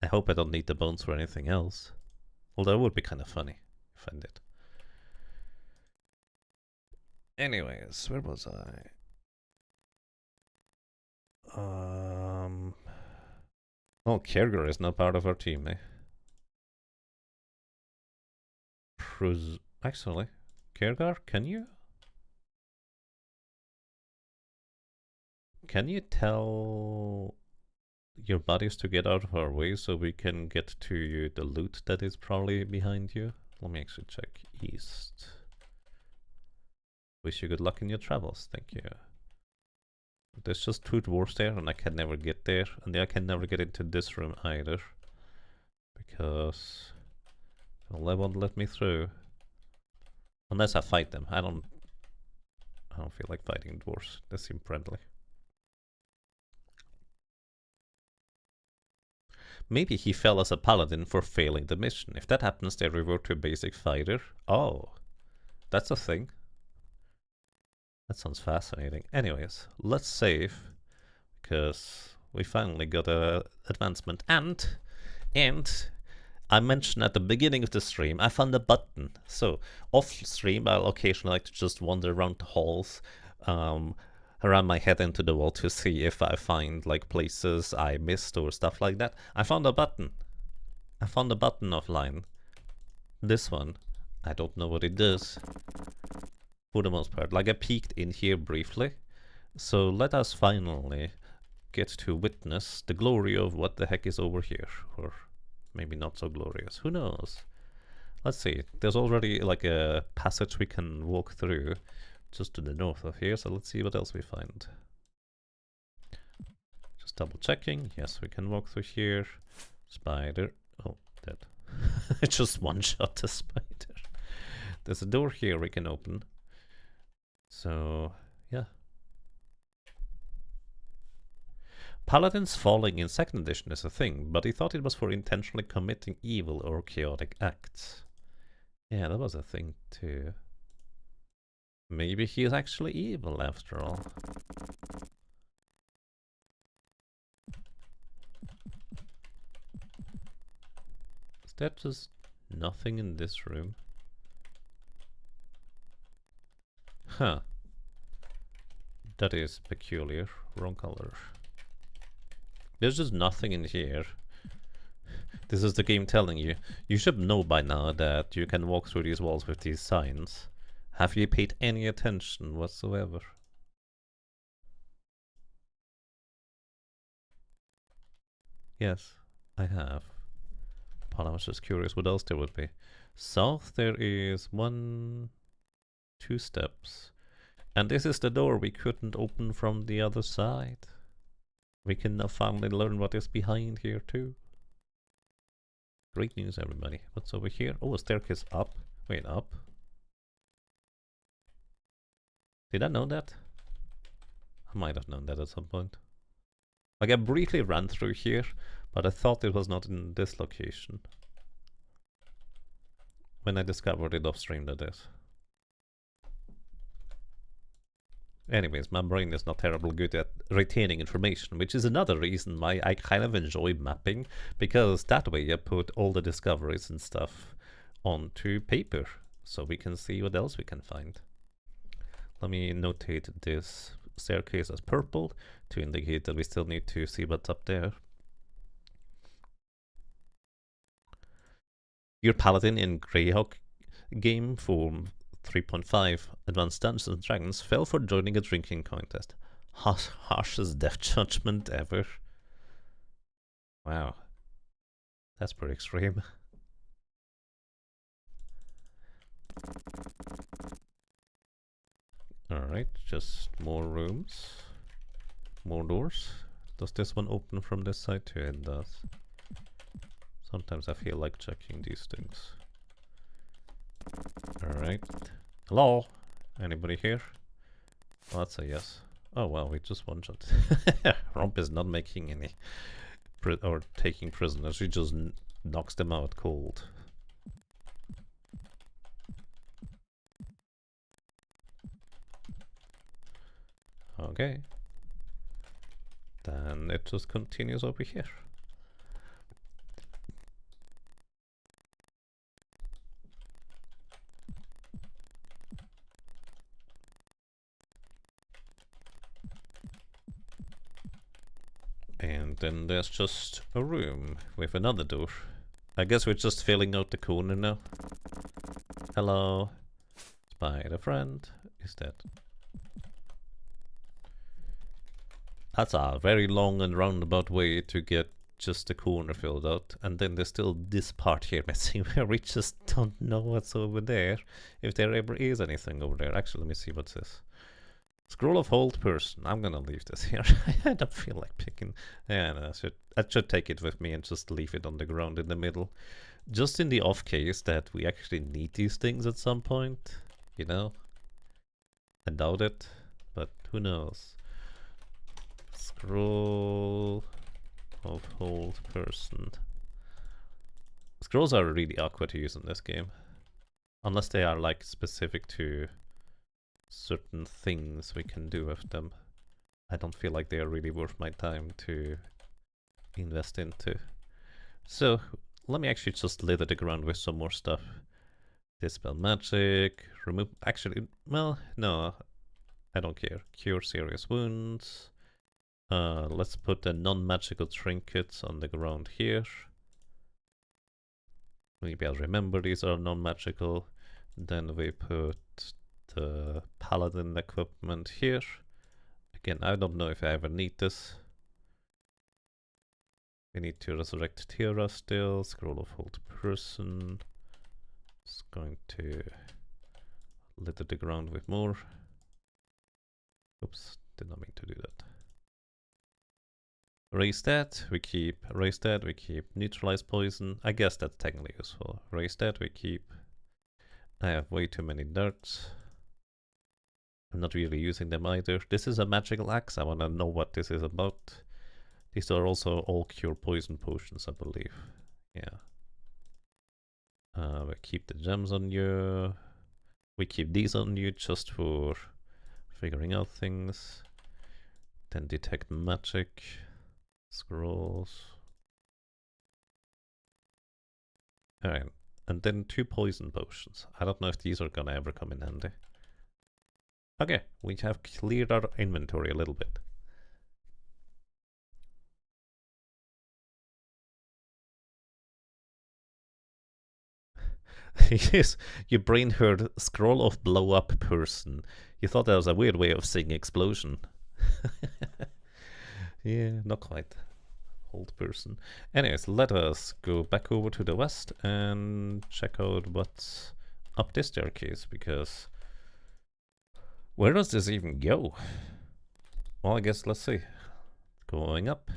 I hope I don't need the bones for anything else. Although it would be kind of funny if I did. Anyways, where was I? Oh, Kierger is not part of our team, eh? Actually, Kiergar, can you tell your buddies to get out of our way so we can get to you the loot that is probably behind you? Let me actually check. East. Wish you good luck in your travels. Thank you. There's just 2 dwarves there and I can never get there. And I can never get into this room either. Because they won't let me through. Unless I fight them. I don't feel like fighting dwarves. They seem friendly. Maybe he fell as a paladin for failing the mission. If that happens, they revert to a basic fighter. Oh, that's a thing. That sounds fascinating. Anyways, let's save, because we finally got a advancement. And I mentioned at the beginning of the stream, I found a button. So off stream, I'll occasionally like to just wander around the halls, around my head into the wall to see if I find like places I missed or stuff like that. I found a button. I found a button offline. This one. I don't know what it does. For the most part. Like I peeked in here briefly. So let us finally get to witness the glory of what the heck is over here. Or maybe not so glorious. Who knows? Let's see. There's already like a passage we can walk through just to the north of here. So let's see what else we find. Just double checking. Yes, we can walk through here. Spider. Oh, dead. Just one shot the spider. There's a door here we can open. So, yeah. Paladins falling in 2nd edition is a thing, but he thought it was for intentionally committing evil or chaotic acts. Yeah, that was a thing too. Maybe he is actually evil after all. Is there just nothing in this room? Huh. That is peculiar. Wrong color. There's just nothing in here. This is the game telling you. You should know by now that you can walk through these walls with these signs. Have you paid any attention whatsoever? Yes. I have. But I was just curious what else there would be. South, there is 1, 2 steps. And this is the door we couldn't open from the other side. We can now finally learn what is behind here too. Great news, everybody. What's over here? Oh, a staircase up. Wait, up? Did I know that? I might have known that at some point. Like, I briefly ran through here, but I thought it was not in this location. When I discovered it off stream, that is. Anyways, my brain is not terribly good at retaining information, which is another reason why I kind of enjoy mapping, because that way I put all the discoveries and stuff onto paper, so we can see what else we can find. Let me notate this staircase as purple to indicate that we still need to see what's up there. Your paladin in Greyhawk game for 3.5 Advanced Dungeons and Dragons fell for joining a drinking contest. Harshest death judgment ever. Wow. That's pretty extreme. Alright, just more rooms. More doors. Does this one open from this side too? It does. Sometimes I feel like checking these things. Alright. Hello? Anybody here? Oh, that's a yes. Oh well, we just one-shot. Romp is not making any or taking prisoners. He just knocks them out cold. Okay. Then it just continues over here. And then there's just a room with another door. I guess we're just filling out the corner now. Hello. Spider friend is dead. That's a very long and roundabout way to get just the corner filled out. And then there's still this part here missing where we just don't know what's over there. If there ever is anything over there. Actually, let me see what's this. Scroll of Hold Person. I'm gonna leave this here. I don't feel like picking. Yeah, no, I should take it with me and just leave it on the ground in the middle. Just in the off case that we actually need these things at some point. You know? I doubt it, but who knows? Scroll of Hold Person. Scrolls are really awkward to use in this game. Unless they are like specific to certain things we can do with them. I don't feel like they are really worth my time to invest into. So let me actually just litter the ground with some more stuff. Dispel magic, remove, actually, well, no, I don't care. Cure serious wounds. Let's put the non-magical trinkets on the ground here. Maybe I'll remember these are non-magical. Then we put the paladin equipment here. Again, I don't know if I ever need this. We need to resurrect Tira still. Scroll of Hold Person. It's going to litter the ground with more. Oops, did not mean to do that. Raise that, we keep. Raise that, we keep. Neutralize poison. I guess that's technically useful. Raise that, we keep. I have way too many darts. I'm not really using them either. This is a magical axe. I want to know what this is about. These are also all cure poison potions, I believe. Yeah. We keep the gems on you. We keep these on you just for figuring out things. Then detect magic. Scrolls. Alright. And then 2 poison potions. I don't know if these are gonna ever come in handy. Okay, we have cleared our inventory a little bit. Yes, your brain heard scroll of blow up person. You thought that was a weird way of saying explosion. Yeah, not quite. Old person. Anyways, let us go back over to the west and check out what's up this staircase, because where does this even go? Well, I guess let's see. Going up.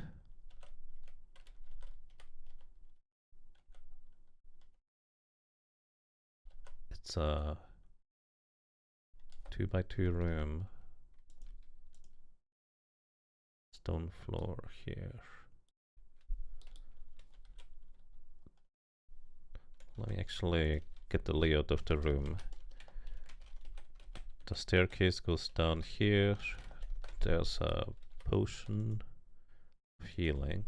It's a 2x2 room. Stone floor here. Let me actually get the layout of the room. The staircase goes down here. There's a potion of healing.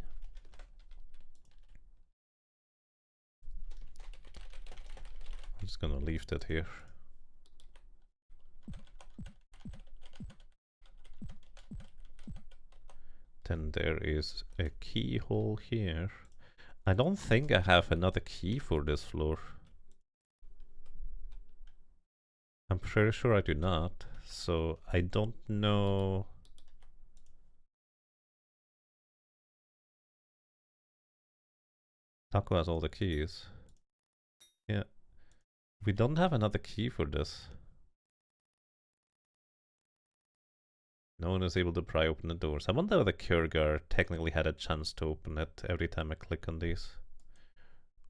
I'm just gonna leave that here. Then there is a keyhole here. I don't think I have another key for this floor. I'm pretty sure I do not, so I don't know. Taco has all the keys. Yeah. We don't have another key for this. No one is able to pry open the doors. I wonder if the Kurgar technically had a chance to open it every time I click on these.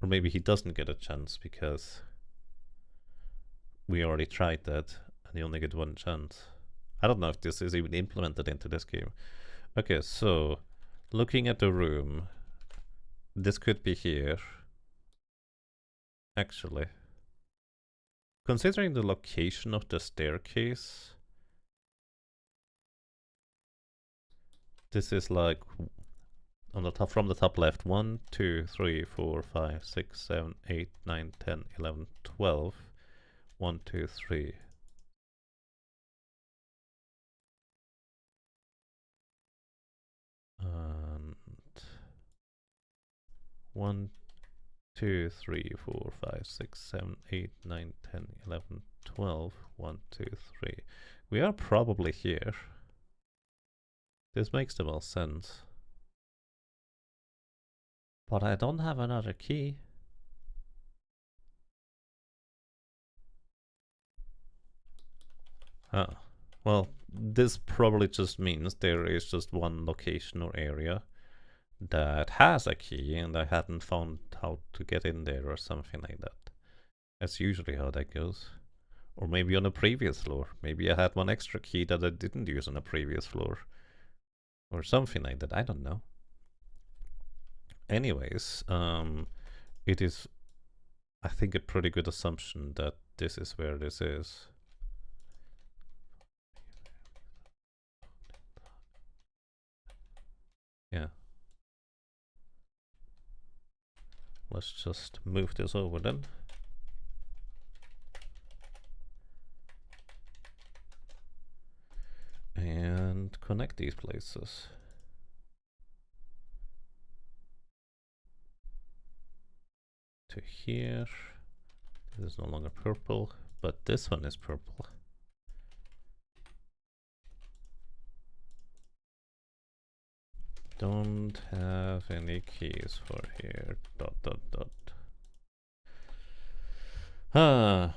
Or maybe he doesn't get a chance because we already tried that and he only get one chance. I don't know if this is even implemented into this game. Okay, so looking at the room, this could be here. Actually, considering the location of the staircase, this is like on the top, from the top left, 1, 2, 3, 4, 5, 6, 7, 8, 9, 10, 11, 12. 1, 2, 3. And 1, 2, 3, 4, 5, 6, 7, 8, 9, 10, 11, 12. 1, 2, 3. We are probably here. This makes the most sense. But I don't have another key. Ah, well, this probably just means there is just one location or area that has a key and I hadn't found how to get in there or something like that. That's usually how that goes. Or maybe on a previous floor. Maybe I had one extra key that I didn't use on a previous floor. Or something like that, I don't know. Anyways, it is, I think, a pretty good assumption that this is where this is. Yeah. Let's just move this over then. And connect these places. To here. This is no longer purple, but this one is purple. Don't have any keys for here. ... Ah.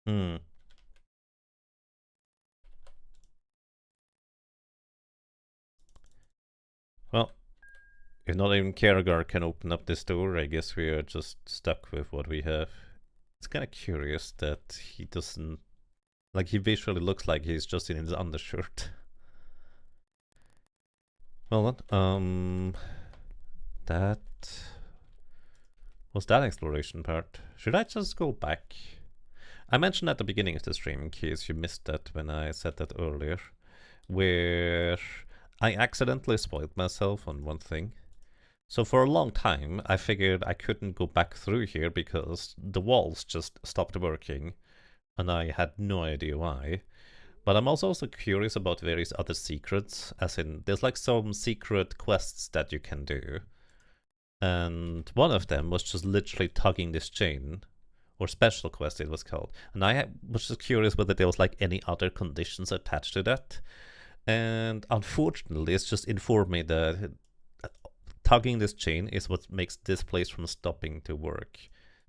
Hmm. Well, if not even Karagar can open up this door, I guess we are just stuck with what we have. It's kind of curious that he doesn't... Like, he visually looks like he's just in his undershirt. Well, that was that exploration part. Should I just go back? I mentioned at the beginning of the stream, in case you missed that when I said that earlier, where I accidentally spoiled myself on one thing. So for a long time, I figured I couldn't go back through here because the walls just stopped working, and I had no idea why. But I'm also curious about various other secrets, as in there's like some secret quests that you can do. And one of them was just literally tugging this chain, or special quest it was called. And I was just curious whether there was like any other conditions attached to that. And unfortunately, it's just informed me that tugging this chain is what makes this place from stopping to work.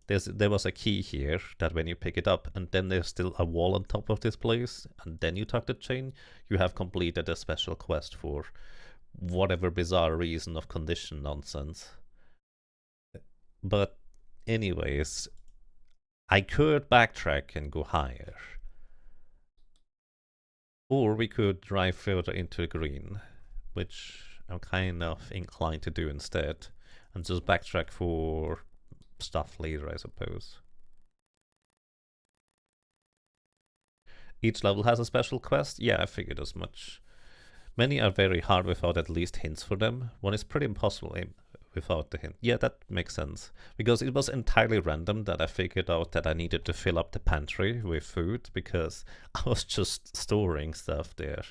There was a key here that when you pick it up, and then there's still a wall on top of this place, and then you tug the chain, you have completed a special quest for whatever bizarre reason of condition nonsense. But anyways, I could backtrack and go higher. Or we could drive further into green, which I'm kind of inclined to do instead, and just backtrack for stuff later, I suppose. Each level has a special quest? Yeah, I figured as much. Many are very hard without at least hints for them. One is pretty impossible without the hint. Yeah, that makes sense. Because it was entirely random that I figured out that I needed to fill up the pantry with food because I was just storing stuff there.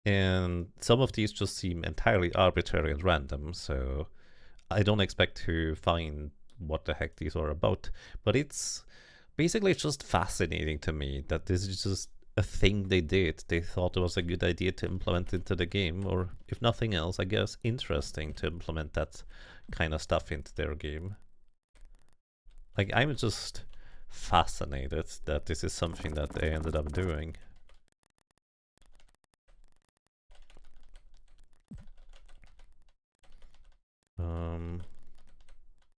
And some of these just seem entirely arbitrary and random, so I don't expect to find what the heck these are about. But it's basically just fascinating to me that this is just a thing they did. They thought it was a good idea to implement into the game, or if nothing else, I guess interesting to implement that kind of stuff into their game. Like, I'm just fascinated that this is something that they ended up doing.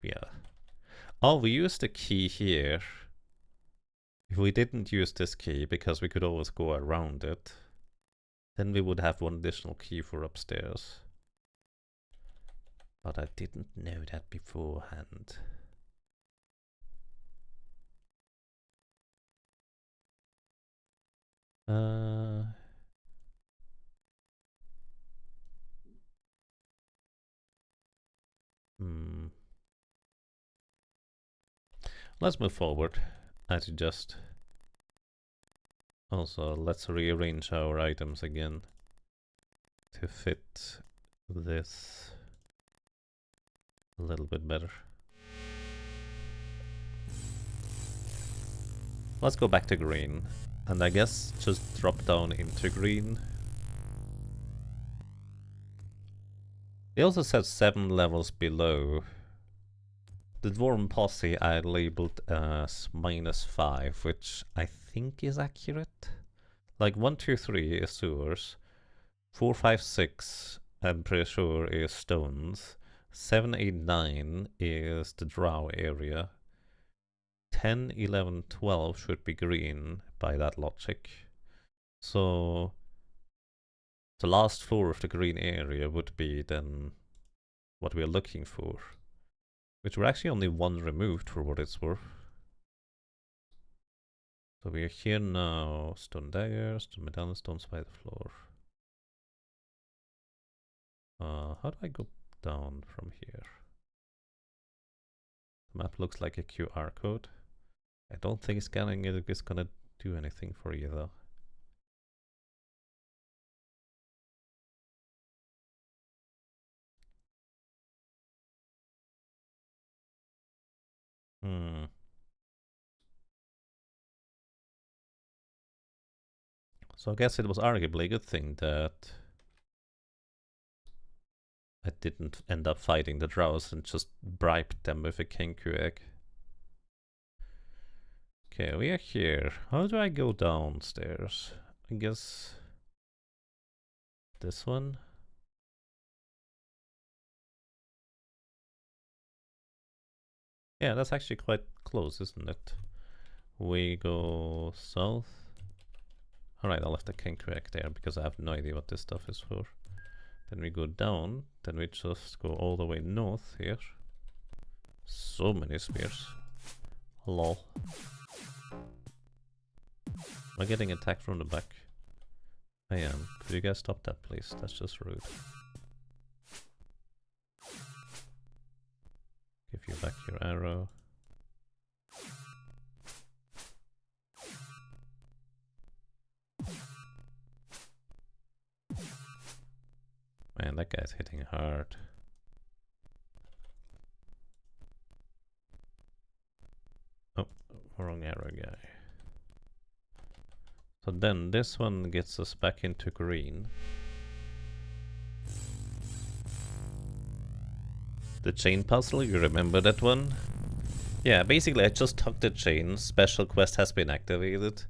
Yeah. Oh, we used the key here. If we didn't use this key, because we could always go around it, then we would have one additional key for upstairs. But I didn't know that beforehand. Let's move forward. I suggest. Also, let's rearrange our items again to fit this a little bit better. Let's go back to green, and I guess just drop down into green. They also said 7 levels below. The Dwarven Posse I labeled as -5, which I think is accurate. Like 1, 2, 3 is sewers, 4, 5, 6 I'm pretty sure is stones, 7, 8, 9 is the drow area, 10, 11, 12 should be green by that logic. So the last floor of the green area would be then what we're looking for, which we're actually only 1 removed for what it's worth. So we're here now, stone daggers, stone medallion, stones by the floor. How do I go down from here? The map looks like a QR code. I don't think scanning it is gonna do anything for you though. So I guess it was arguably a good thing that I didn't end up fighting the drows and just bribed them with a kenku egg. Okay, we are here. How do I go downstairs? I guess this one? Yeah, that's actually quite close, isn't it? We go south. Alright, I left the kenku egg there because I have no idea what this stuff is for. Then we go down, then we just go all the way north here. So many spears. Lol. Am I getting attacked from the back? I am. Could you guys stop that, please? That's just rude. Give you back your arrow. guy's hitting hard. Oh, wrong arrow guy. So then this one gets us back into green. The chain puzzle, you remember that one? Yeah, basically I just tucked the chain, special quest has been activated,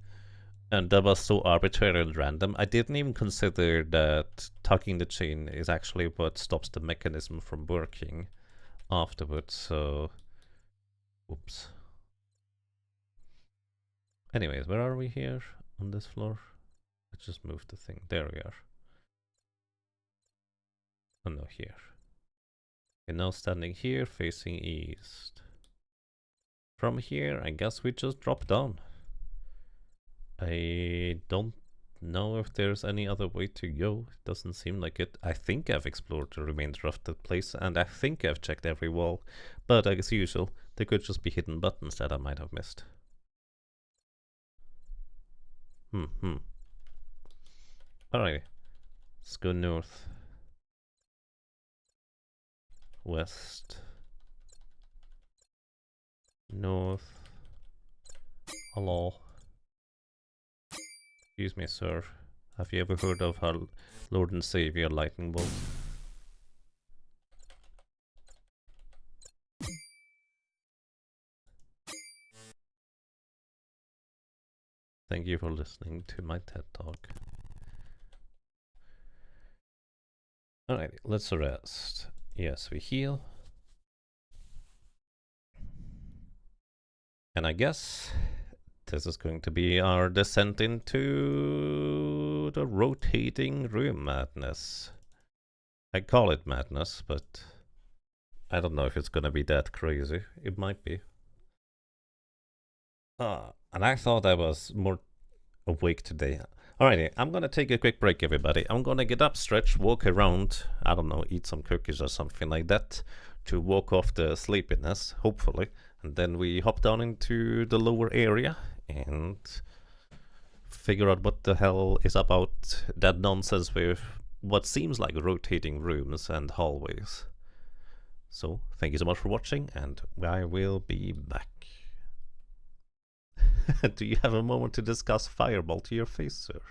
and that was so arbitrary and random. I didn't even consider that tucking the chain is actually what stops the mechanism from working afterwards, so... Oops. Anyways, where are we here? On this floor? Let's just move the thing. There we are. Oh no, here. We're now standing here, facing east. From here, I guess we just drop down. I don't know if there's any other way to go. It doesn't seem like it. I think I've explored the remainder of the place, and I think I've checked every wall. But as usual, there could just be hidden buttons that I might have missed. Alright, let's go north. West. North. Hello. Excuse me, sir. Have you ever heard of our Lord and Savior Lightning Bolt? Thank you for listening to my TED Talk. Alright, let's rest. Yes, we heal. And I guess this is going to be our descent into the rotating room madness. I call it madness, but I don't know if it's gonna be that crazy. It might be. And I thought I was more awake today. Alrighty, I'm gonna take a quick break, everybody. I'm gonna get up, stretch, walk around, I don't know, eat some cookies or something like that to walk off the sleepiness, hopefully. And then we hop down into the lower area and figure out what the hell is about that nonsense with what seems like rotating rooms and hallways. So, thank you so much for watching, and I will be back. Do you have a moment to discuss Fireball to your face, sir?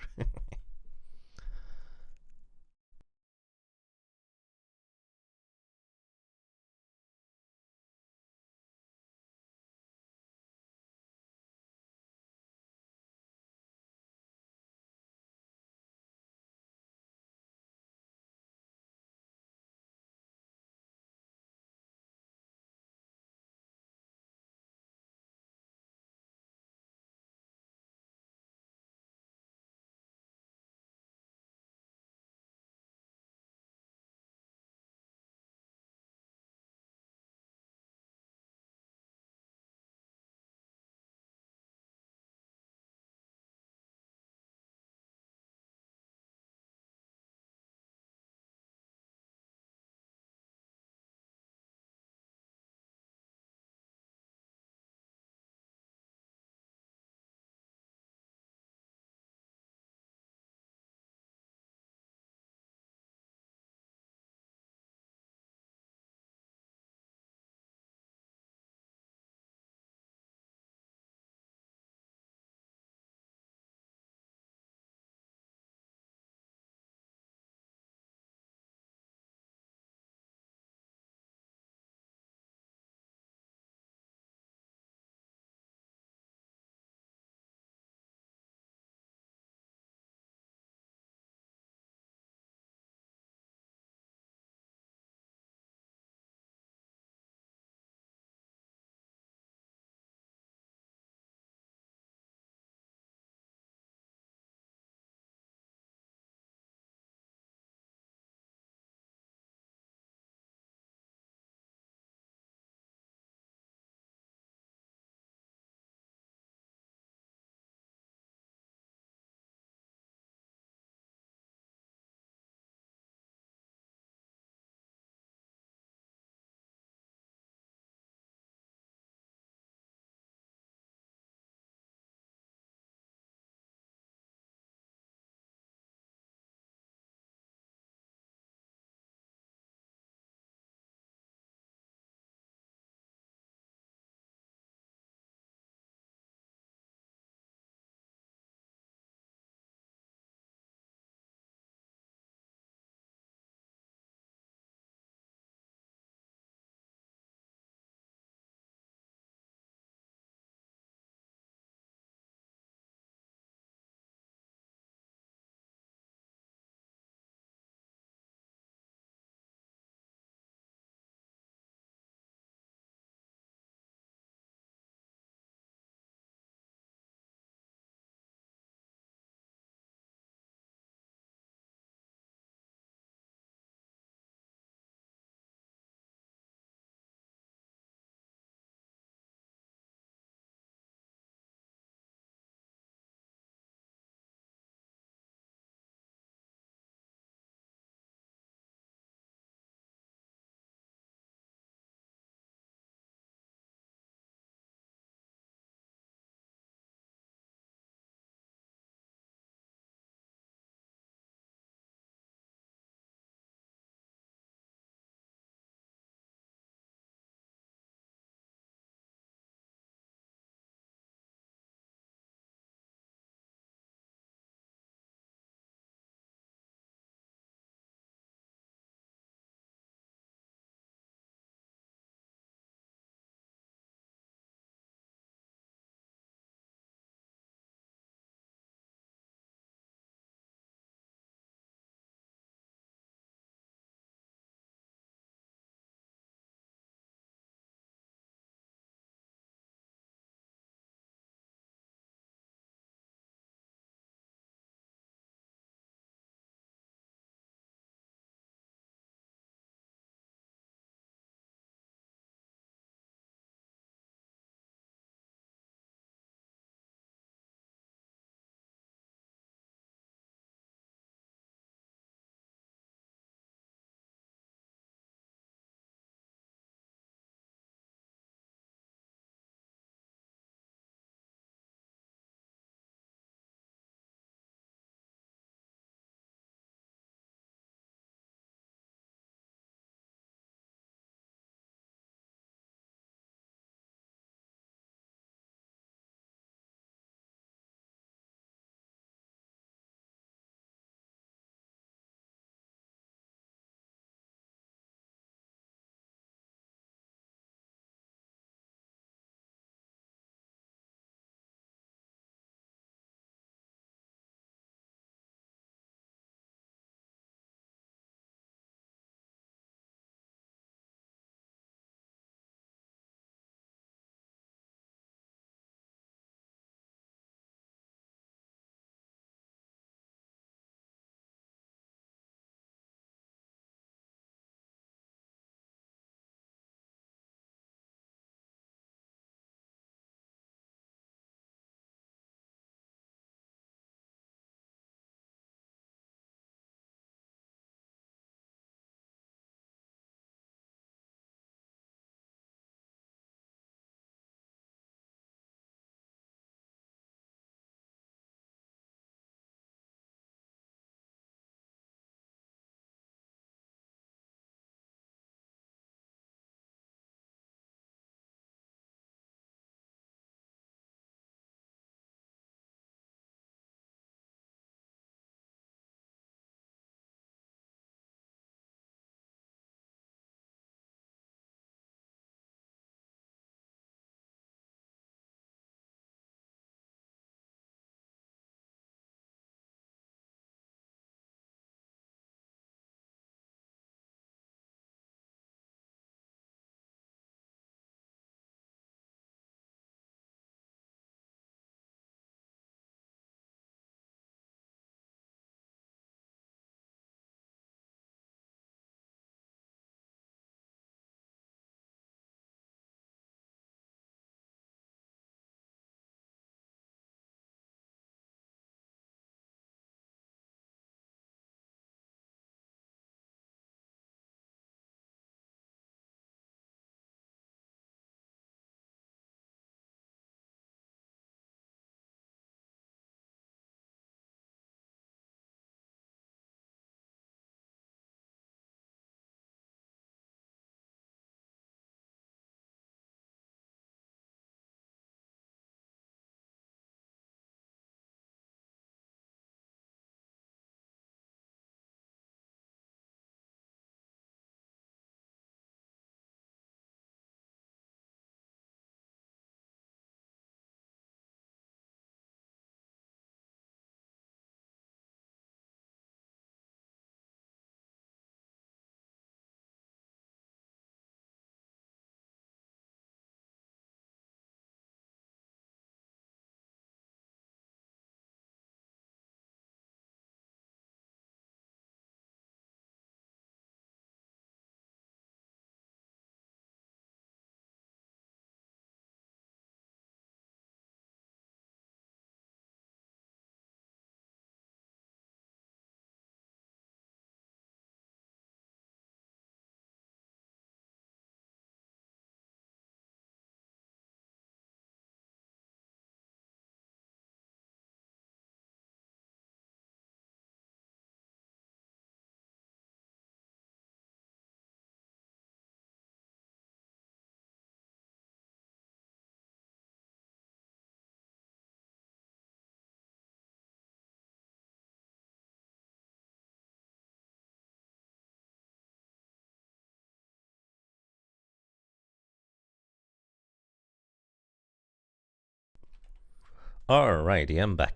Alrighty, I'm back.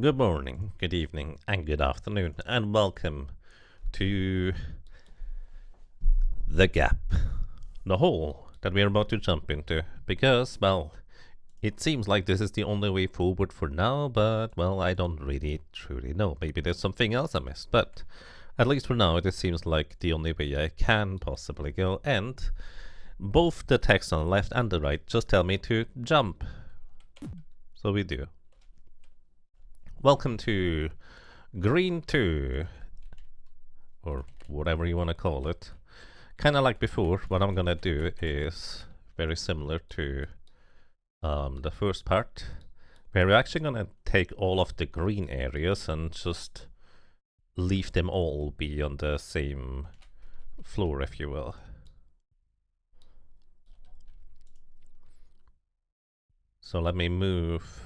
Good morning, good evening, and good afternoon, and welcome to the gap, the hole that we're about to jump into, because, well, it seems like this is the only way forward for now, but, well, I don't really truly know. Maybe there's something else I missed, but at least for now, this seems like the only way I can possibly go, and both the text on the left and the right just tell me to jump. So we do. Welcome to Green 2, or whatever you want to call it. Kind of like before, what I'm gonna do is very similar to the first part, where we're actually gonna take all of the green areas and just leave them all be on the same floor, if you will. So let me move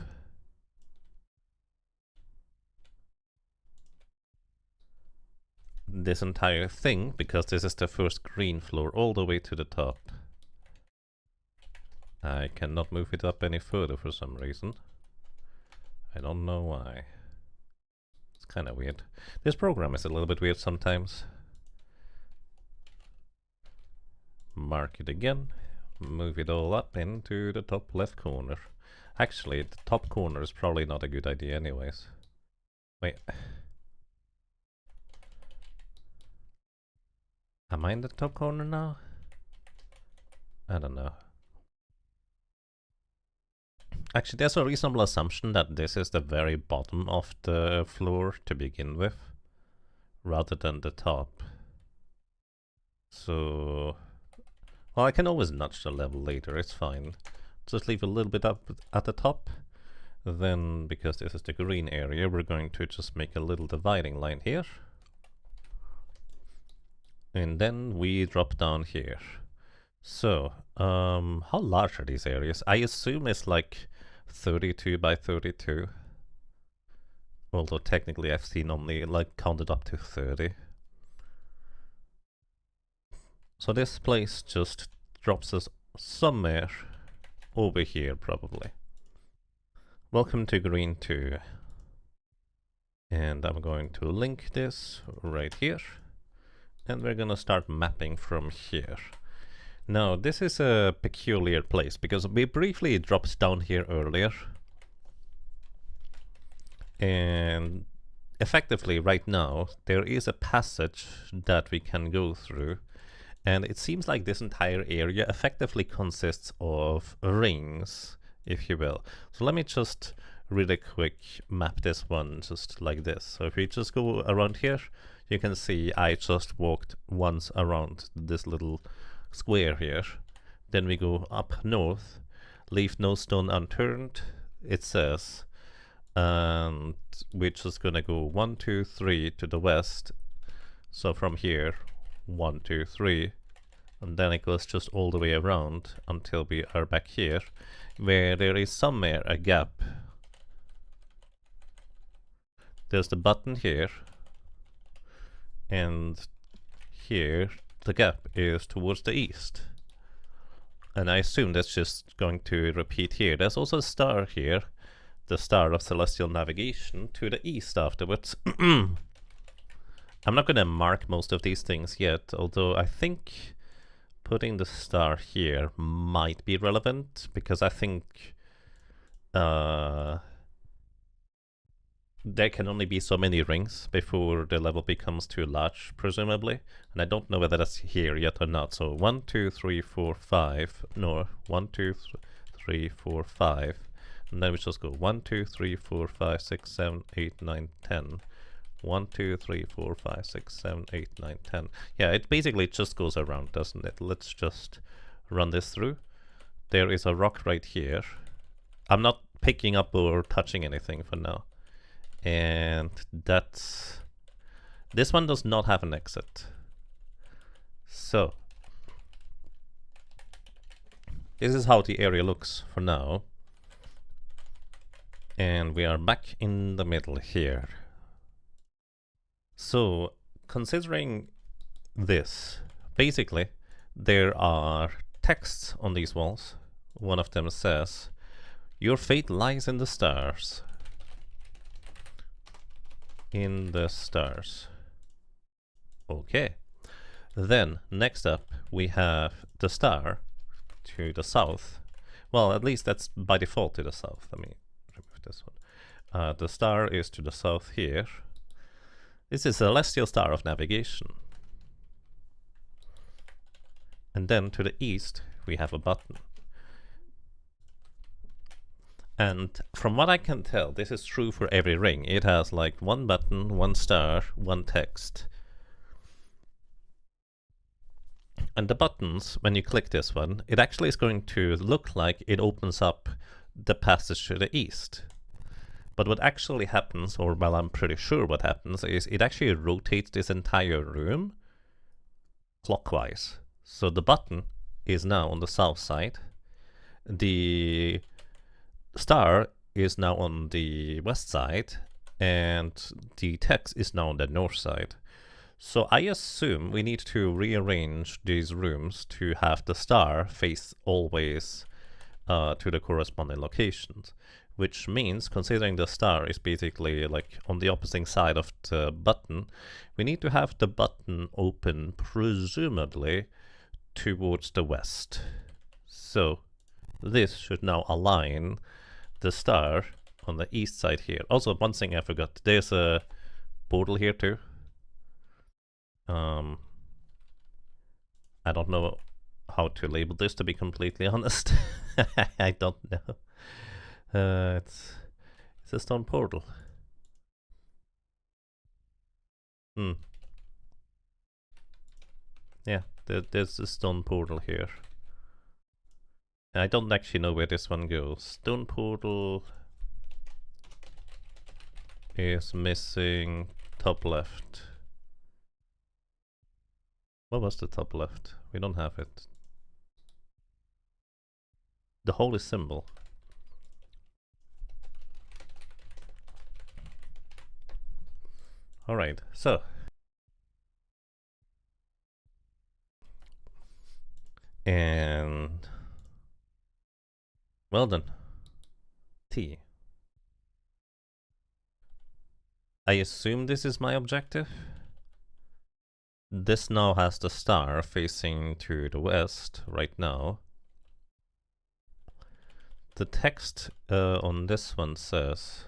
this entire thing, because this is the first green floor, all the way to the top. I cannot move it up any further for some reason. I don't know why. It's kind of weird. This program is a little bit weird sometimes. Mark it again. Move it all up into the top left corner. Actually, the top corner is probably not a good idea anyways. Wait. Am I in the top corner now? I don't know. Actually, there's a reasonable assumption that this is the very bottom of the floor to begin with, rather than the top. So, well, I can always nudge the level later, it's fine. Just leave a little bit up at the top. Then, because this is the green area, we're going to just make a little dividing line here. And then we drop down here. So, how large are these areas? I assume it's like 32 by 32. Although technically I've seen only like counted up to 30. So this place just drops us somewhere over here probably. Welcome to Green 2. And I'm going to link this right here. And we're gonna start mapping from here. Now, this is a peculiar place, because we briefly dropped down here earlier. And effectively, right now, there is a passage that we can go through. And it seems like this entire area effectively consists of rings, if you will. So let me just really quick map this one just like this. So if we just go around here, you can see I just walked once around this little square here. Then we go up north, leave no stone unturned, it says, and we're just gonna go 1, 2, 3 to the west. So from here, 1, 2, 3, and then it goes just all the way around until we are back here, where there is somewhere a gap. There's the button here, and here the gap is towards the east. And I assume that's just going to repeat here. There's also a star here, the star of celestial navigation, to the east afterwards. I'm not going to mark most of these things yet, although I think putting the star here might be relevant, because I think there can only be so many rings before the level becomes too large, presumably. And I don't know whether that's here yet or not. So 1, 2, 3, 4, 5. No, 1, 2, 3, 4, 5. And then we just go 1, 2, 3, 4, 5, 6, 7, 8, 9, 10. 1, 2, 3, 4, 5, 6, 7, 8, 9, 10. Yeah, it basically just goes around, doesn't it? Let's just run this through. There is a rock right here. I'm not picking up or touching anything for now. And that's... this one does not have an exit. So this is how the area looks for now. And we are back in the middle here. So considering this, basically there are texts on these walls. One of them says, Your fate lies in the stars. In the stars. Okay. Then, next up, we have the star to the south. Well, at least that's by default to the south. Let me remove this one. The star is to the south here. This is a celestial star of navigation. And then to the east, we have a button. And from what I can tell, this is true for every ring. It has like one button, one star, one text. And the buttons, when you click this one, it actually is going to look like it opens up the passage to the east. But what actually happens, or well, I'm pretty sure what happens, is it actually rotates this entire room clockwise. So the button is now on the south side. The star is now on the west side, and the text is now on the north side. So I assume we need to rearrange these rooms to have the star face always to the corresponding locations, which means, considering the star is basically like on the opposite side of the button, we need to have the button open presumably towards the west. So this should now align the star on the east side here. Also, one thing I forgot, there's a portal here too. I don't know how to label this, to be completely honest. I don't know. It's a stone portal. Yeah, there's a stone portal here. I don't actually know where this one goes. Stone portal is missing top left. What was the top left? We don't have it. The holy symbol. Alright, so. And well done. T. I assume this is my objective. This now has the star facing to the west right now. The text on this one says...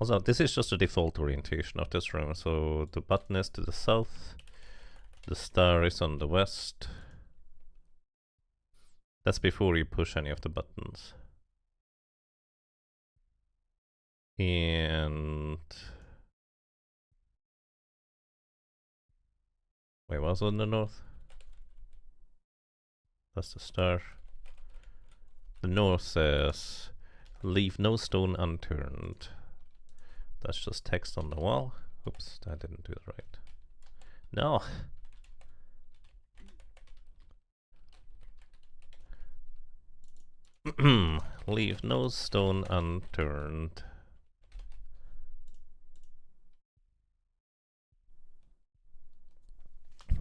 Also, this is just the default orientation of this room. So the button is to the south. The star is on the west. That's before you push any of the buttons. And... Wait, what was on the north? That's the star. The north says, leave no stone unturned. That's just text on the wall. Oops, I didn't do it right. No! Leave no stone unturned.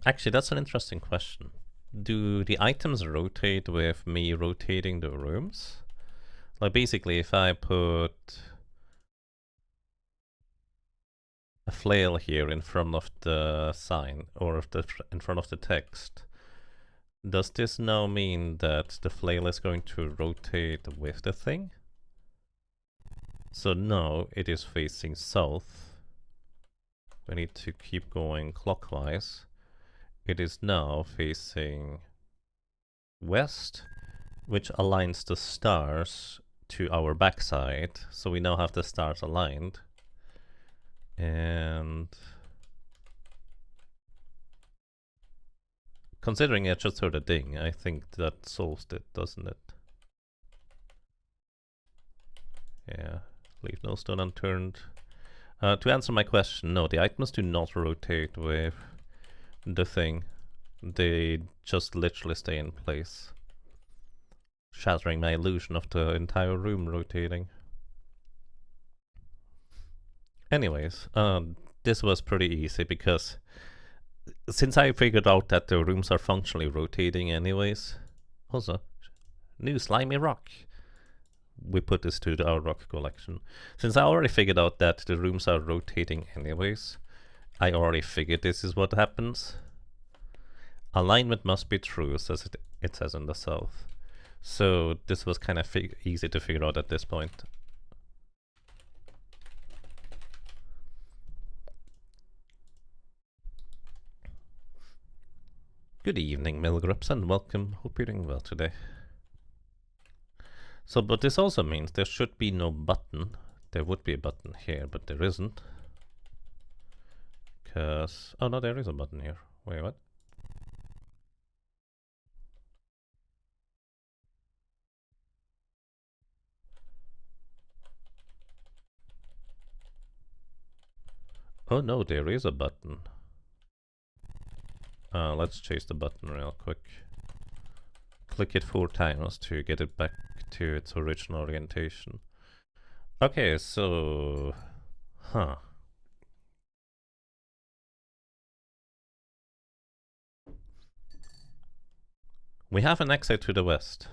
Actually, that's an interesting question. Do the items rotate with me rotating the rooms? Like basically, if I put a flail here in front of the sign, or if in front of the text, does this now mean that the flail is going to rotate with the thing? So now it is facing south. We need to keep going clockwise. It is now facing west, which aligns the stars to our backside. So we now have the stars aligned. And considering I just heard a ding, I think that solves it, doesn't it? Yeah, leave no stone unturned. To answer my question, no, the items do not rotate with the thing. They just literally stay in place, shattering my illusion of the entire room rotating. Anyways, this was pretty easy because since I figured out that the rooms are functionally rotating anyways. Also, new slimy rock. we put this to our rock collection. Since I already figured out that the rooms are rotating anyways, I already figured this is what happens. Alignment must be true, says it says in the south. So this was kind of easy to figure out at this point. Good evening, Milgrips, and welcome. Hope you're doing well today. So, but this also means there should be no button. There would be a button here, but there isn't. Because... oh no, there is a button here. Wait, what? Oh no, there is a button. Let's chase the button real quick. Click it 4 times to get it back to its original orientation. Okay, so... huh. We have an exit to the west.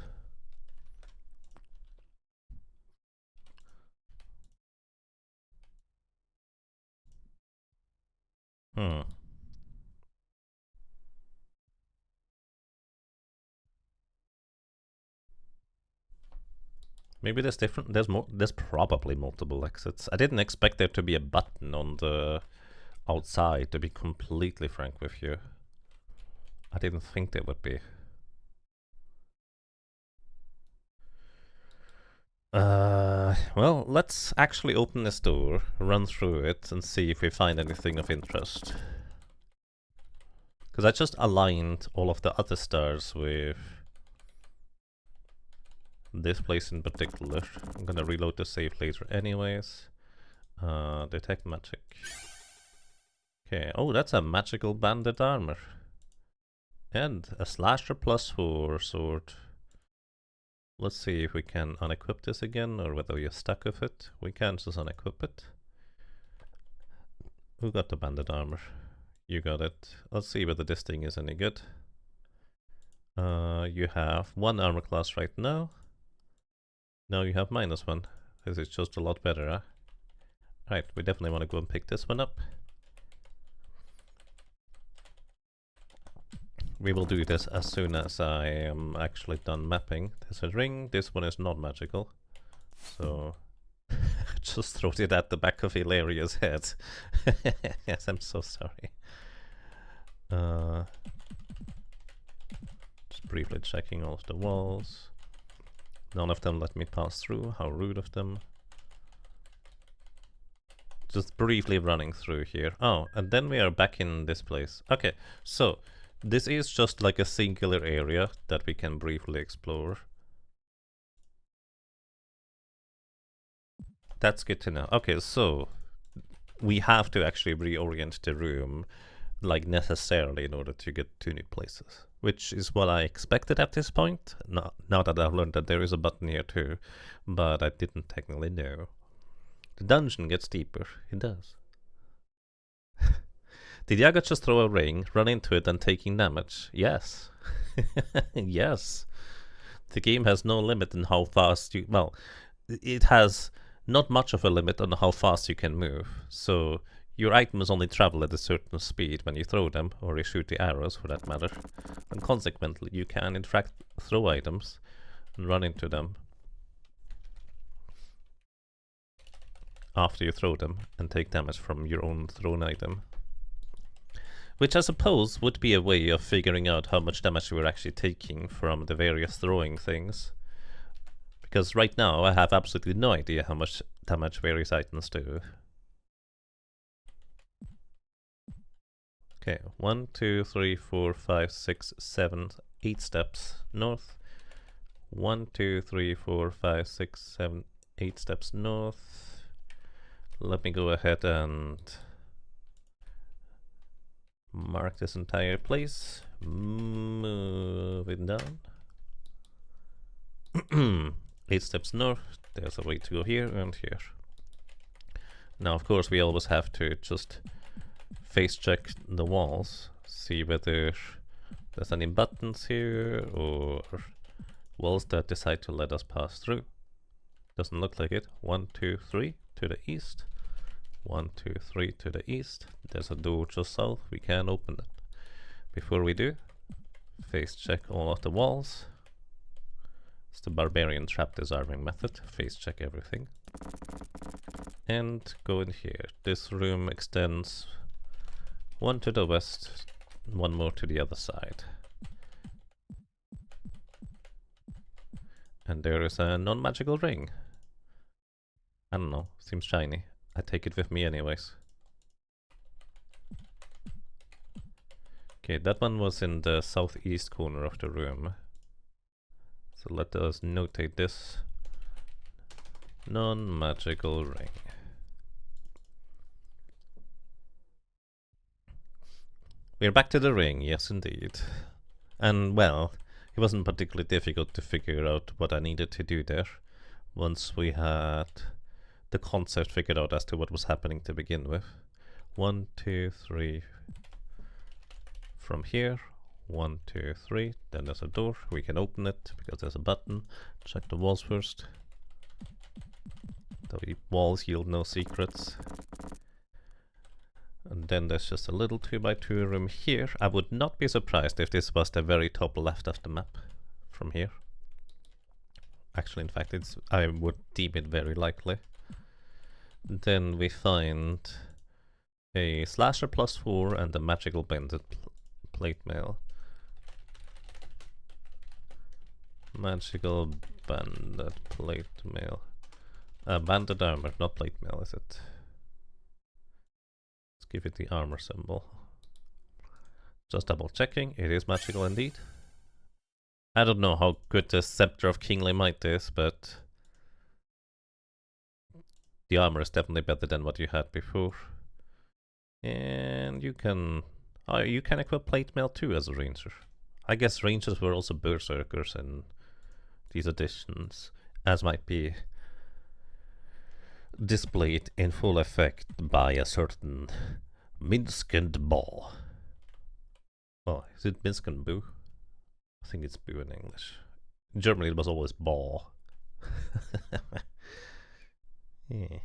Maybe there's different. There's probably multiple exits. I didn't expect there to be a button on the outside, to be completely frank with you. I didn't think there would be. Well, let's actually open this door, run through it, and see if we find anything of interest. Because I just aligned all of the other stars with this place in particular. I'm gonna reload the save later anyways. Detect magic. Okay, oh, that's a magical banded armor. And a slasher +4 sword. Let's see if we can unequip this again, or whether you're stuck with it. We can just unequip it. Who got the banded armor? You got it. Let's see whether this thing is any good. You have 1 armor class right now. Now you have -1. This is just a lot better, huh? Right, we definitely want to go and pick this one up. We will do this as soon as I am actually done mapping. There's a ring. This one is not magical. So... just throw it at the back of Hilaria's head. Yes, I'm so sorry. Just briefly checking all of the walls. None of them let me pass through. How rude of them. Just briefly running through here. Oh, and then we are back in this place. Okay, so this is just like a singular area that we can briefly explore. That's good to know. Okay, so we have to actually reorient the room, like, necessarily in order to get to new places, which is what I expected at this point. Now that I've learned that there is a button here too, but I didn't technically know. The dungeon gets deeper. It does. Did Yaga just throw a ring, run into it, and taking damage? Yes. Yes. The game has no limit on how fast you... well, it has not much of a limit on how fast you can move. So your items only travel at a certain speed when you throw them, or you shoot the arrows for that matter. And consequently, you can in fact throw items and run into them after you throw them and take damage from your own thrown item. Which I suppose would be a way of figuring out how much damage we're actually taking from the various throwing things. Because right now I have absolutely no idea how much damage various items do. Okay, 1, 2, 3, 4, 5, 6, 7, 8 steps north. 1, 2, 3, 4, 5, 6, 7, 8 steps north. Let me go ahead and mark this entire place. Move it down. 8 steps north. There's a way to go here and here. Now, of course, we always have to just face check the walls, see whether there's any buttons here or walls that decide to let us pass through. Doesn't look like it. 1, 2, 3 to the east. 1, 2, 3 to the east. There's a door just south. We can open it. Before we do, face check all of the walls. It's the barbarian trap disarming method. Face check everything. And go in here. This room extends one to the west, one more to the other side. And there is a non-magical ring. I don't know, seems shiny. I take it with me anyways. Okay, that one was in the southeast corner of the room. So let us notate this. Non-magical ring. We're back to the ring, yes indeed. And well, it wasn't particularly difficult to figure out what I needed to do there. Once we had the concept figured out as to what was happening to begin with. 1, 2, 3. From here. 1, 2, 3. Then there's a door. We can open it because there's a button. Check the walls first. The walls yield no secrets. And then there's just a little 2x2 room here. I would not be surprised if this was the very top left of the map from here. Actually, in fact, I would deem it very likely. Then we find a slasher +4 and a magical banded plate mail. Magical banded plate mail. Banded armor, not plate mail, is it? Give it the armor symbol. Just double checking, it is magical indeed. I don't know how good the Scepter of Kingly Might is, but the armor is definitely better than what you had before. And you can equip plate mail too as a ranger. I guess rangers were also berserkers in these editions, as might be displayed in full effect by a certain Minsk and Ball. Oh, is it Minsk and Boo? I think it's Boo in English. In Germany it was always Ball. Yeah.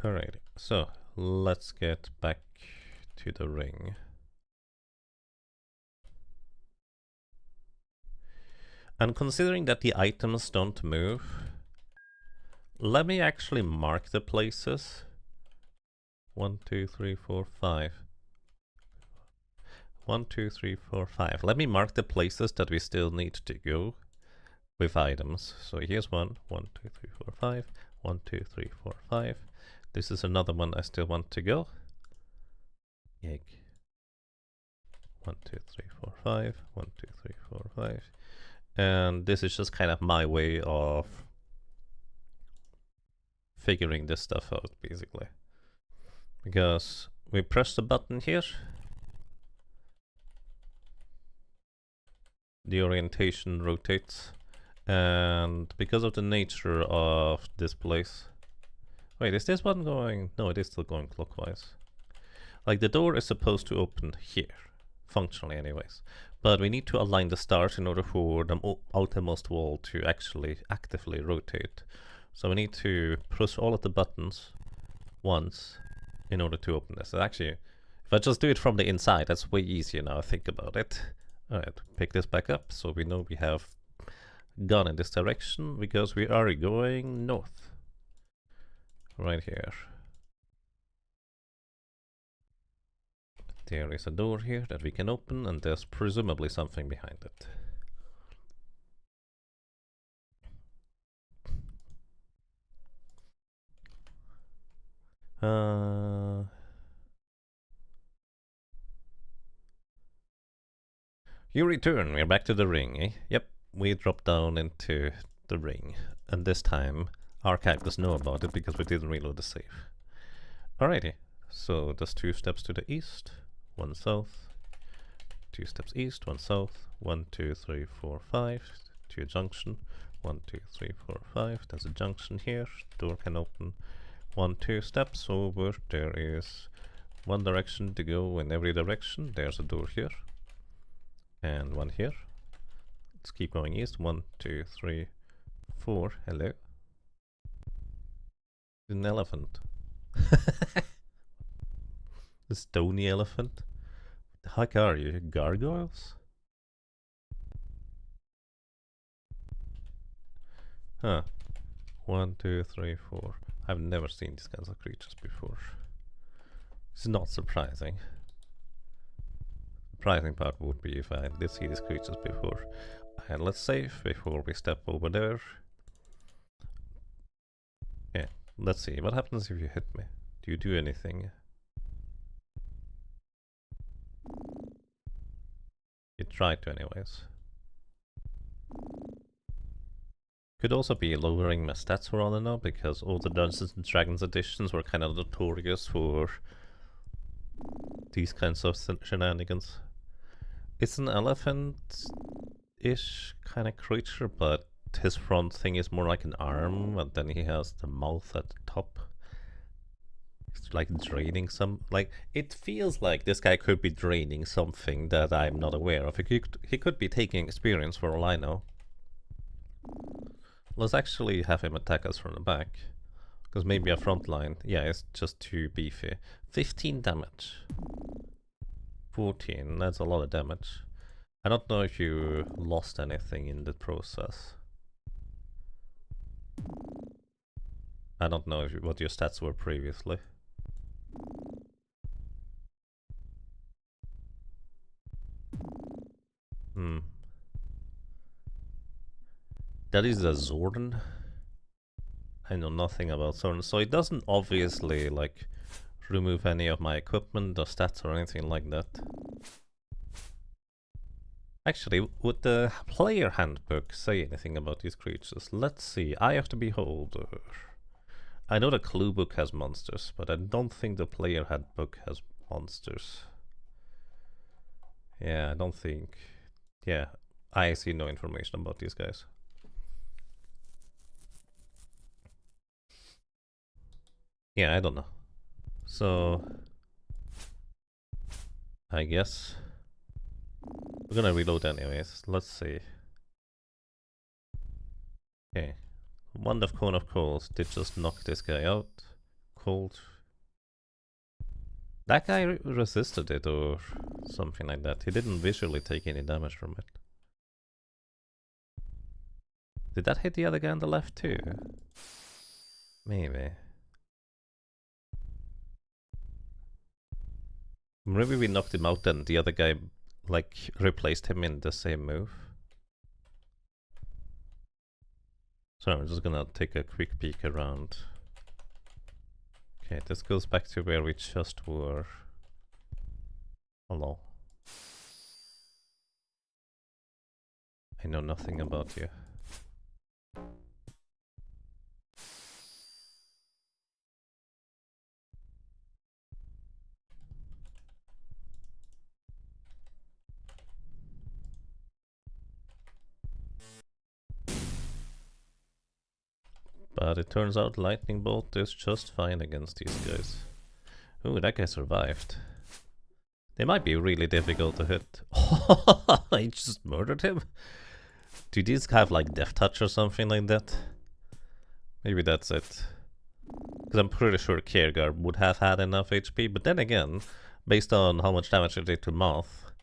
Alright, so let's get back to the ring. And considering that the items don't move, let me actually mark the places. 1, 2, 3, 4, 5. 1, 2, 3, 4, 5. Let me mark the places that we still need to go with items. So here's 1, 1, 2, 3, 4, 5. 1, 2, 3, 4, 5. This is another one I still want to go. Egg. 1, 2, 3, 4, 5. 1, 2, 3, 4, 5. And this is just kind of my way of figuring this stuff out, basically. Because we press the button here. The orientation rotates. And because of the nature of this place... Wait, is this one going... No, it is still going clockwise. Like, the door is supposed to open here. Functionally, anyways. But we need to align the stars in order for the outermost wall to actually actively rotate. So we need to push all of the buttons once in order to open this. And actually, if I just do it from the inside, that's way easier now I think about it. Alright, pick this back up so we know we have gone in this direction because we are going north. Right here. There is a door here that we can open, and there's presumably something behind it. You return, we're back to the ring, eh? Yep, we dropped down into the ring, and this time our characters know about it because we didn't reload the save. Alrighty, so there's 2 steps to the east. 1 south, 2 steps east, 1 south, 1, 2, 3, 4, 5, to a junction, 1, 2, 3, 4, 5, there's a junction here, door can open, 1, 2 steps over, there is one direction to go in every direction. There's a door here. And one here. Let's keep going east. 1, 2, 3, 4. Hello. An elephant. The stony elephant. What the heck are you? Gargoyles? Huh. 1, 2, 3, 4. I've never seen these kinds of creatures before. It's not surprising. Surprising part would be if I did see these creatures before. And let's save before we step over there. Yeah, let's see. What happens if you hit me? Do you do anything? You tried to anyways. Could also be lowering my stats for all I know, because all the Dungeons and Dragons editions were kind of notorious for these kinds of shenanigans. It's an elephant-ish kind of creature, but his front thing is more like an arm, and then he has the mouth at the top. It's like draining some... Like, it feels like this guy could be draining something that I'm not aware of. He could be taking experience for all I know. Let's actually have him attack us from the back. Because maybe a front line. Yeah, it's just too beefy. 15 damage. 14, that's a lot of damage. I don't know if you lost anything in the process. I don't know what your stats were previously. That is a Zordon. I know nothing about Zordon, so it doesn't obviously like remove any of my equipment or stats or anything like that. Actually, would the player handbook say anything about these creatures? Let's see. Eye of the Beholder. I know the clue book has monsters, but I don't think the player handbook has monsters. Yeah, I don't think. Yeah, I see no information about these guys. Yeah, I don't know. So, I guess we're gonna reload anyways. Let's see. Okay. Wand of Cone of Cold did just knock this guy out. Cold. That guy resisted it or something like that. He didn't visually take any damage from it. Did that hit the other guy on the left too? Maybe. Maybe we knocked him out and the other guy like replaced him in the same move. So I'm just gonna take a quick peek around. Okay, this goes back to where we just were. Hello. I know nothing about you. But it turns out Lightning Bolt is just fine against these guys. Ooh, that guy survived. They might be really difficult to hit. I just murdered him? Do these have like Death Touch or something like that? Maybe that's it. Because I'm pretty sure Kiergaard would have had enough HP, but then again, based on how much damage it did to Moth,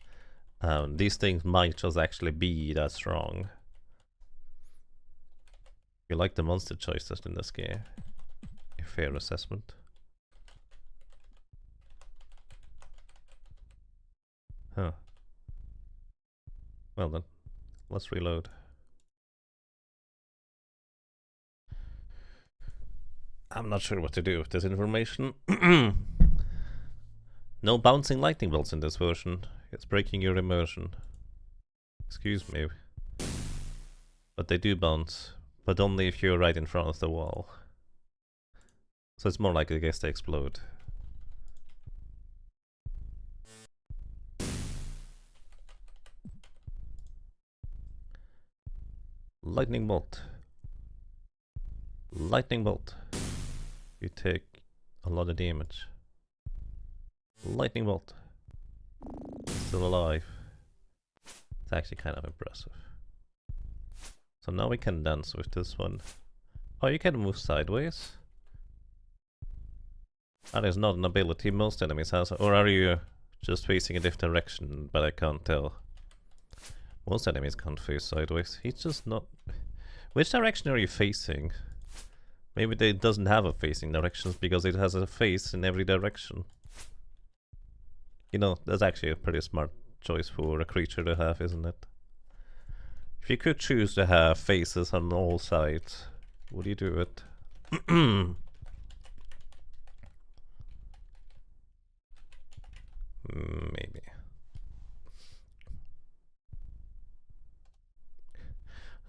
these things might just actually be that strong. You like the monster choices in this game? A fair assessment. Huh. Well then, let's reload. I'm not sure what to do with this information. No bouncing lightning bolts in this version. It's breaking your immersion. Excuse me. But they do bounce. But only if you're right in front of the wall. So it's more like I guess they explode. Lightning bolt. Lightning bolt. You take a lot of damage. Lightning bolt. Still alive. It's actually kind of impressive. So now we can dance with this one. Oh, you can move sideways. That is not an ability most enemies has. Or are you just facing a different direction, but I can't tell? Most enemies can't face sideways. He's just not... Which direction are you facing? Maybe it doesn't have a facing directions because it has a face in every direction. You know, that's actually a pretty smart choice for a creature to have, isn't it? If you could choose to have faces on all sides, would you do it? Maybe.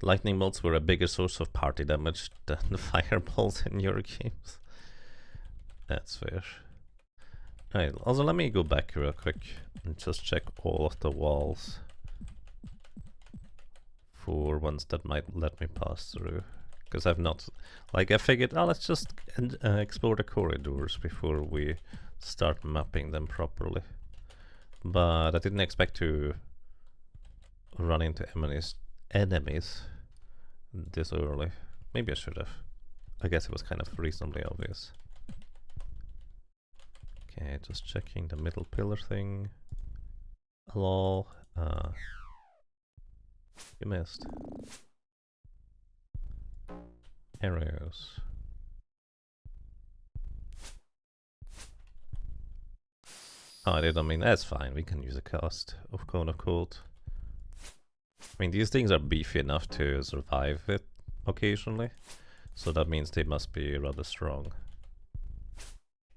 Lightning bolts were a bigger source of party damage than the fireballs in your games. That's fair. Alright, also let me go back real quick and just check all of the walls for ones that might let me pass through. Because I've not... Like, I figured, oh, let's just explore the corridors before we start mapping them properly. But I didn't expect to run into enemies this early. Maybe I should have. I guess it was kind of reasonably obvious. Okay, just checking the middle pillar thing. Lol. You missed. Arrows. Oh, I did. I mean, that's fine. We can use a cast of Cone of Cold. I mean, these things are beefy enough to survive it occasionally, so that means they must be rather strong.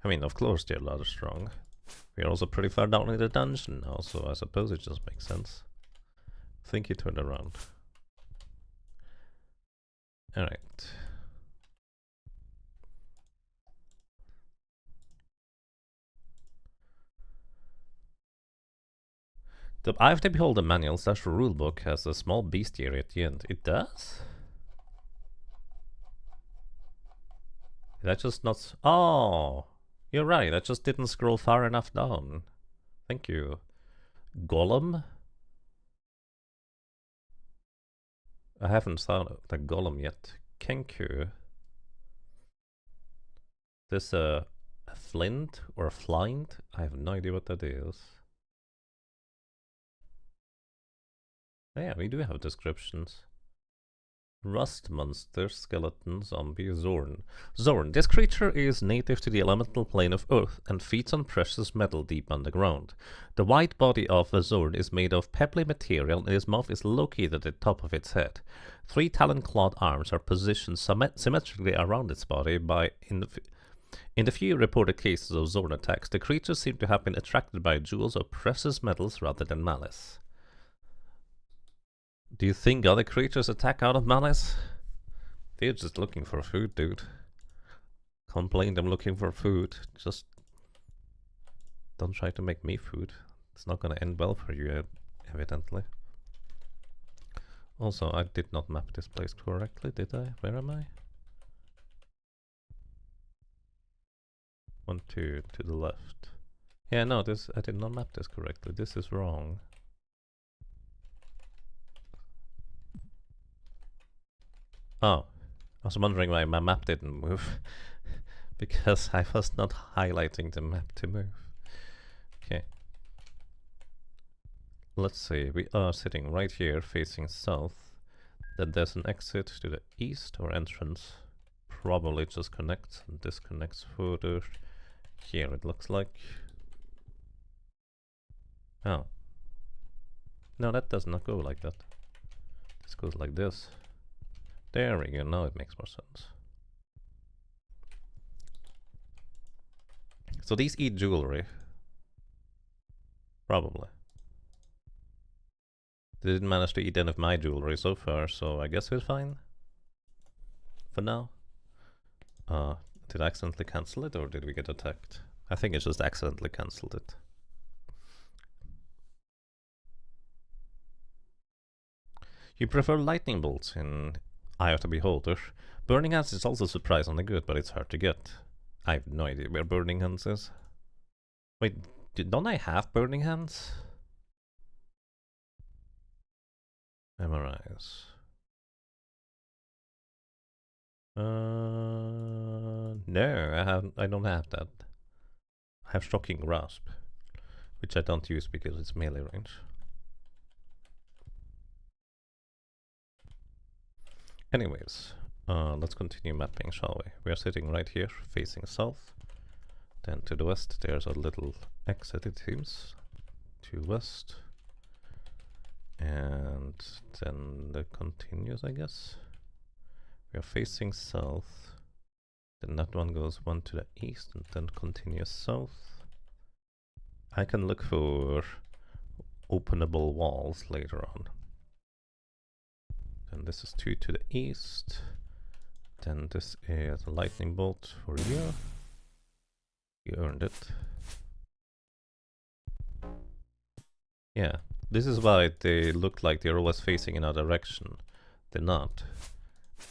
I mean, of course they're rather strong. We're also pretty far down in the dungeon now, so I suppose it just makes sense. I think you turned around. Alright. The Eye of the Beholder manual / rulebook has a small bestiary at the end. It does? Did I just not... Oh! You're right, I just didn't scroll far enough down. Thank you. Golem? I haven't found the golem yet. Kenku. This a flint or a flint? I have no idea what that is. Oh yeah, we do have descriptions. Rust monster, skeleton, zombie, Zorn. Zorn. This creature is native to the elemental plane of Earth and feeds on precious metal deep underground. The white body of a Zorn is made of pebbly material and its mouth is located at the top of its head. 3 talon-clawed arms are positioned symmetrically around its body. In the few reported cases of Zorn attacks, the creatures seem to have been attracted by jewels or precious metals rather than malice. Do you think other creatures attack out of malice? They're just looking for food, dude. Can't blame them looking for food. Just don't try to make me food. It's not gonna end well for you, evidently. Also, I did not map this place correctly, did I? Where am I? 1, 2 to the left. Yeah, no, I did not map this correctly. This is wrong. Oh, I was wondering why my map didn't move. Because I was not highlighting the map to move. Okay. Let's see, we are sitting right here facing south. Then there's an exit to the east or entrance. Probably just connects and disconnects further. Here it looks like. Oh. No, that does not go like that. This goes like this. There we go, now it makes more sense. So these eat jewelry. Probably. They didn't manage to eat any of my jewelry so far, so I guess we're fine. For now. Did I accidentally cancel it, or did we get attacked? I think it just accidentally cancelled it. You prefer lightning bolts in Eye of the Beholder. Burning Hands is also surprisingly good, but it's hard to get. I have no idea where Burning Hands is. Wait, Don't I have Burning Hands? Memorize. No, I don't have that. I have Shocking Grasp, which I don't use because it's melee range. Anyways, let's continue mapping, shall we? We are sitting right here, facing south. Then to the west, there's a little exit, it seems. To west. And then that continues, I guess. We are facing south. Then that one goes one to the east and then continues south. I can look for openable walls later on. Then this is 2 to the east. Then this is a lightning bolt for you. You earned it. Yeah, this is why they look like they're always facing in a direction. They're not.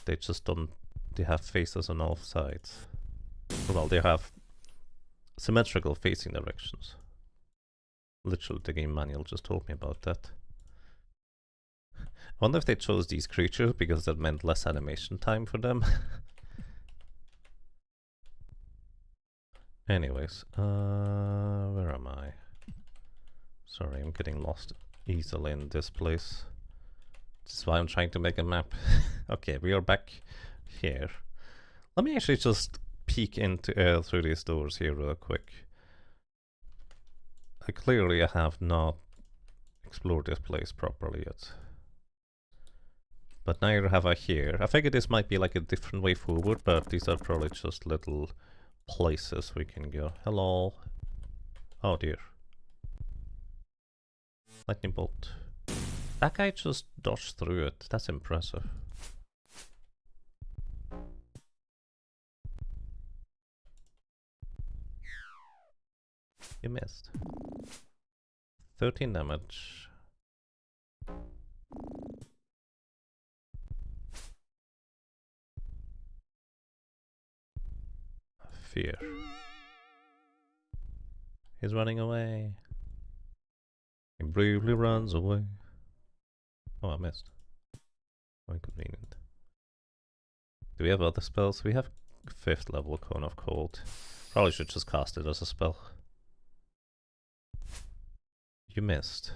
They just don't. They have faces on all sides. Well, they have symmetrical facing directions. Literally, the game manual just told me about that. I wonder if they chose these creatures because that meant less animation time for them. Anyways, where am I? Sorry, I'm getting lost easily in this place. This is why I'm trying to make a map. Okay, we are back here. Let me actually just peek into through these doors here real quick. Clearly I have not explored this place properly yet. But neither have I here. I figured this might be like a different way forward, but these are probably just little places we can go. Hello. Oh dear. Lightning bolt. That guy just dodged through it. That's impressive. You missed. 13 damage. Fear. He's running away. He bravely runs away. Oh, I missed. How inconvenient. Do we have other spells? We have 5th level Cone of Cold. Probably should just cast it as a spell. You missed.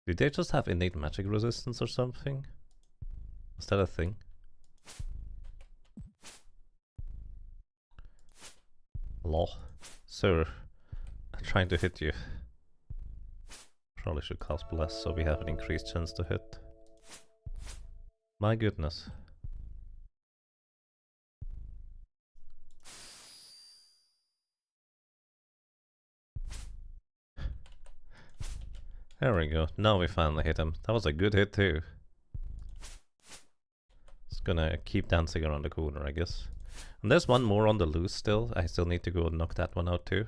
Did they just have innate magic resistance or something? Was that a thing? Lol. Sir, I'm trying to hit you. Probably should cast Bless so we have an increased chance to hit. My goodness. There we go. Now we finally hit him. That was a good hit too. It's gonna keep dancing around the corner, I guess. And there's one more on the loose still. I still need to go and knock that one out too.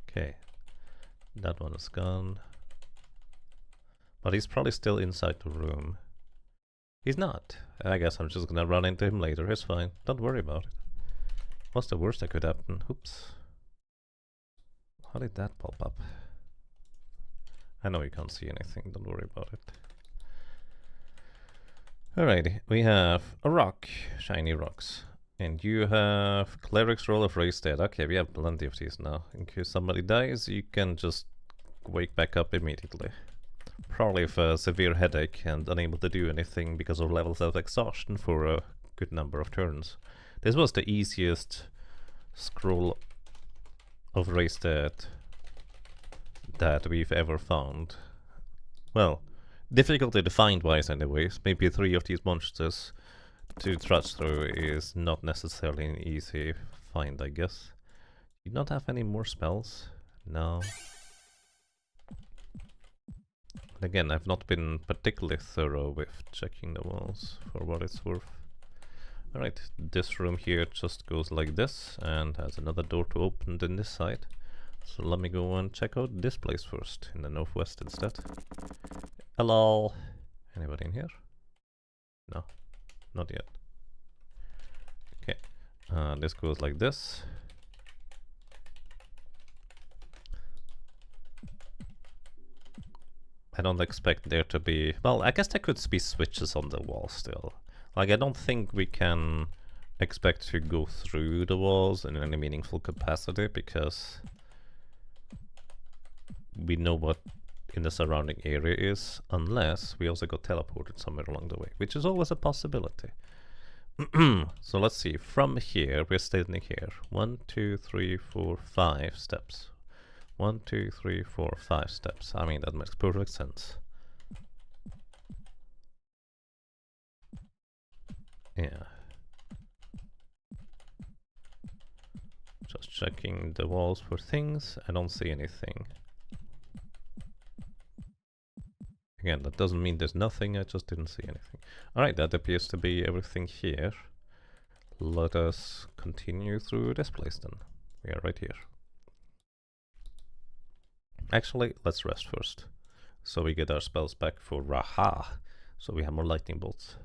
Okay. That one is gone. But he's probably still inside the room. He's not. I guess I'm just gonna run into him later. It's fine. Don't worry about it. What's the worst that could happen? Oops. How did that pop up? I know you can't see anything. Don't worry about it. Alrighty. We have a rock. Shiny rocks. And you have Cleric's Roll of Raised Dead. Okay, we have plenty of these now. In case somebody dies, you can just wake back up immediately. Probably with a severe headache and unable to do anything because of levels of exhaustion for a good number of turns. This was the easiest scroll of Raised Dead that we've ever found. Well, difficulty to find wise anyways. Maybe 3 of these monsters to trudge through is not necessarily an easy find, I guess. You not have any more spells? No. Again, I've not been particularly thorough with checking the walls for what it's worth. Alright, this room here just goes like this and has another door to open on this side. So let me go and check out this place first, in the northwest instead. Hello! Anybody in here? No, not yet. Okay, this goes like this. I don't expect there to be... Well, I guess there could be switches on the wall still. Like, I don't think we can expect to go through the walls in any meaningful capacity, because we know what in the surrounding area is, unless we also got teleported somewhere along the way, which is always a possibility. So let's see, from here, we're standing here. 1, 2, 3, 4, 5 steps. 1, 2, 3, 4, 5 steps. I mean, that makes perfect sense. Yeah. Just checking the walls for things. I don't see anything. Again, that doesn't mean there's nothing, I just didn't see anything. Alright, that appears to be everything here. Let us continue through this place then. We are right here. Actually, let's rest first. So we get our spells back for Raha. So we have more lightning bolts.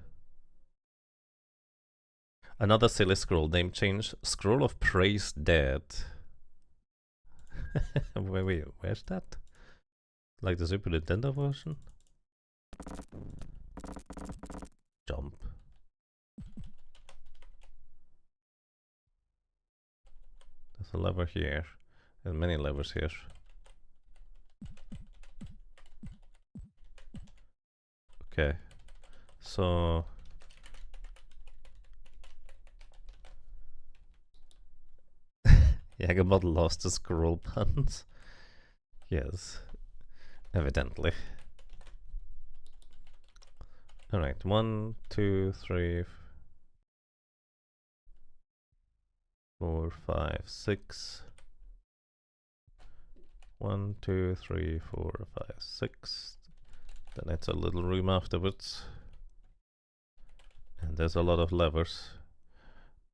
Another silly scroll name change. Scroll of Praise Dead. wait, where's that? Like the Super Nintendo version? Jump. There's a lever here. And many levers here. Okay. So... Jagerbot lost the scroll buttons. Yes. Evidently. Alright, 1, 2, 3, 4, 5, 6. 1, 2, 3, 4, 5, 6. Then it's a little room afterwards. And there's a lot of levers.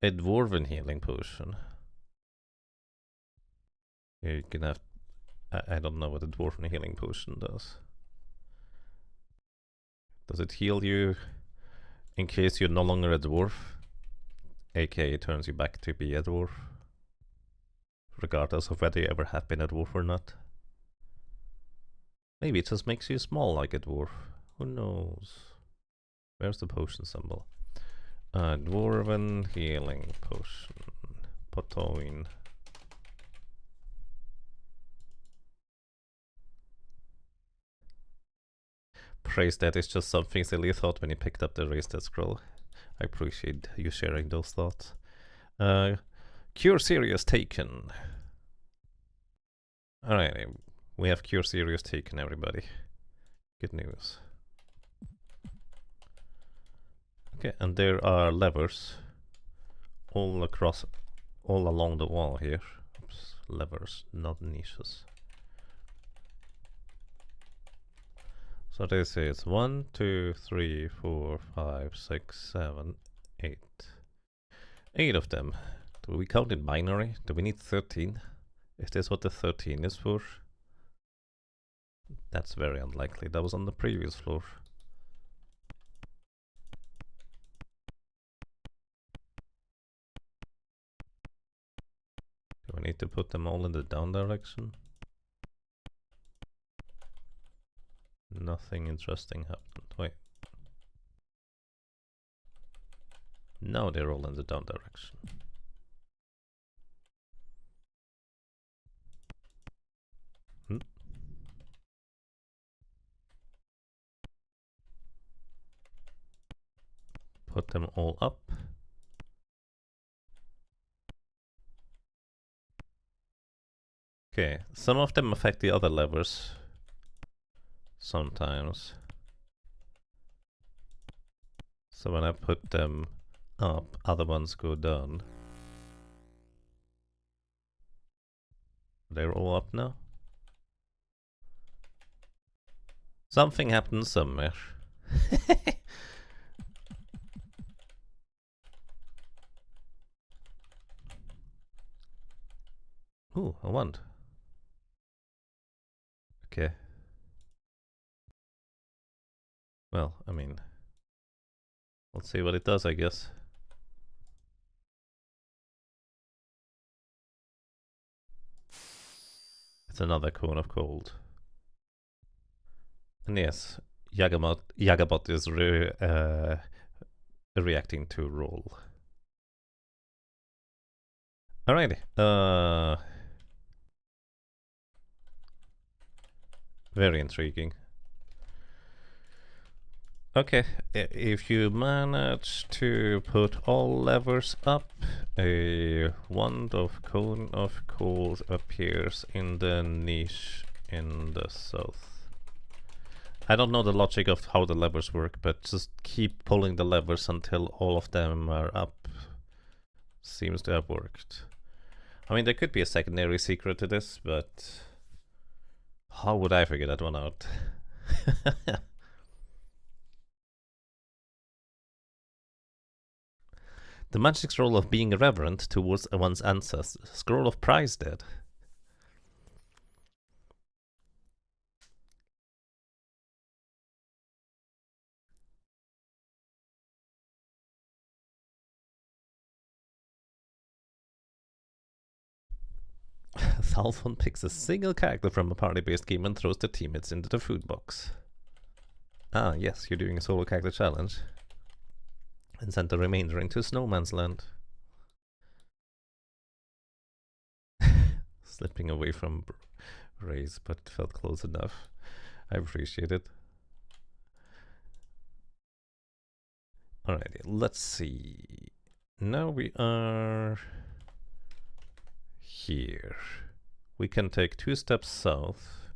A dwarven healing potion. You can have... I don't know what a dwarven healing potion does. Does it heal you in case you're no longer a dwarf? aka it turns you back to be a dwarf. Regardless of whether you ever have been a dwarf or not. Maybe it just makes you small like a dwarf. Who knows? Where's the potion symbol? Dwarven healing potion. Potoin. Praise that is just something silly thought when you picked up the Raise That scroll. I appreciate you sharing those thoughts. Cure Serious taken. Alright, we have Cure Serious taken, everybody. Good news. Okay, and there are levers all across, all along the wall here. Oops, levers, not niches. So this is 1, 2, 3, 4, 5, 6, 7, 8. 8 of them. Do we count in binary? Do we need 13? Is this what the 13 is for? That's very unlikely. That was on the previous floor. Do I need to put them all in the down direction? Nothing interesting happened. Wait. Now they're all in the down direction. Put them all up. Okay, some of them affect the other levers. Sometimes. So when I put them up, other ones go down. They're all up now? Something happened somewhere. Ooh, a wand. Okay. Well, I mean, let's see what it does, I guess. It's another cone of cold. And yes, Yagabot is reacting to roll. Alrighty. Very intriguing. Okay, if you manage to put all levers up, a wand of cone of coals appears in the niche in the south. I don't know the logic of how the levers work, but just keep pulling the levers until all of them are up. Seems to have worked. I mean, there could be a secondary secret to this, but how would I figure that one out? The magic scroll of being reverent towards one's ancestors. Scroll of prize dead. Thalfon picks a single character from a party-based game and throws the teammates into the food box. Ah, yes, you're doing a solo character challenge. And send the remainder into Snowman's Land. Slipping away from Raze, but felt close enough. I appreciate it. Alrighty, let's see. Now we are here. We can take 2 steps south.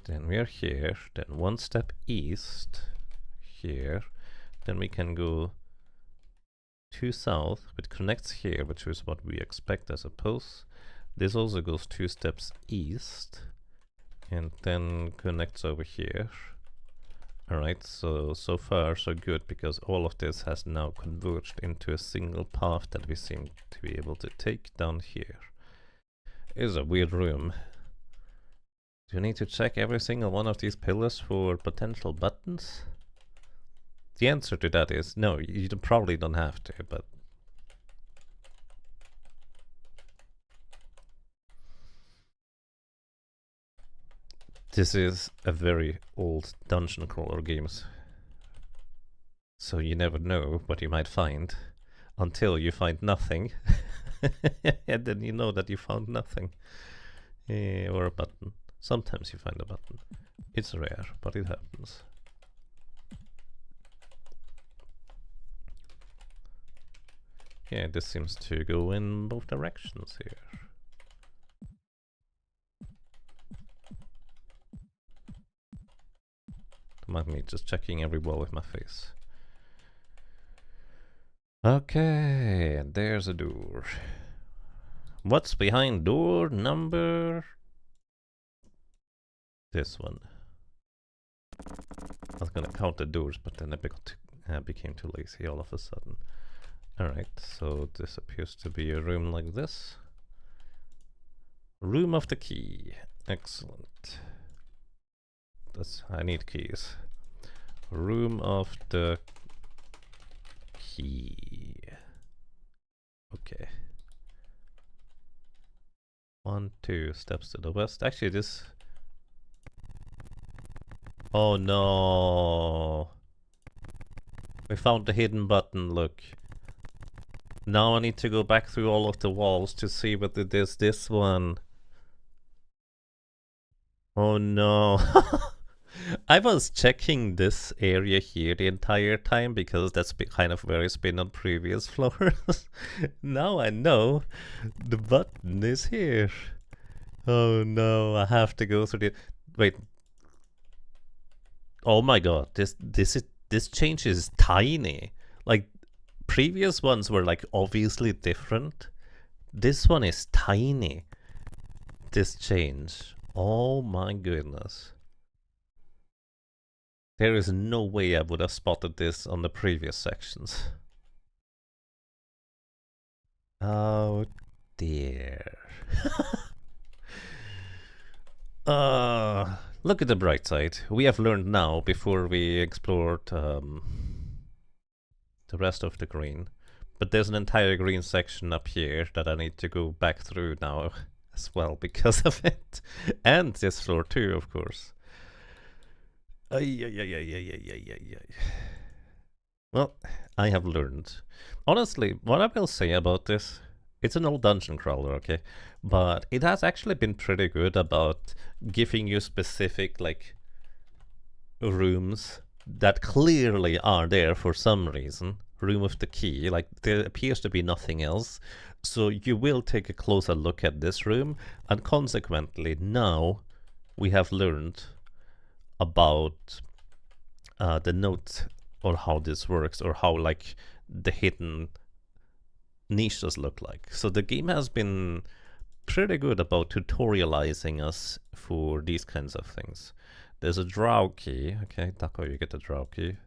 Then we are here. Then 1 step east. Here. Then we can go 2 south, which connects here, which is what we expect, I suppose. This also goes 2 steps east. And then connects over here. Alright, so far so good, because all of this has now converged into a single path that we seem to be able to take down here. It is a weird room. Do you need to check every single one of these pillars for potential buttons? The answer to that is no, you probably don't have to, but... This is a very old dungeon crawler games. So you never know what you might find until you find nothing. And then you know that you found nothing. Or a button. Sometimes you find a button. It's rare, but it happens. Yeah, this seems to go in both directions here. Mind me just checking every wall with my face. Okay, there's a door. What's behind door number... this one. I was gonna count the doors, but then I became too lazy all of a sudden. Alright, so this appears to be a room like this. Room of the key. Excellent. I need keys. Room of the key. Okay. 1, 2 steps to the west. Actually, this... oh no! We found the hidden button, look. Now I need to go back through all of the walls to see whether there's this one. Oh no! I was checking this area here the entire time because that's kind of where it's been on previous floors. Now I know the button is here. Oh no, I have to go through the... wait. Oh my god, this change is tiny. Like, previous ones were like obviously different. This one is tiny. This change. Oh my goodness. There is no way I would have spotted this on the previous sections. Oh dear. Look at the bright side. We have learned now, before we explored the rest of the green. But there's an entire green section up here that I need to go back through now as well because of it. And this floor too, of course. Ay, ay, ay, ay, ay, ay, ay, ay, ay. Well, I have learned. Honestly, what I will say about this, it's an old dungeon crawler, okay? But it has actually been pretty good about giving you specific, like, rooms that clearly are there for some reason. Room with the key, like, there appears to be nothing else. So you will take a closer look at this room, and consequently, now we have learned about the note or how this works or how like the hidden niches look like. So the game has been pretty good about tutorializing us for these kinds of things. There's a drow key. Okay, that's how you get the drow key.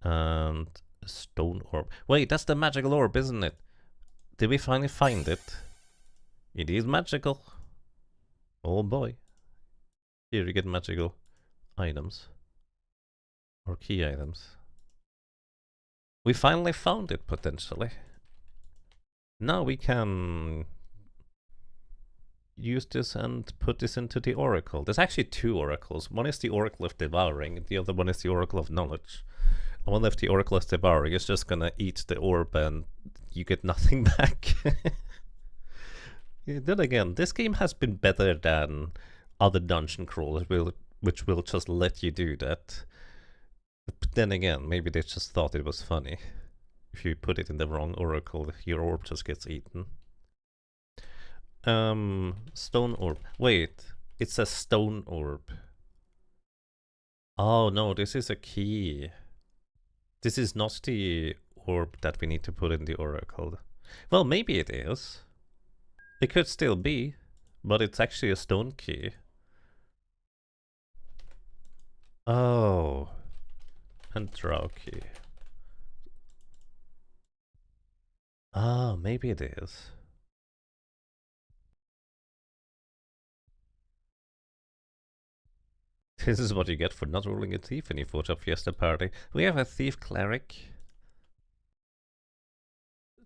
And a stone orb. Wait, that's the magical orb, isn't it? Did we finally find it? It is magical. Oh boy. Here you get magical items. Or key items. We finally found it, potentially. Now we can use this and put this into the oracle. There's actually two oracles. One is the oracle of devouring, the other one is the oracle of knowledge. I wonder if the oracle of devouring is just gonna eat the orb and you get nothing back. Yeah, then again, this game has been better than other dungeon crawlers which will just let you do that. But then again, maybe they just thought it was funny. If you put it in the wrong oracle, your orb just gets eaten. Stone orb. Wait, it's a stone orb. Oh no, this is a key. This is not the orb that we need to put in the oracle. Well, maybe it is. It could still be, but it's actually a stone key. Oh, and drow key. Ah, maybe it is. This is what you get for not rolling a thief in your Forge of Fiesta party. We have a thief cleric.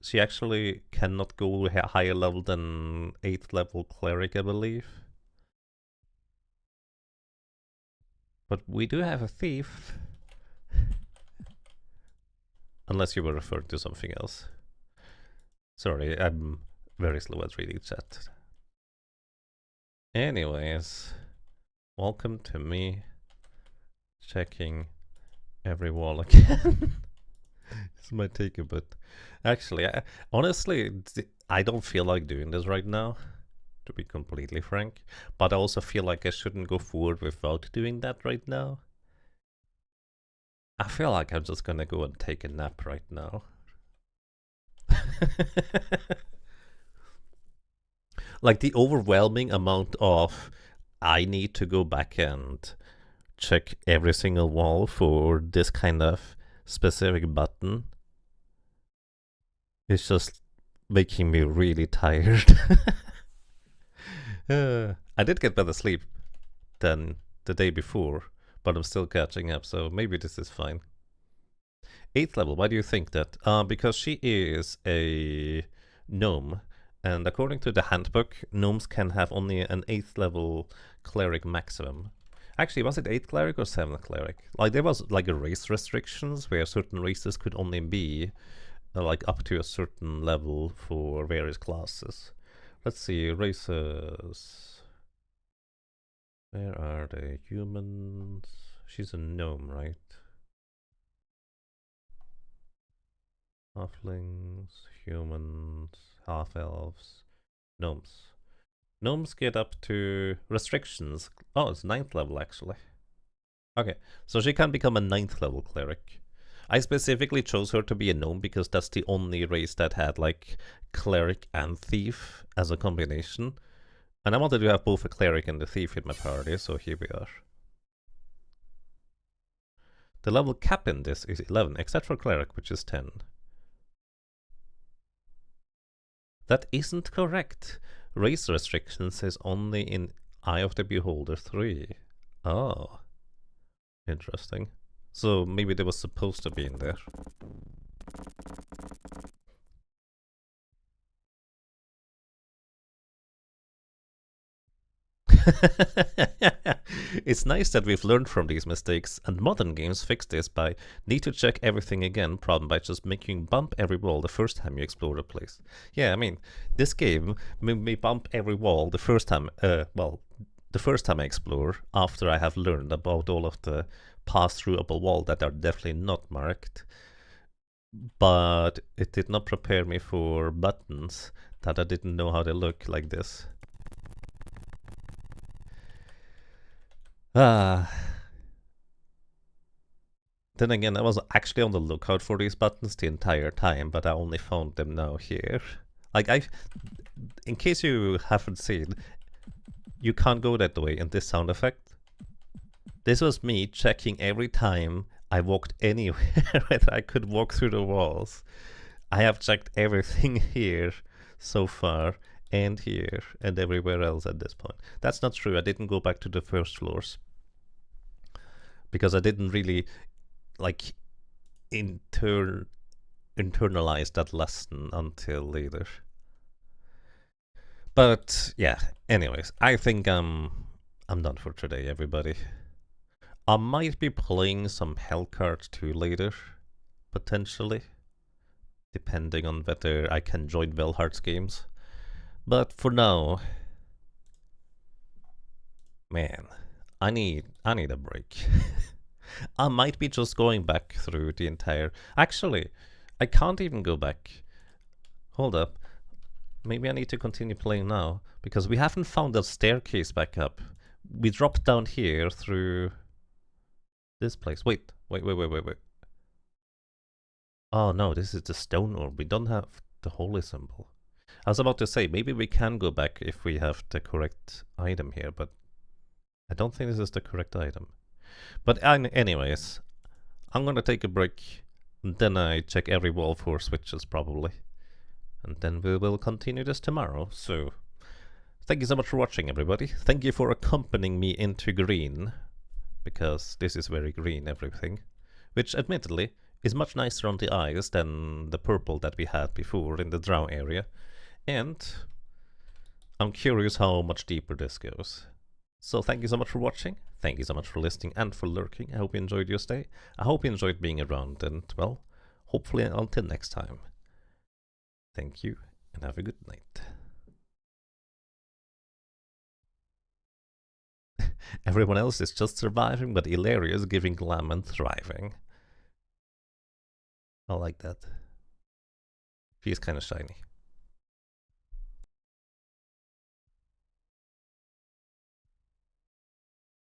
She actually cannot go higher level than 8th level cleric, I believe. But we do have a thief. Unless you were referring to something else. Sorry, I'm very slow at reading chat. Anyways, welcome to me checking every wall again. This might take a bit. Actually, honestly, I don't feel like doing this right now, to be completely frank. But I also feel like I shouldn't go forward without doing that right now. I feel like I'm just gonna go and take a nap right now. Like the overwhelming amount of I need to go back and check every single wall for this kind of specific button is just making me really tired. I did get better sleep than the day before, but I'm still catching up, so maybe this is fine. 8th level, why do you think that? Because she is a gnome, and according to the handbook, gnomes can have only an 8th level cleric maximum. Actually, was it 8th cleric or 7th cleric? Like, there was like a race restrictions where certain races could only be like up to a certain level for various classes. Let's see, races. Where are they? Humans. She's a gnome, right? Halflings, humans, half-elves, gnomes. Gnomes get up to restrictions. Oh, it's 9th level actually. Okay, so she can become a 9th level cleric. I specifically chose her to be a gnome because that's the only race that had like cleric and thief as a combination. And I wanted to have both a cleric and a thief in my party, so here we are. The level cap in this is 11, except for cleric, which is 10. That isn't correct. Race restrictions is only in Eye of the Beholder 3. Oh. Interesting. So maybe they was supposed to be in there. It's nice that we've learned from these mistakes, and modern games fix this by need to check everything again problem by just making you bump every wall the first time you explore a place. Yeah, I mean, this game made me bump every wall the first time, the first time I explore, after I have learned about all of the pass-throughable walls that are definitely not marked. But it did not prepare me for buttons that I didn't know how they look like this. Ah. Then again, I was actually on the lookout for these buttons the entire time, but I only found them now here. Like, in case you haven't seen, you can't go that way in this sound effect. This was me checking every time I walked anywhere that I could walk through the walls. I have checked everything here so far, and here, and everywhere else at this point. That's not true, I didn't go back to the first floors. Because I didn't really, like, internalize that lesson until later. But, yeah, anyways, I think I'm done for today, everybody. I might be playing some Hellcart 2 later, potentially, depending on whether I can join Velhart's games. But for now, man, I need a break. I might be just going back through the entire... Actually, I can't even go back. Hold up. Maybe I need to continue playing now, because we haven't found the staircase back up. We dropped down here through this place. Wait. Oh no, this is the stone orb. We don't have the holy symbol. I was about to say, maybe we can go back if we have the correct item here, but I don't think this is the correct item. But anyways, I'm gonna take a break, and then I check every wall for switches probably. And then we will continue this tomorrow, so... Thank you so much for watching, everybody. Thank you for accompanying me into green, because this is very green, everything. Which, admittedly, is much nicer on the eyes than the purple that we had before in the drow area. And I'm curious how much deeper this goes. So thank you so much for watching, thank you so much for listening and for lurking. I hope you enjoyed your stay. I hope you enjoyed being around, and, well, hopefully until next time. Thank you, and have a good night. Everyone else is just surviving, but Ilaria is giving glam and thriving. I like that. She's kind of shiny.